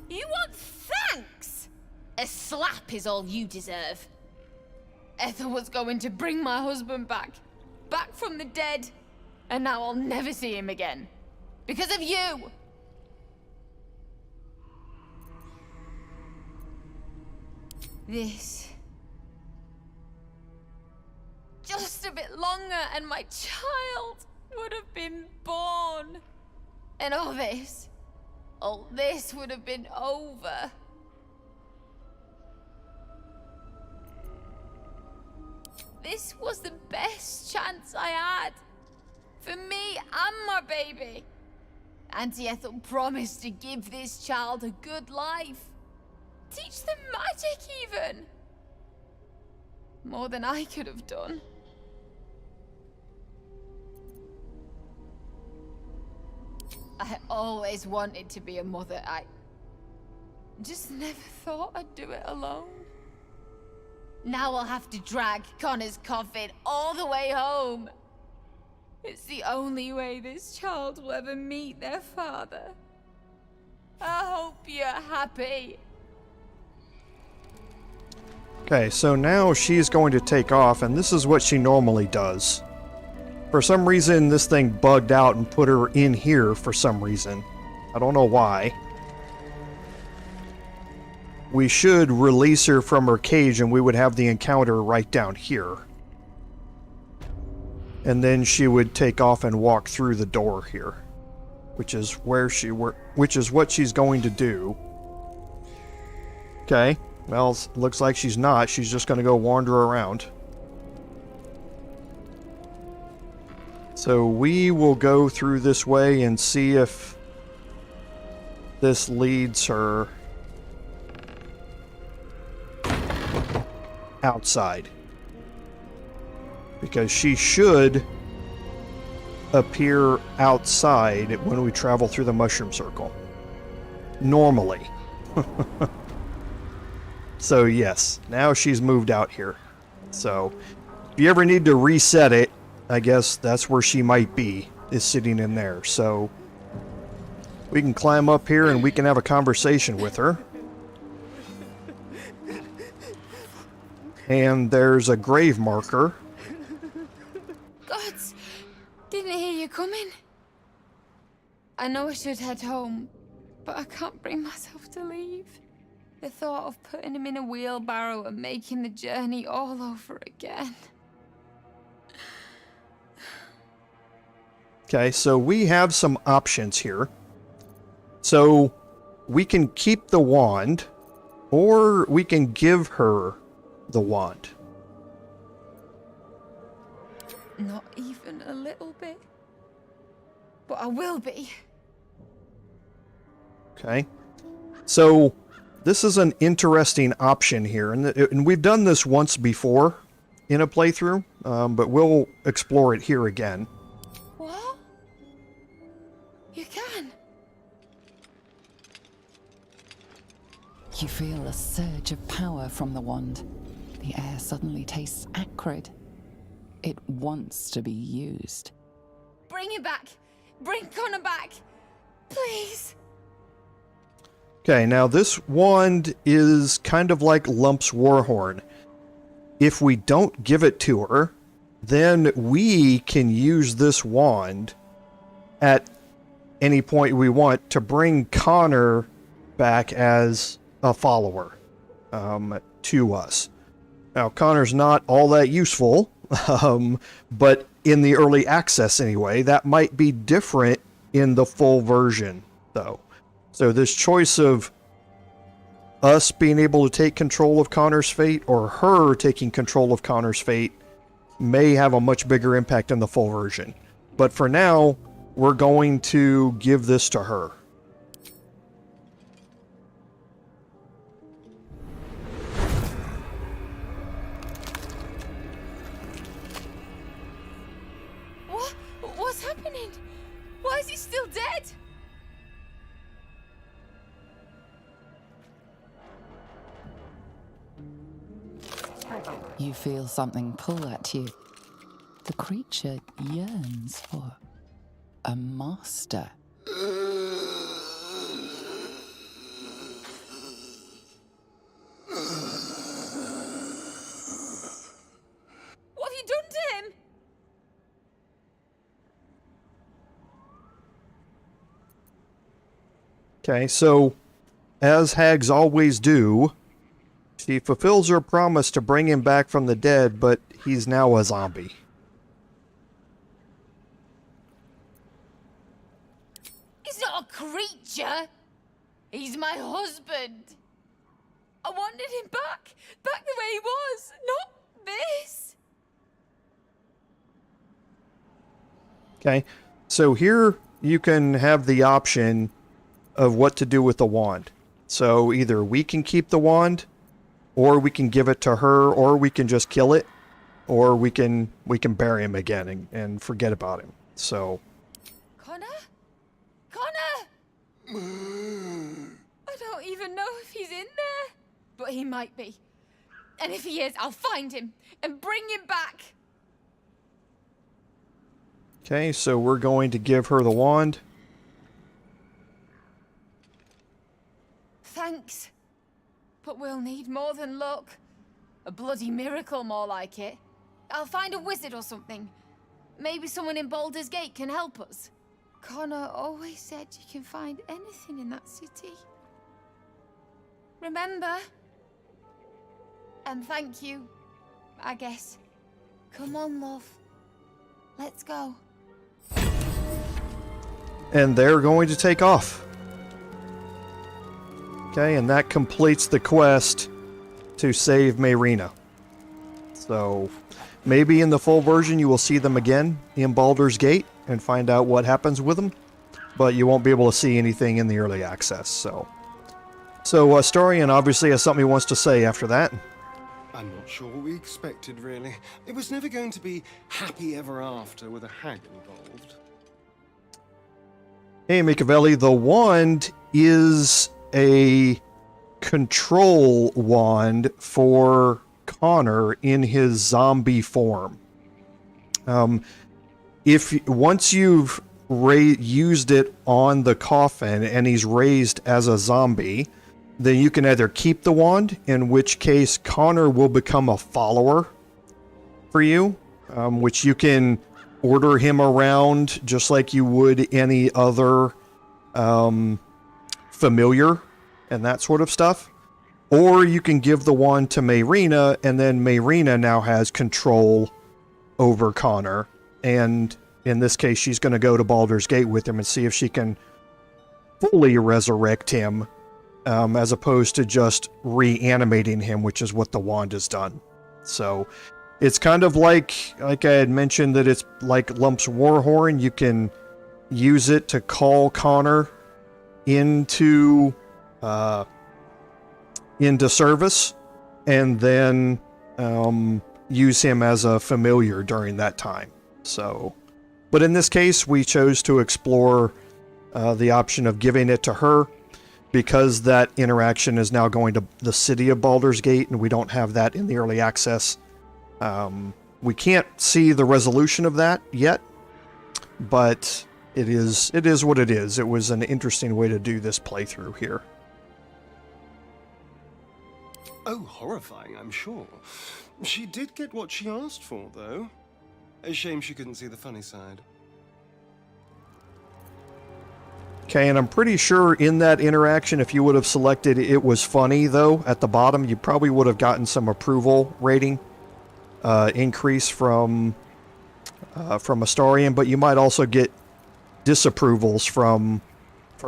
S9: You want thanks? A slap is all you deserve. Ethel was going to bring my husband back from the dead, and now I'll never see him again. Because of you! This. Just a bit longer and my child would have been born. And all this would have been over. This was the best chance I had. For me and my baby. Auntie Ethel promised to give this child a good life. Teach them magic, even. More than I could have done. I always wanted to be a mother. I just never thought I'd do it alone. Now I'll have to drag Connor's coffin all the way home. It's the only way this child will ever meet their father. I hope you're happy.
S1: Okay, so now she's going to take off, and this is what she normally does. For some reason, this thing bugged out and put her in here for some reason. I don't know why. We should release her from her cage, and we would have the encounter right down here. And then she would take off and walk through the door here, which is what she's going to do. Okay. Well, looks like she's not. She's just going to go wander around. So we will go through this way and see if this leads her outside. Because she should appear outside when we travel through the mushroom circle. Normally. So yes, now she's moved out here. So if you ever need to reset it, I guess that's where she might be, is sitting in there. So we can climb up here and we can have a conversation with her. And there's a grave marker.
S9: Gods, didn't hear you coming. I know I should head home, but I can't bring myself to leave. The thought of putting him in a wheelbarrow and making the journey all over again.
S1: Okay, so we have some options here. So we can keep the wand, or we can give her the wand.
S9: Not even a little bit. But I will be.
S1: Okay. So this is an interesting option here, and we've done this once before in a playthrough, but we'll explore it here again.
S9: What? You can?
S7: You feel a surge of power from the wand. The air suddenly tastes acrid. It wants to be used.
S9: Bring it back. Bring Connor back. Please.
S1: Okay, now this wand is kind of like Lump's Warhorn. If we don't give it to her, then we can use this wand at any point we want to bring Connor back as a follower to us. Now, Connor's not all that useful, but in the early access anyway, that might be different in the full version, though. So this choice of us being able to take control of Connor's fate or her taking control of Connor's fate may have a much bigger impact in the full version. But for now, we're going to give this to her.
S9: What? What's happening? Why is he still dead?
S7: You feel something pull at you. The creature yearns for a master.
S9: What have you done to him?
S1: Okay, so as hags always do, she fulfills her promise to bring him back from the dead, but he's now a zombie.
S9: He's not a creature. He's my husband. I wanted him back. Back the way he was. Not this.
S1: Okay, so here you can have the option of what to do with the wand. So either we can keep the wand, or we can give it to her, or we can just kill it, or we can bury him again and forget about him. So
S9: Connor? Connor! I don't even know if he's in there. But he might be. And if he is, I'll find him and bring him back.
S1: okay, so we're going to give her the wand.
S9: Thanks. But we'll need more than luck. A bloody miracle, more like it. I'll find a wizard or something. Maybe someone in Baldur's Gate can help us. Connor always said you can find anything in that city. Remember? And thank you, I guess. Come on, love. Let's go.
S1: And they're going to take off. Okay, and that completes the quest to save Mayrina. So maybe in the full version you will see them again in Baldur's Gate and find out what happens with them, but you won't be able to see anything in the early access. So Astarion obviously has something he wants to say after that.
S2: I'm not sure what we expected, really. It was never going to be happy ever after with a hag involved.
S1: Hey, Micavelli, the wand is a control wand for Connor in his zombie form. Once you've used it on the coffin and he's raised as a zombie, then you can either keep the wand, in which case Connor will become a follower for you, which you can order him around just like you would any other familiar and that sort of stuff. Or you can give the wand to Mayrina, and then Mayrina now has control over Connor, and in this case, she's going to go to Baldur's Gate with him and see if she can fully resurrect him, as opposed to just reanimating him, which is what the wand has done. So it's kind of like I had mentioned, that it's like Lump's Warhorn. You can use it to call Connor into service, and then use him as a familiar during that time. So, but in this case, we chose to explore the option of giving it to her, because that interaction is now going to the city of Baldur's Gate, and we don't have that in the early access. We can't see the resolution of that yet, but it is what it is. It was an interesting way to do this playthrough here.
S2: Oh, horrifying, I'm sure. She did get what she asked for, though. A shame she couldn't see the funny side.
S1: Okay, and I'm pretty sure in that interaction, if you would have selected it was funny, though, at the bottom, you probably would have gotten some approval rating increase from Astarion, but you might also get disapprovals from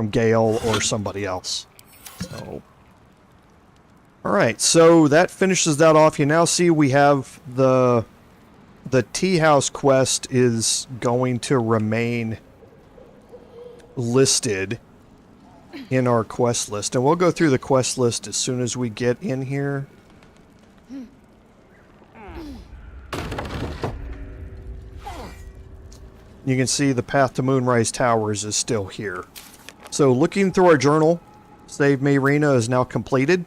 S1: Gale or somebody else. So, all right, so that finishes that off. You now see we have the Teahouse quest is going to remain listed in our quest list, and we'll go through the quest list as soon as we get in here. You can see the path to Moonrise Towers is still here. So looking through our journal, save Mayrina is now completed.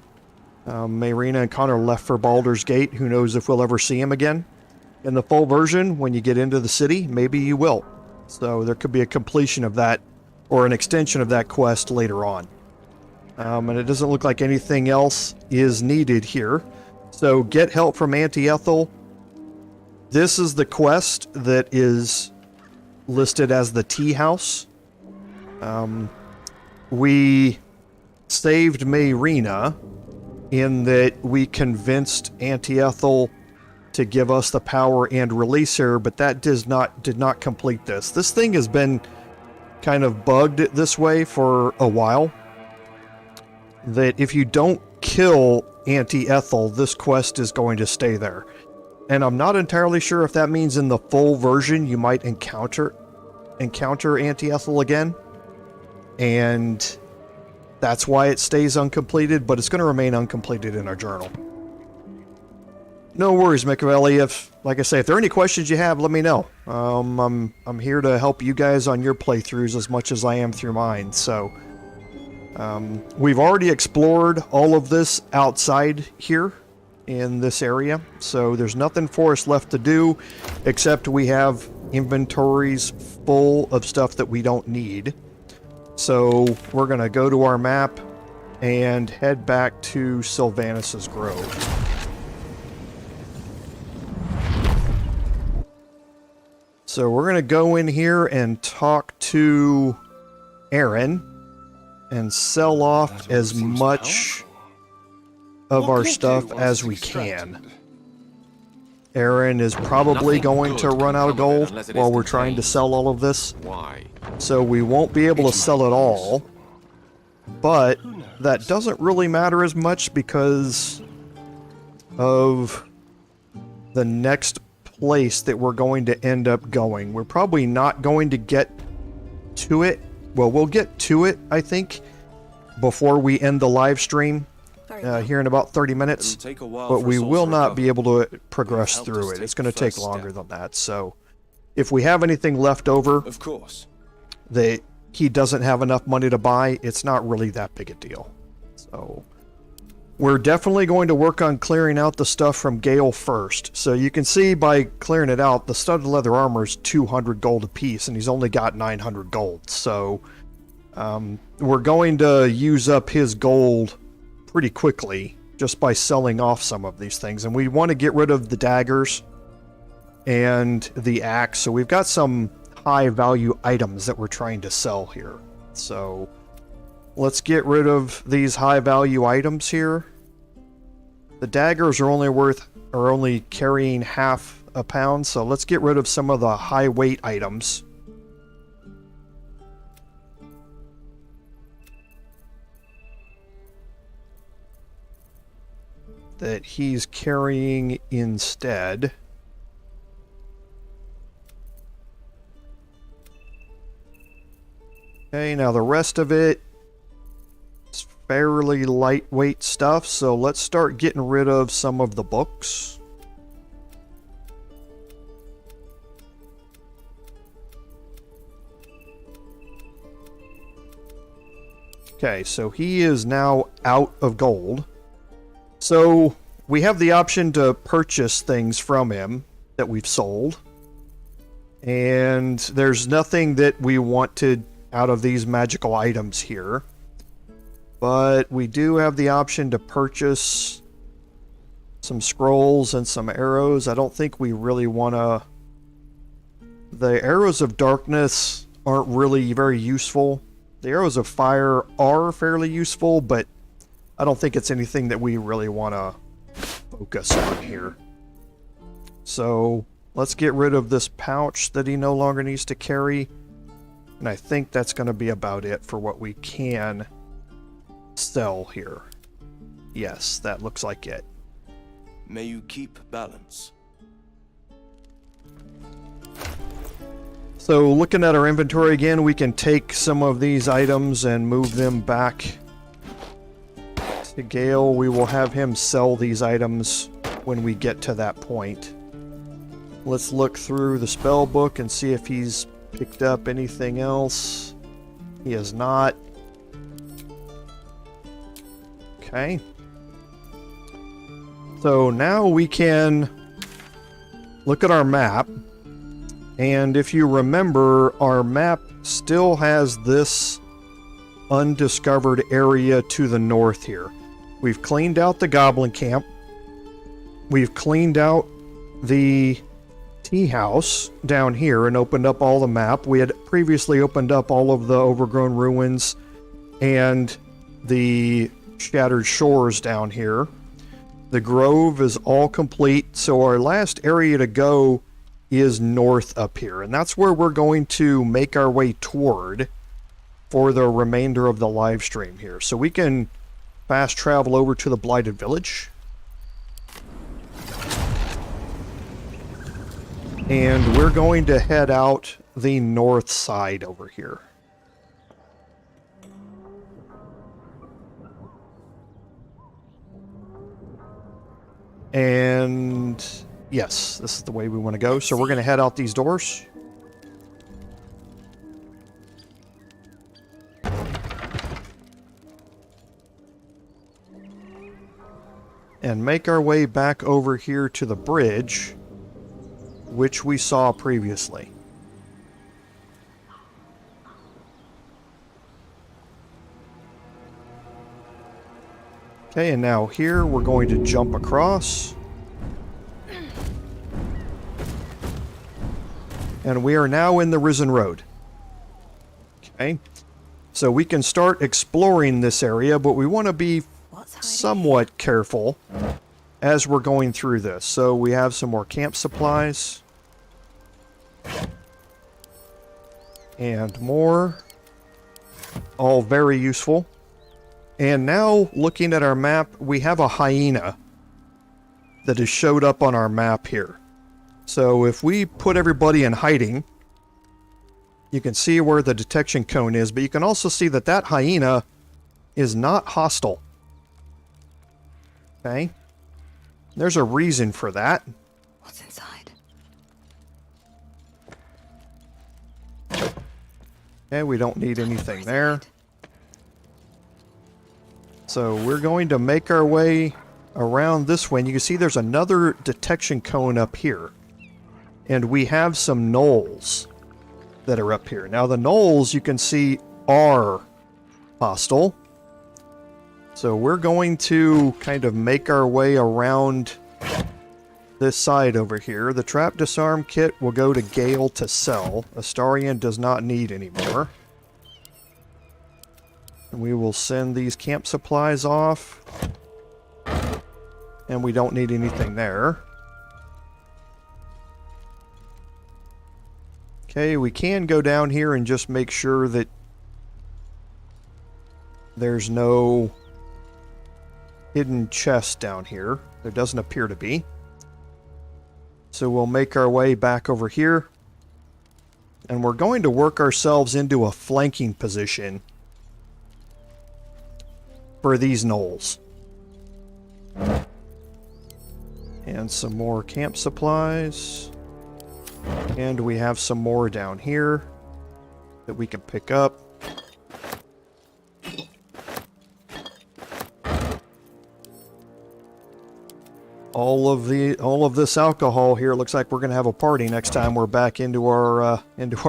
S1: Mayrina and Connor left for Baldur's Gate. Who knows if we'll ever see him again. In the full version, when you get into the city, maybe you will. So there could be a completion of that, or an extension of that quest later on. And it doesn't look like anything else is needed here. So get help from Auntie Ethel. This is the quest that is listed as the Teahouse. We saved Mayrina in that we convinced Auntie Ethel to give us the power and release her, but that did not complete this. This thing has been kind of bugged this way for a while, that if you don't kill Auntie Ethel, this quest is going to stay there. And I'm not entirely sure if that means in the full version you might encounter Auntie Ethel again, and that's why it stays uncompleted, but it's going to remain uncompleted in our journal. No worries, Machiavelli. If, like I say, if there are any questions you have, let me know. I'm here to help you guys on your playthroughs as much as I am through mine. So, we've already explored all of this outside here in this area, so there's nothing for us left to do, except we have inventories full of stuff that we don't need. So we're going to go to our map and head back to Sylvanas' Grove. So we're going to go in here and talk to Aaron and sell off as much of our stuff as we can. Aaron is probably going to run out of gold while we're trying to sell all of this. So we won't be able to sell it all. But that doesn't really matter as much because of the next place that we're going to end up going. We're probably not going to get to it. Well, we'll get to it, I think, before we end the live stream here in about 30 minutes. But we will not be able to progress through it. It's going to take longer than that. So if we have anything left over,
S3: Of course.
S1: that he doesn't have enough money to buy, it's not really that big a deal. So we're definitely going to work on clearing out the stuff from Gale first. So you can see by clearing it out, the studded leather armor is 200 gold apiece, and he's only got 900 gold. So we're going to use up his gold pretty quickly just by selling off some of these things. And we want to get rid of the daggers and the axe. So we've got some high value items that we're trying to sell here. So let's get rid of these high value items here. The daggers are only carrying half a pound, so let's get rid of some of the high weight items. That he's carrying instead. Okay, now the rest of it is fairly lightweight stuff, so let's start getting rid of some of the books. Okay, so he is now out of gold. So we have the option to purchase things from him that we've sold. And there's nothing that we wanted out of these magical items here. But we do have the option to purchase some scrolls and some arrows. I don't think we really want to... The arrows of darkness aren't really very useful. The arrows of fire are fairly useful, but I don't think it's anything that we really want to focus on here. So let's get rid of this pouch that he no longer needs to carry. And I think that's going to be about it for what we can sell here. Yes, that looks like it.
S3: May you keep balance.
S1: So looking at our inventory again, we can take some of these items and move them back to Gale. We will have him sell these items when we get to that point. Let's look through the spell book and see if he's picked up anything else. He has not. Okay. So now we can look at our map. And if you remember, our map still has this undiscovered area to the north here. We've cleaned out the goblin camp. We've cleaned out the Teahouse down here and opened up all the map. We had previously opened up all of the overgrown ruins and the shattered shores down here. The grove is all complete, so our last area to go is north up here, and that's where we're going to make our way toward for the remainder of the live stream here. So we can fast travel over to the Blighted Village. And we're going to head out the north side over here. And yes, this is the way we want to go. So we're going to head out these doors. And make our way back over here to the bridge, which we saw previously. Okay, and now here we're going to jump across. And we are now in the Risen Road. Okay, so we can start exploring this area, but we want to be somewhat careful as we're going through this. So we have some more camp supplies. And more. All very useful. And now, looking at our map, we have a hyena that has showed up on our map here. So if we put everybody in hiding, you can see where the detection cone is, but you can also see that that hyena is not hostile. Okay? There's a reason for that.
S11: What's inside?
S1: Okay, we don't need anything there. So we're going to make our way around this way. And you can see there's another detection cone up here. And we have some gnolls that are up here. Now the gnolls, you can see, are hostile. So we're going to kind of make our way around this side over here. The trap disarm kit will go to Gale to sell. Astarion does not need anymore. And we will send these camp supplies off. And we don't need anything there. Okay, we can go down here and just make sure that there's no hidden chest down here. There doesn't appear to be. So we'll make our way back over here. And we're going to work ourselves into a flanking position for these gnolls. And some more camp supplies. And we have some more down here that we can pick up. All of this alcohol here looks like we're gonna have a party next time we're back into our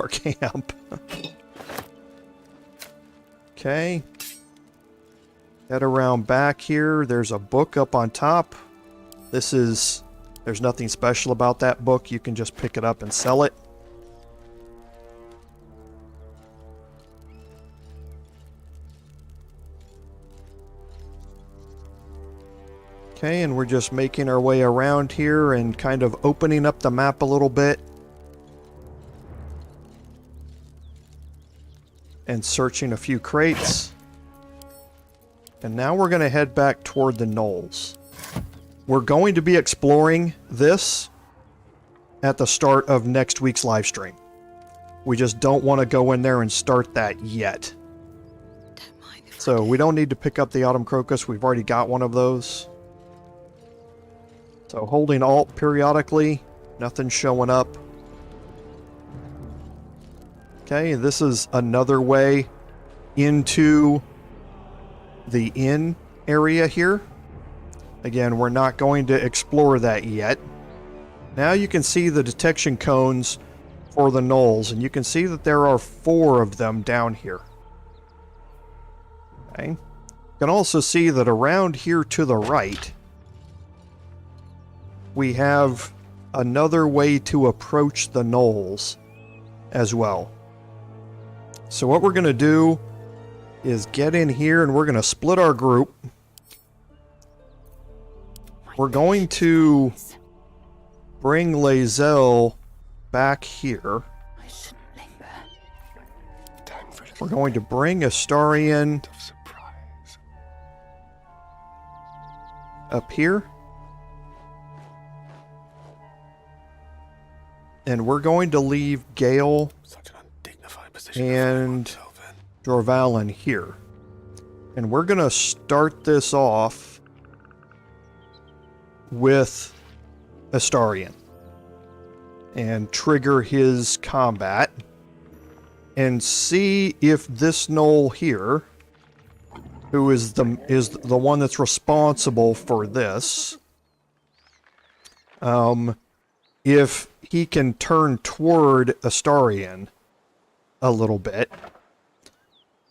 S1: camp. Okay. Head around back here. There's a book up on top. There's nothing special about that book. You can just pick it up and sell it. Okay, and we're just making our way around here and kind of opening up the map a little bit. And searching a few crates. And now we're going to head back toward the Gnolls. We're going to be exploring this at the start of next week's live stream. We just don't want to go in there and start that yet. So we don't need to pick up the Autumn Crocus. We've already got one of those. So holding Alt periodically, nothing's showing up. Okay, this is another way into the inn area here. Again, we're not going to explore that yet. Now you can see the detection cones for the Gnolls, and you can see that there are 4 of them down here. Okay. You can also see that around here to the right, we have another way to approach the Gnolls as well. So what we're going to do is get in here and we're going to split our group. We're going to bring Lae'zel back here. We're going to bring Astarion up here. And we're going to leave Gale and Jorvalin here. And we're going to start this off with Astarion. And trigger his combat. And see if this Gnoll here, who is the one that's responsible for this, if he can turn toward Astarion a little bit.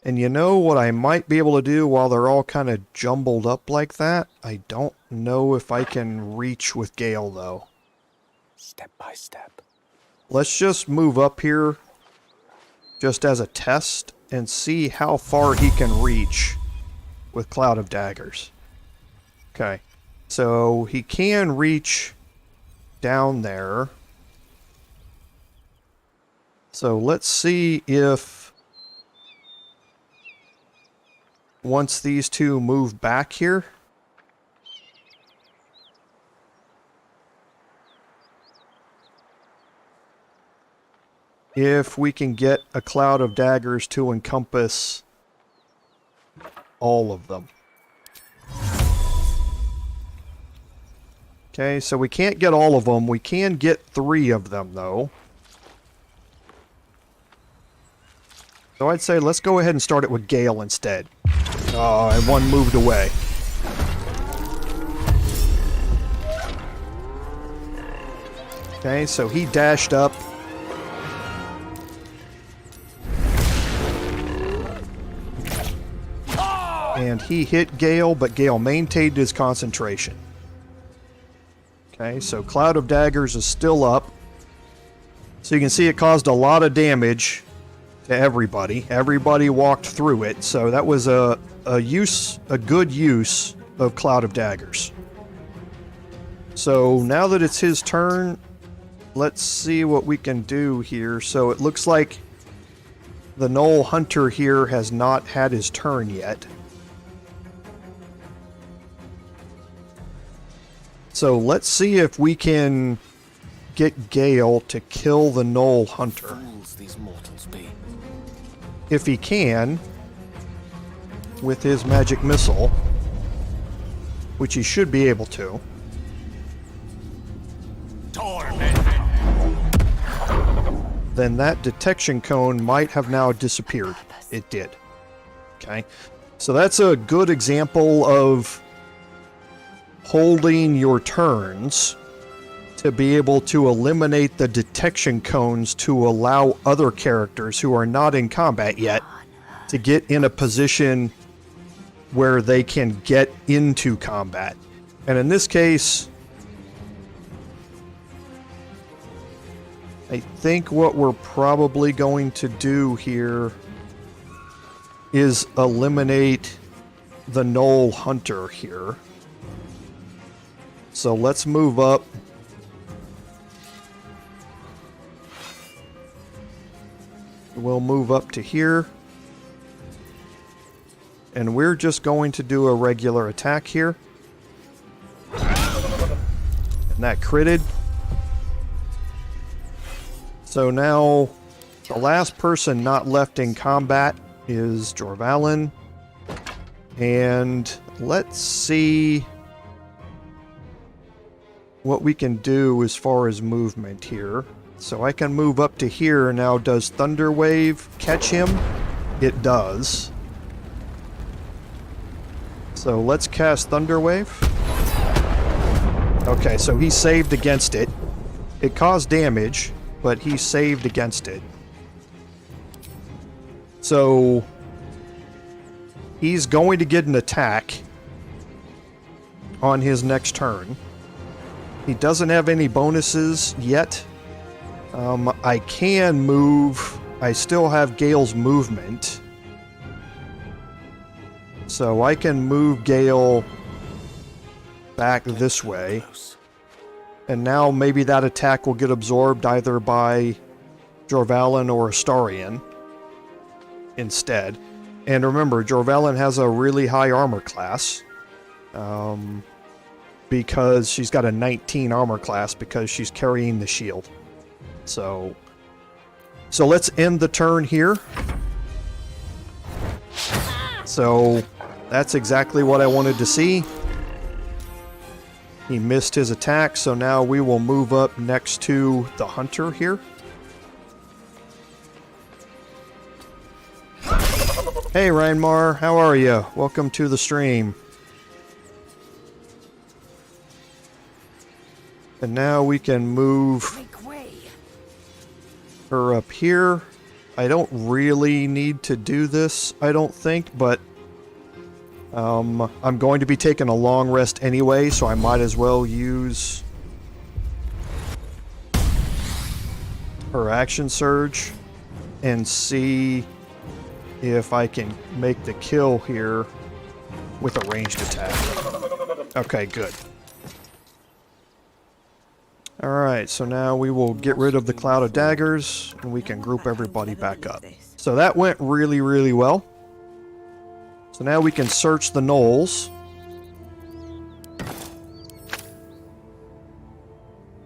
S1: And you know what I might be able to do while they're all kind of jumbled up like that? I don't know if I can reach with Gale, though.
S10: Step by step.
S1: Let's just move up here just as a test and see how far he can reach with Cloud of Daggers. Okay. So he can reach down there. So let's see if once these two move back here, if we can get a Cloud of Daggers to encompass all of them. Okay, so we can't get all of them. We can get 3 of them, though. So I'd say let's go ahead and start it with Gale instead. Oh, and one moved away. Okay, so he dashed up. And he hit Gale, but Gale maintained his concentration. Okay, so Cloud of Daggers is still up. So you can see it caused a lot of damage to everybody. Everybody walked through it, so that was a good use of Cloud of Daggers. So now that it's his turn, let's see what we can do here. So it looks like the Gnoll Hunter here has not had his turn yet. So let's see if we can get Gale to kill the Gnoll Hunter.
S6: Fools these mortals be.
S1: If he can, with his magic missile, which he should be able to. Then that detection cone might have now disappeared. It did. Okay. So that's a good example of holding your turns to be able to eliminate the detection cones to allow other characters who are not in combat yet to get in a position where they can get into combat. And in this case, I think what we're probably going to do here is eliminate the Gnoll Hunter here. So let's move up. We'll move up to here. And we're just going to do a regular attack here. And that critted. So now the last person not left in combat is Jorvalin. And let's see what we can do as far as movement here. So I can move up to here. Now, does Thunder Wave catch him? It does. So let's cast Thunder Wave. Okay, so he saved against it. It caused damage, but he saved against it. So he's going to get an attack on his next turn. He doesn't have any bonuses yet. I can move. I still have Gale's movement. So I can move Gale back this way. And now maybe that attack will get absorbed either by Jorvalin or Astarion instead. And remember, Jorvalin has a really high armor class. Because she's got a 19 armor class because she's carrying the shield. So let's end the turn here. So that's exactly what I wanted to see. He missed his attack, so now we will move up next to the hunter here. Hey Reinmar, how are you? Welcome to the stream. And now we can move her up here. I don't really need to do this, I don't think, but I'm going to be taking a long rest anyway, so I might as well use her action surge and see if I can make the kill here with a ranged attack. Okay, good. Alright, so now we will get rid of the cloud of daggers, and we can group everybody back up. So that went really, really well. So now we can search the Gnolls.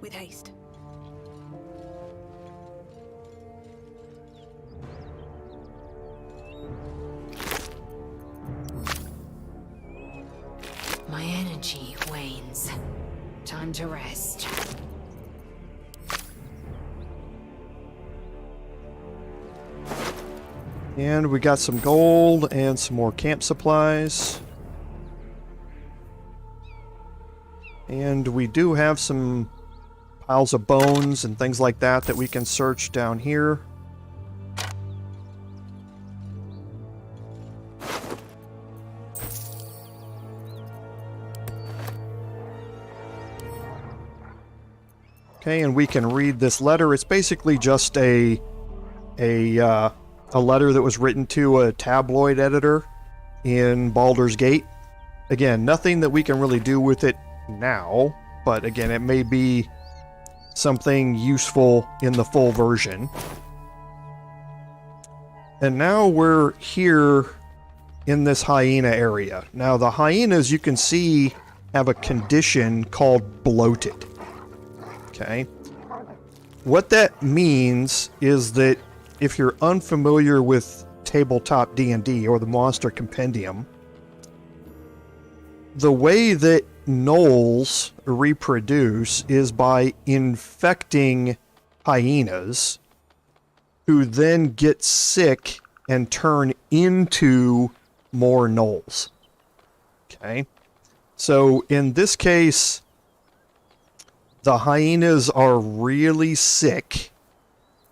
S11: With haste.
S12: My energy wanes. Time to rest.
S1: And we got some gold and some more camp supplies. And we do have some piles of bones and things like that that we can search down here. Okay, and we can read this letter. It's basically just a letter that was written to a tabloid editor in Baldur's Gate. Again, nothing that we can really do with it now, but again, it may be something useful in the full version. And now we're here in this hyena area. Now the hyenas, you can see, have a condition called bloated. Okay. What that means is that if you're unfamiliar with tabletop D&D or the Monster Compendium, the way that Gnolls reproduce is by infecting hyenas, who then get sick and turn into more Gnolls. Okay? So in this case, the hyenas are really sick,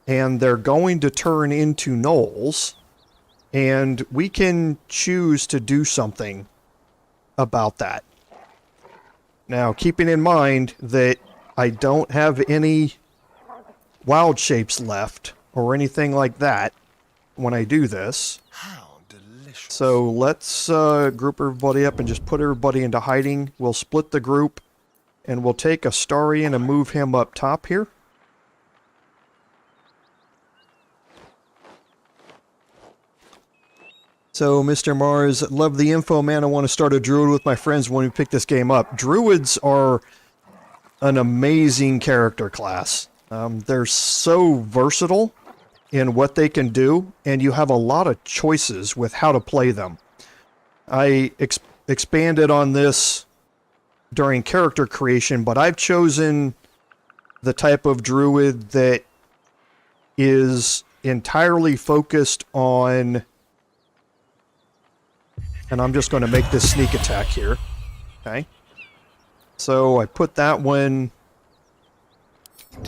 S1: and they're going to turn into Gnolls, and we can choose to do something about that. Now, keeping in mind that I don't have any wild shapes left, or anything like that, when I do this.
S2: How delicious.
S1: So let's group everybody up and just put everybody into hiding. We'll split the group, and we'll take Astarion and move him up top here. So, Mr. Mars, love the info, man. I want to start a Druid with my friends when we pick this game up. Druids are an amazing character class. They're so versatile in what they can do, and you have a lot of choices with how to play them. I expanded on this during character creation, but I've chosen the type of Druid that is entirely focused on... And I'm just going to make this sneak attack here. Okay. So I put that one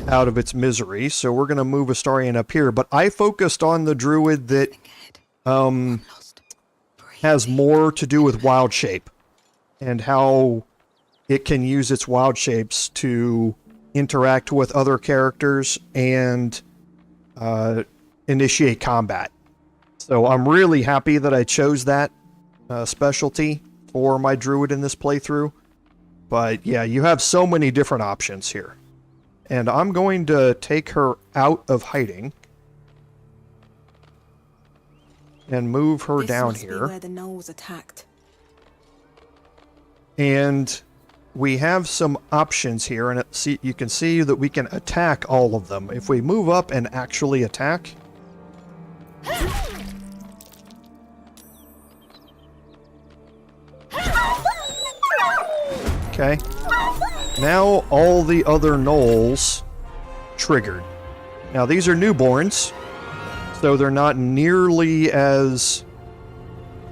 S1: out of its misery. So we're going to move Astarion up here. But I focused on the Druid that has more to do with wild shape. And how it can use its wild shapes to interact with other characters and initiate combat. So I'm really happy that I chose that specialty for my Druid in this playthrough. But yeah, you have so many different options here. And I'm going to take her out of hiding and move her down here.
S11: This must be where the Gnolls attacked.
S1: And we have some options here, and you can see that we can attack all of them. If we move up and actually attack... Okay. Now all the other Gnolls triggered. Now these are newborns, so they're not nearly as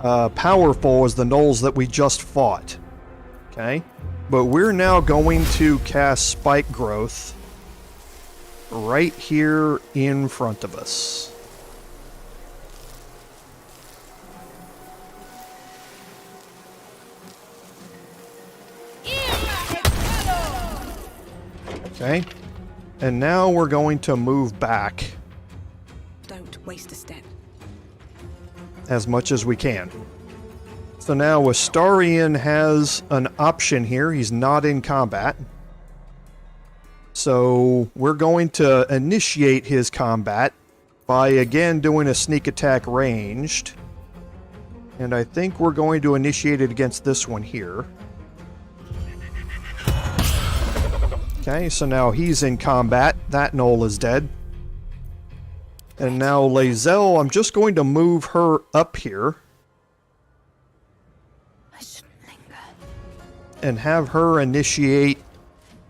S1: powerful as the Gnolls that we just fought. Okay. But we're now going to cast Spike Growth right here in front of us. Okay, and now we're going to move back.
S11: Don't waste a step.
S1: As much as we can. So now Astarion has an option here. He's not in combat. So we're going to initiate his combat by again doing a sneak attack ranged. And I think we're going to initiate it against this one here. Okay, so now he's in combat. That Gnoll is dead. And now Lae'zel, I'm just going to move her up here.
S9: I shouldn't linger.
S1: And have her initiate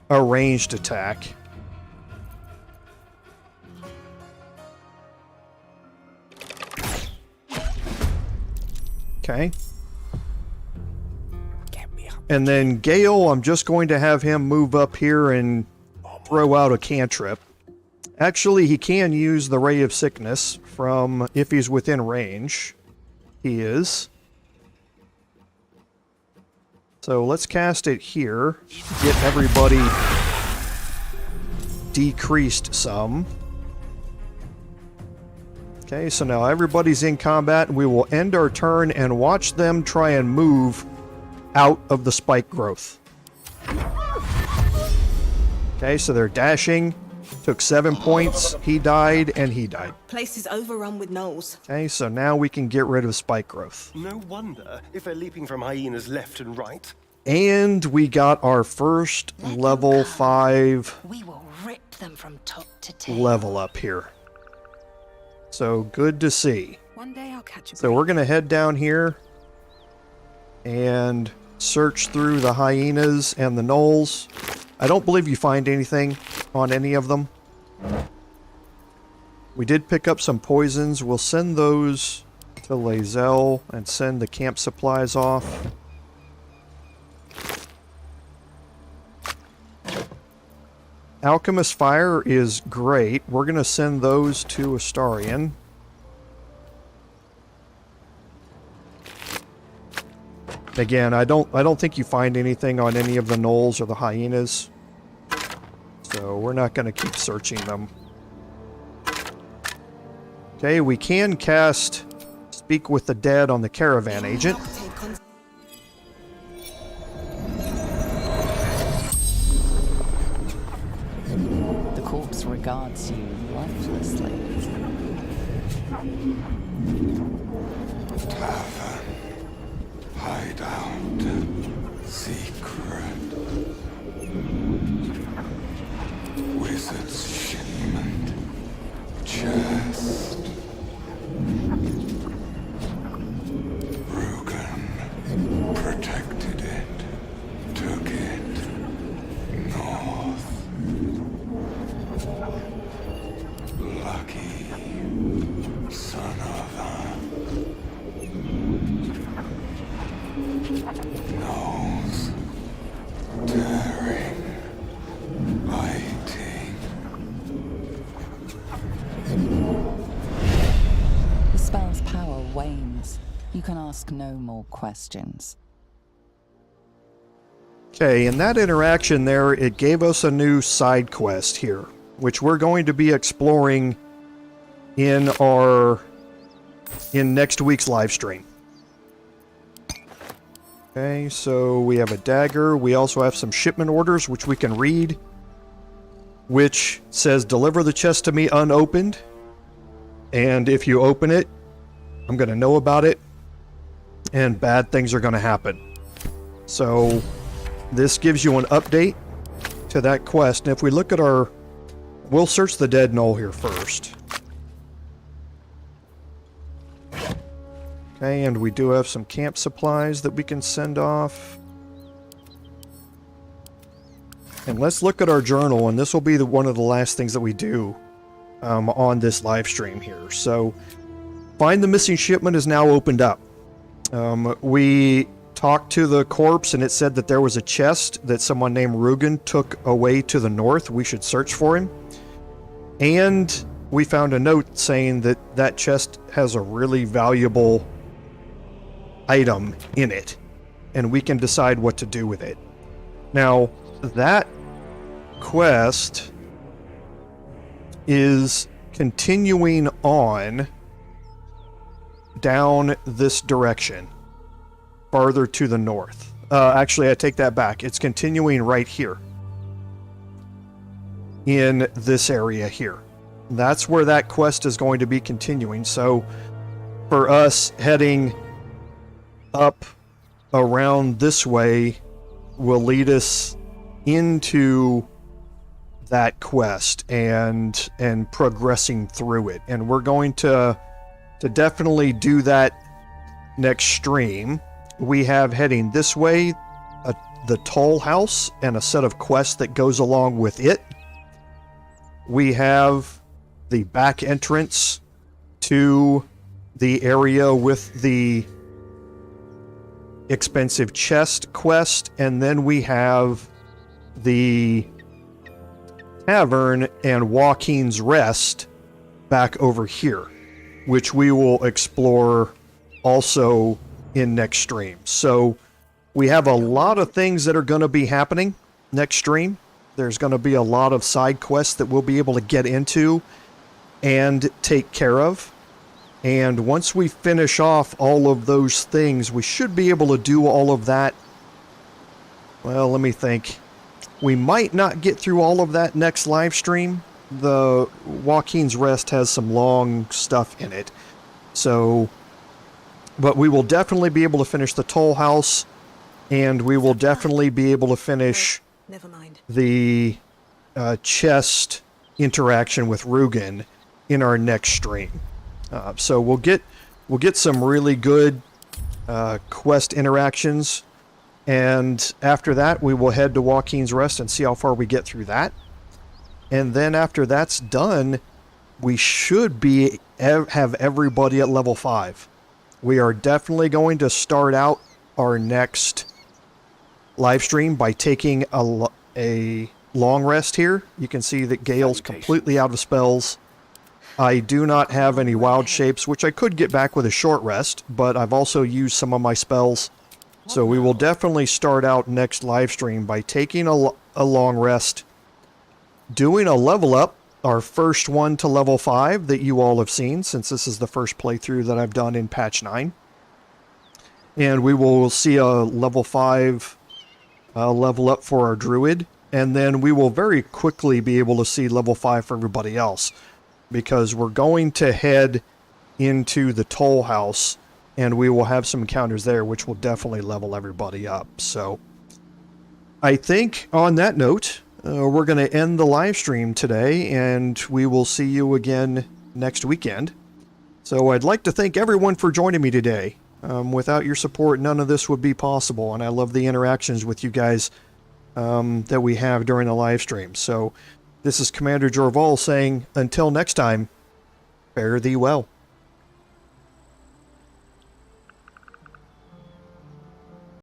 S1: a ranged attack. Okay. And then Gale, I'm just going to have him move up here and throw out a cantrip. Actually, he can use the Ray of Sickness from if he's within range. He is. So let's cast it here. Get everybody decreased some. Okay, so now everybody's in combat, and we will end our turn and watch them try and move out of the spike growth. Okay, so they're dashing. Took 7 points. He died, and he died.
S11: Place is overrun with gnolls.
S1: Okay, so now we can get rid of spike growth.
S2: No wonder if they're leaping from hyenas left and right.
S1: And we got our first level 5
S12: We will rip them from top to tail.
S1: level up here. So good to see.
S11: One day I'll catch a
S1: So we're going to head down here and search through the hyenas and the gnolls. I don't believe you find anything on any of them. We did pick up some poisons. We'll send those to Lae'zel and send the camp supplies off. Alchemist Fire is great. We're going to send those to Astarion. Again, I don't think you find anything on any of the gnolls or the hyenas. So we're not going to keep searching them. Okay, we can cast Speak with the Dead on the caravan agent.
S7: The corpse regards you lifelessly.
S10: Tavern, hideout, secret, wizard's shipment, chest, Rugen protected it, took it north. Lucky son of a Gnolls, tearing, biting.
S7: The spell's power wanes. You can ask no more questions.
S1: Okay, in that interaction there, it gave us a new side quest here, which we're going to be exploring in next week's live stream. Okay, so we have a dagger. We also have some shipment orders, which we can read, which says, deliver the chest to me unopened, and if you open it, I'm going to know about it, and bad things are going to happen. So this gives you an update to that quest, and if we look at our... We'll search the dead gnoll here first. Okay, and we do have some camp supplies that we can send off. And let's look at our journal, and this will be one of the last things that we do on this live stream here. So, find the missing shipment is now opened up. We talked to the corpse, and it said that there was a chest that someone named Rugen took away to the north. We should search for him. And we found a note saying that that chest has a really valuable item in it, and we can decide what to do with it. Now, that quest is continuing on down this direction, farther to the north. Actually, I take that back. It's continuing right here, in this area here. That's where that quest is going to be continuing. So, for us, heading up around this way will lead us into that quest and progressing through it. And we're going to definitely do that next stream. We have heading this way the toll house and a set of quests that goes along with it. We have the back entrance to the area with the expensive chest quest, and then we have the tavern and Joaquin's Rest back over here, which we will explore also in next stream. So we have a lot of things that are going to be happening next stream. There's going to be a lot of side quests that we'll be able to get into and take care of. And once we finish off all of those things, we should be able to do all of that. Well, let me think. We might not get through all of that next live stream. The Joaquin's Rest has some long stuff in it. So, but we will definitely be able to finish the Toll House, and we will definitely be able to finish
S11: Never mind.
S1: the chest interaction with Rugen in our next stream. So we'll get some really good quest interactions, and after that we will head to Joaquin's Rest and see how far we get through that. And then after that's done, we should have everybody at level 5. We are definitely going to start out our next live stream by taking a long rest here. You can see that Gale's completely out of spells. I do not have any wild shapes, which I could get back with a short rest, but I've also used some of my spells. So we will definitely start out next live stream by taking a long rest, doing a level up, our first one to level 5 that you all have seen, since this is the first playthrough that I've done in patch 9. And we will see a level 5 level up for our Druid, and then we will very quickly be able to see level 5 for everybody else, because we're going to head into the Toll House, and we will have some encounters there, which will definitely level everybody up. So I think on that note, we're going to end the live stream today, and we will see you again next weekend. So I'd like to thank everyone for joining me today. Without your support, none of this would be possible, and I love the interactions with you guys that we have during the live stream. So this is Commander Jorval saying, until next time, fare thee well.